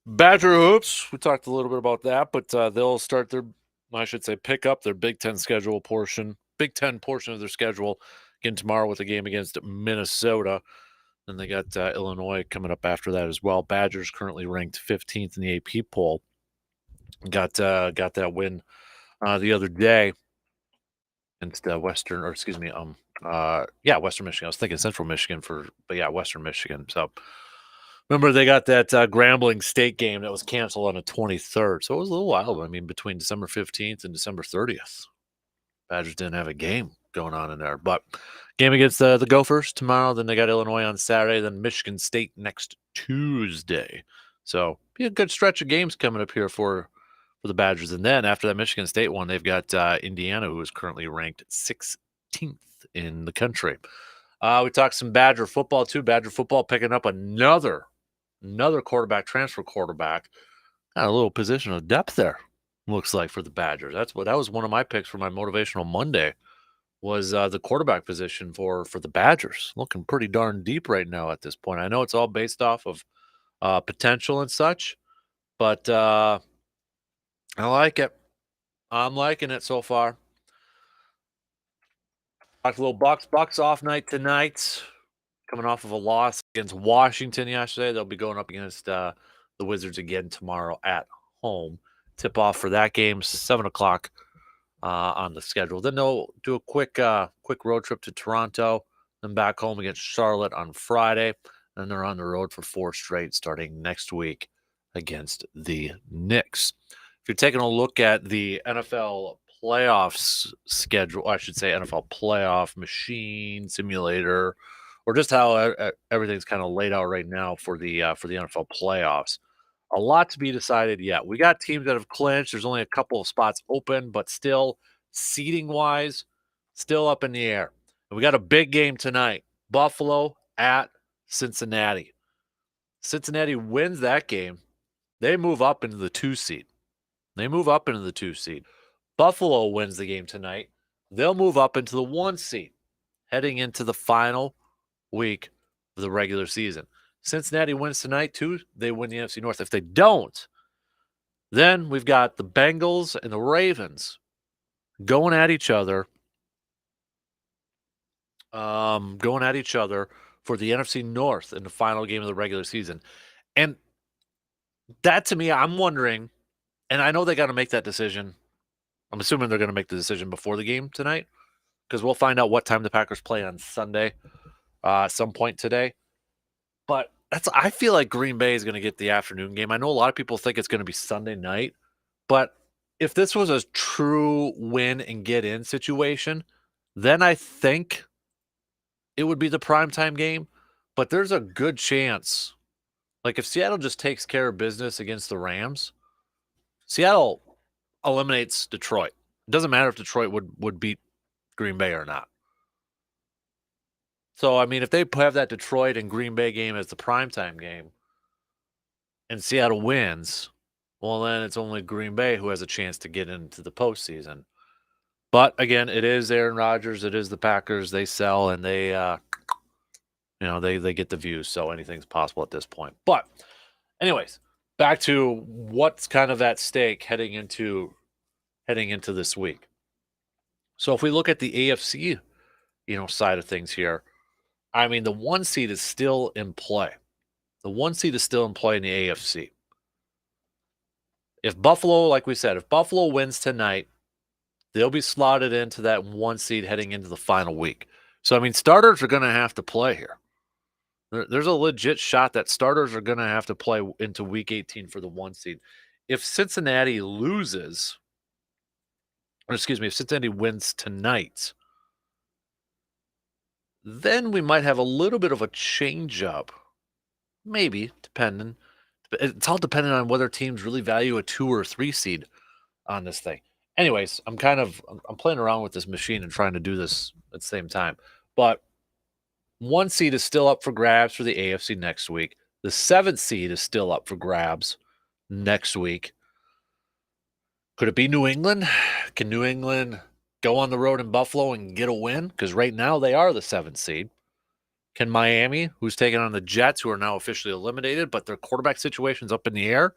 Badger Hoops, we talked a little bit about that, but they'll start pick up their Big Ten portion of their schedule again tomorrow with a game against Minnesota. Then they got Illinois coming up after that as well. Badgers currently ranked 15th in the AP poll. Got that win the other day against Western Michigan. I was thinking Central Michigan Western Michigan. So remember they got that Grambling State game that was canceled on the 23rd. So it was a little while. I mean, between December 15th and December 30th, Badgers didn't have a game going on in there. But game against the Gophers tomorrow. Then they got Illinois on Saturday. Then Michigan State next Tuesday. So be a good stretch of games coming up here for the Badgers. And then after that Michigan State one, they've got Indiana, who is currently ranked 16th in the country. We talked some Badger football too. Badger football picking up another transfer quarterback. Got a little position of depth there, looks like, for the Badgers. That was one of my picks for my Motivational Monday, was the quarterback position for the Badgers. Looking pretty darn deep right now at this point. I know it's all based off of potential and such, but I like it. I'm liking it so far. Talked a little Bucks. Bucks off night tonight. Coming off of a loss against Washington yesterday. They'll be going up against the Wizards again tomorrow at home. Tip off for that game, 7 o'clock on the schedule. Then they'll do a quick road trip to Toronto, then back home against Charlotte on Friday. Then they're on the road for 4 straight starting next week against the Knicks. If you're taking a look at the NFL playoffs schedule, I should say NFL playoff machine simulator, or just how everything's kind of laid out right now for the NFL playoffs. A lot to be decided yet. We got teams that have clinched. There's only a couple of spots open, but still, seeding-wise, still up in the air. And we got a big game tonight. Buffalo at Cincinnati. Cincinnati wins that game. They move up into the 2 seed. Buffalo wins the game tonight. They'll move up into the 1 seed, heading into the final week of the regular season. Cincinnati wins tonight, too. They win the NFC North. If they don't, then we've got the Bengals and the Ravens going at each other for the NFC North in the final game of the regular season. And that, to me, I'm wondering, and I know they got to make that decision. I'm assuming they're going to make the decision before the game tonight, because we'll find out what time the Packers play on Sunday at some point today. But I feel like Green Bay is going to get the afternoon game. I know a lot of people think it's going to be Sunday night, but if this was a true win and get in situation, then I think it would be the primetime game. But there's a good chance, like if Seattle just takes care of business against the Rams, Seattle eliminates Detroit. It doesn't matter if Detroit would beat Green Bay or not. So, I mean, if they have that Detroit and Green Bay game as the primetime game and Seattle wins, well, then it's only Green Bay who has a chance to get into the postseason. But, again, it is Aaron Rodgers. It is the Packers. They sell and they get the views. So anything's possible at this point. But, anyways, back to what's kind of at stake heading into this week. So if we look at the AFC, side of things here, I mean, the 1 seed is still in play. The 1 seed is still in play in the AFC. If Buffalo, like we said, if Buffalo wins tonight, they'll be slotted into that 1 seed heading into the final week. So, I mean, starters are going to have to play here. There's a legit shot that starters are going to have to play into week 18 for the 1 seed. If Cincinnati wins tonight, then we might have a little bit of a change up. Maybe, depending. It's all dependent on whether teams really value a 2 or 3 seed on this thing. Anyways, I'm playing around with this machine and trying to do this at the same time. But 1 seed is still up for grabs for the AFC next week. The 7th seed is still up for grabs next week. Could it be New England? Can New England go on the road in Buffalo and get a win? Because right now they are the 7th seed. Can Miami, who's taking on the Jets, who are now officially eliminated, but their quarterback situation's up in the air,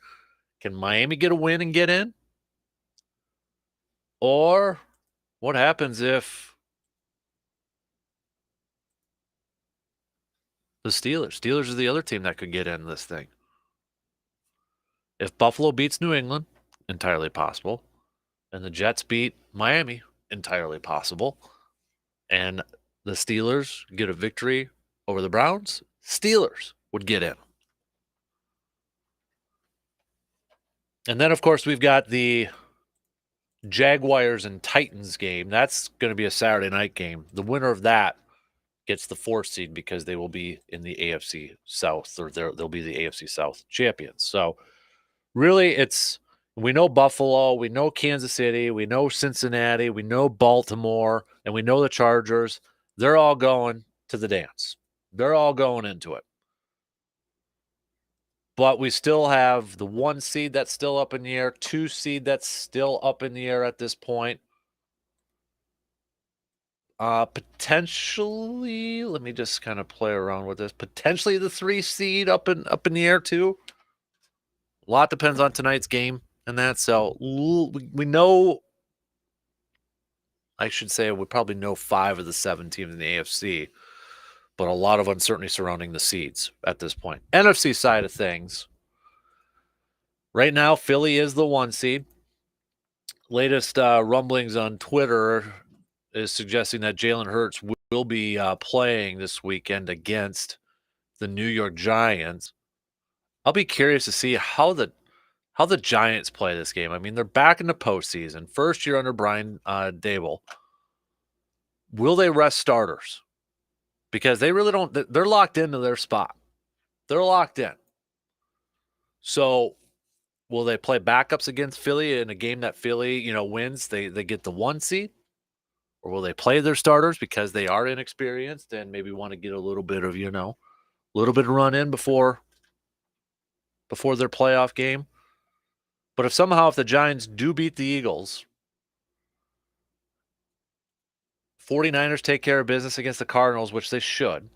can Miami get a win and get in? Or what happens if the Steelers are the other team that could get in this thing? If Buffalo beats New England, entirely possible, and the Jets beat Miami, entirely possible, and the Steelers get a victory over the Browns, Steelers would get in. And then, of course, we've got the Jaguars and Titans game. That's going to be a Saturday night game. The winner of that gets the 4th seed because they will be in the AFC South, or they'll be the AFC South champions. So really, we know Buffalo, we know Kansas City, we know Cincinnati, we know Baltimore, and we know the Chargers. They're all going to the dance. They're all going into it. But we still have the 1 seed that's still up in the air, 2 seed that's still up in the air at this point. Potentially, let me just kind of play around with this. Potentially the 3 seed up in the air too. A lot depends on tonight's game and that. So we know, I should say, we probably know 5 of the 7 teams in the AFC, but a lot of uncertainty surrounding the seeds at this point. NFC side of things, right now, Philly is the 1 seed. Latest rumblings on Twitter is suggesting that Jalen Hurts will be playing this weekend against the New York Giants. I'll be curious to see how the Giants play this game. I mean, they're back in the postseason, first year under Brian Dable. Will they rest starters? Because they really don't. They're locked into their spot. They're locked in. So will they play backups against Philly in a game that Philly, wins? They get the 1 seed. Or will they play their starters because they are inexperienced and maybe want to get a little bit of, run in before their playoff game? But if the Giants do beat the Eagles, 49ers take care of business against the Cardinals, which they should,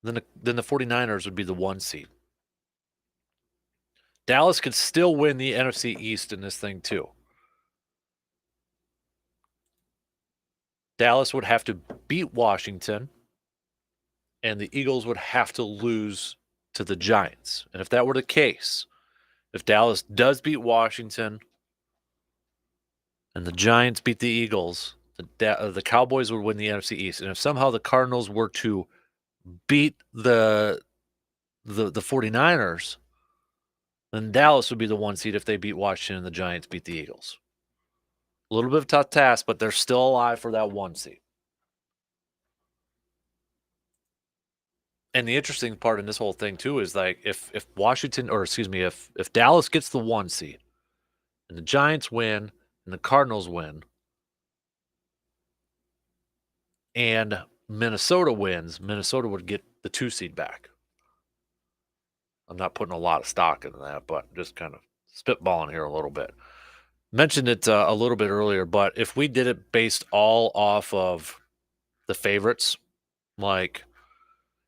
then the 49ers would be the 1 seed. Dallas could still win the NFC East in this thing too. Dallas would have to beat Washington, and the Eagles would have to lose to the Giants. And if that were the case, if Dallas does beat Washington and the Giants beat the Eagles, the Cowboys would win the NFC East. And if somehow the Cardinals were to beat the 49ers, then Dallas would be the 1 seed if they beat Washington and the Giants beat the Eagles. A little bit of a tough task, but they're still alive for that 1 seed. And the interesting part in this whole thing too is like if Dallas gets the 1 seed and the Giants win and the Cardinals win and Minnesota wins, Minnesota would get the 2 seed back. I'm not putting a lot of stock into that, but just kind of spitballing here a little bit. Mentioned it a little bit earlier, but if we did it based all off of the favorites, like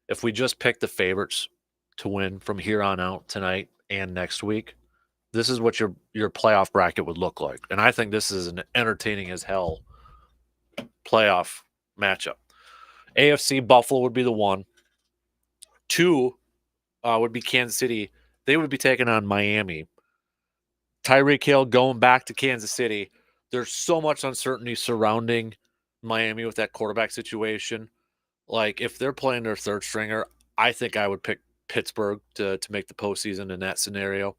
if we just picked the favorites to win from here on out tonight and next week, this is what your playoff bracket would look like. And I think this is an entertaining as hell playoff matchup. AFC, Buffalo would be the 1. 2 would be Kansas City. They would be taking on Miami. Tyreek Hill going back to Kansas City. There's so much uncertainty surrounding Miami with that quarterback situation. Like, if they're playing their 3rd stringer, I think I would pick Pittsburgh to make the postseason in that scenario.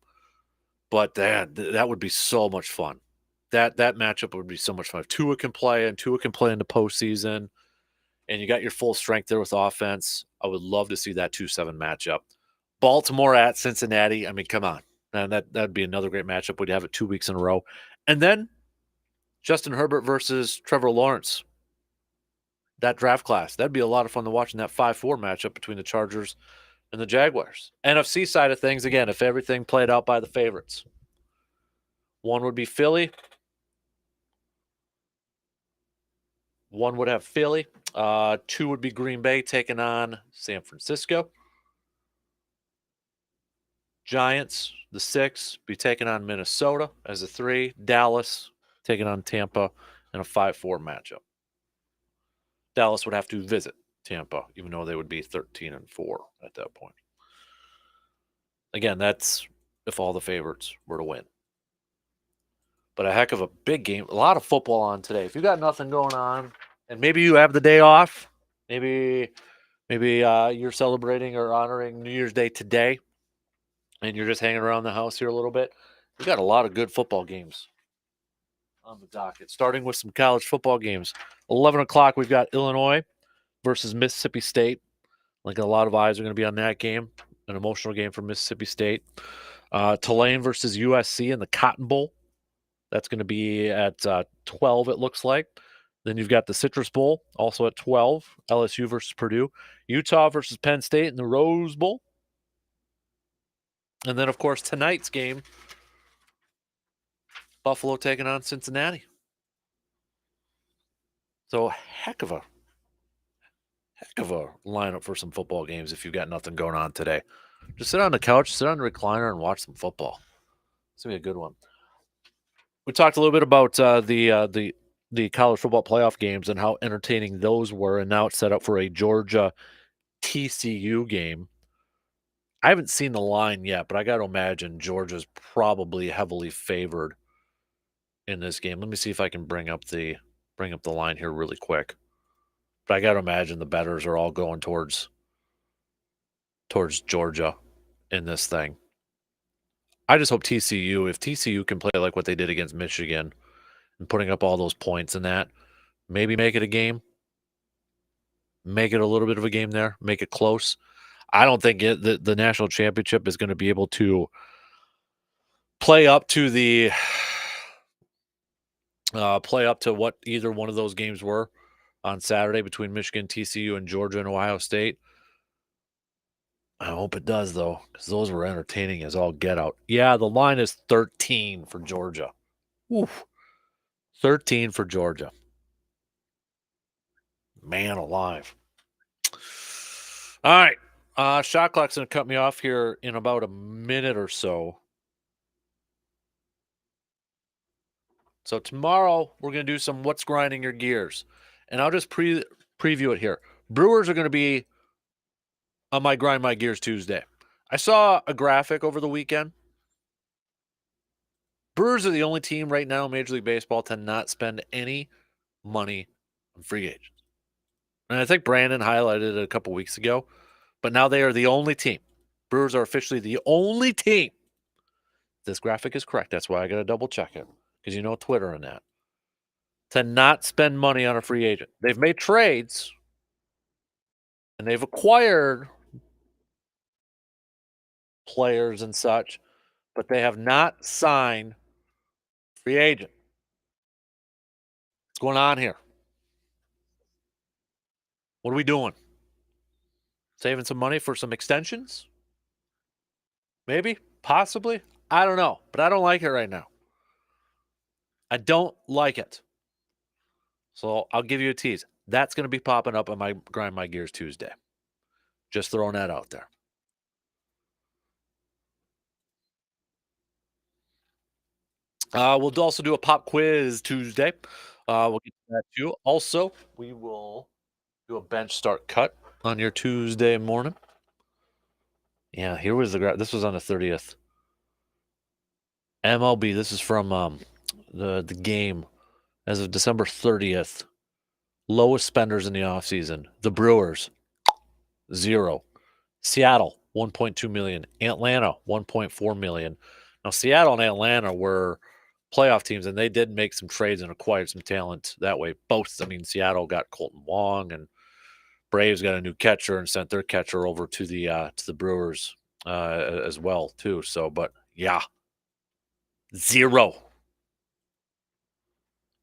But that would be so much fun. That matchup would be so much fun. If Tua can play and Tua can play in the postseason, and you got your full strength there with offense, I would love to see that 2-7 matchup. Baltimore at Cincinnati. I mean, come on. And that'd be another great matchup. We'd have it 2 weeks in a row. And then Justin Herbert versus Trevor Lawrence. That draft class. That'd be a lot of fun to watch in that 5-4 matchup between the Chargers and the Jaguars. NFC side of things, again, if everything played out by the favorites. 1 would be Philly. 1 would have Philly. 2 would be Green Bay taking on San Francisco. Giants, the 6, be taking on Minnesota as a 3. Dallas taking on Tampa in a 5-4 matchup. Dallas would have to visit Tampa, even though they would be 13-4 at that point. Again, that's if all the favorites were to win. But a heck of a big game. A lot of football on today. If you got nothing going on, and maybe you have the day off, maybe you're celebrating or honoring New Year's Day today, and you're just hanging around the house here a little bit, we got a lot of good football games on the docket, starting with some college football games. 11 o'clock, we've got Illinois versus Mississippi State. Like a lot of eyes are going to be on that game, an emotional game for Mississippi State. Tulane versus USC in the Cotton Bowl. That's going to be at 12, it looks like. Then you've got the Citrus Bowl, also at 12, LSU versus Purdue. Utah versus Penn State in the Rose Bowl. And then, of course, tonight's game, Buffalo taking on Cincinnati. So heck of a lineup for some football games if you've got nothing going on today. Just sit on the couch, sit on the recliner, and watch some football. It's going to be a good one. We talked a little bit about the college football playoff games and how entertaining those were, and now it's set up for a Georgia TCU game. I haven't seen the line yet, but I got to imagine Georgia's probably heavily favored in this game. Let me see if I can bring up the line here really quick. But I got to imagine the bettors are all going towards Georgia in this thing. I just hope TCU, if TCU can play like what they did against Michigan and putting up all those points in that, maybe make it a game. Make it a little bit of a game there. Make it close. I don't think the national championship is going to be able to play up to what either one of those games were on Saturday between Michigan, TCU, and Georgia and Ohio State. I hope it does, though, because those were entertaining as all get out. Yeah, the line is 13 for Georgia. Oof. 13 for Georgia. Man alive. All right. Shot clock's going to cut me off here in about a minute or so. So tomorrow we're going to do some what's grinding your gears. And I'll just preview it here. Brewers are going to be on my Grind My Gears Tuesday. I saw a graphic over the weekend. Brewers are the only team right now in Major League Baseball to not spend any money on free agents. And I think Brandon highlighted it a couple weeks ago. But now they are the only team. Brewers are officially the only team. This graphic is correct. That's why I got to double check it. Because you know Twitter and that. To not spend money on a free agent. They've made trades. And they've acquired players and such. But they have not signed free agent. What's going on here? What are we doing? Saving some money for some extensions? Maybe? Possibly? I don't know. But I don't like it right now. I don't like it. So I'll give you a tease. That's going to be popping up on my Grind My Gears Tuesday. Just throwing that out there. We'll also do a pop quiz Tuesday. We'll get to that too. Also, we will do a bench start cut on your Tuesday morning. Yeah, here was this was on the 30th. MLB, this is from the game as of December 30th. Lowest spenders in the offseason. The Brewers, 0. Seattle, 1.2 million. Atlanta, 1.4 million. Now, Seattle and Atlanta were playoff teams, and they did make some trades and acquired some talent that way. Both, I mean, Seattle got Colton Wong, and Braves got a new catcher and sent their catcher over to the Brewers as well too. So, but yeah, 0.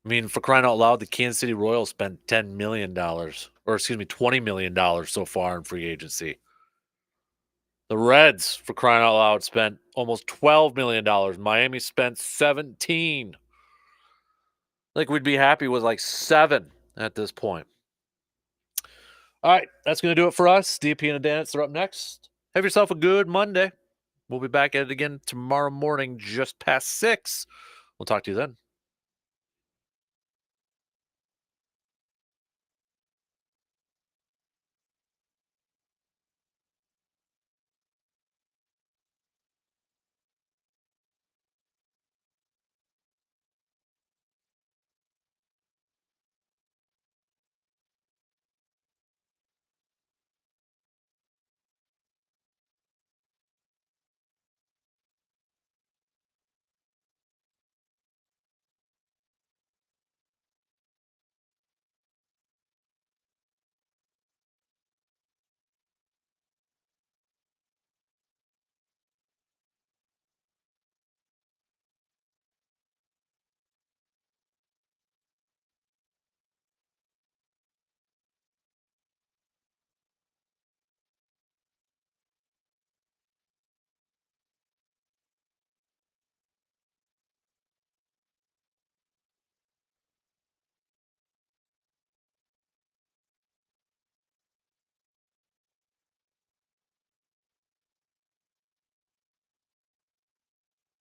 I mean, for crying out loud, the Kansas City Royals spent $10 million, or excuse me, $20 million so far in free agency. The Reds, for crying out loud, spent almost $12 million. Miami spent 17. Like, we'd be happy with like 7 at this point. All right, that's going to do it for us. DP and Dance are up next. Have yourself a good Monday. We'll be back at it again tomorrow morning just past 6. We'll talk to you then.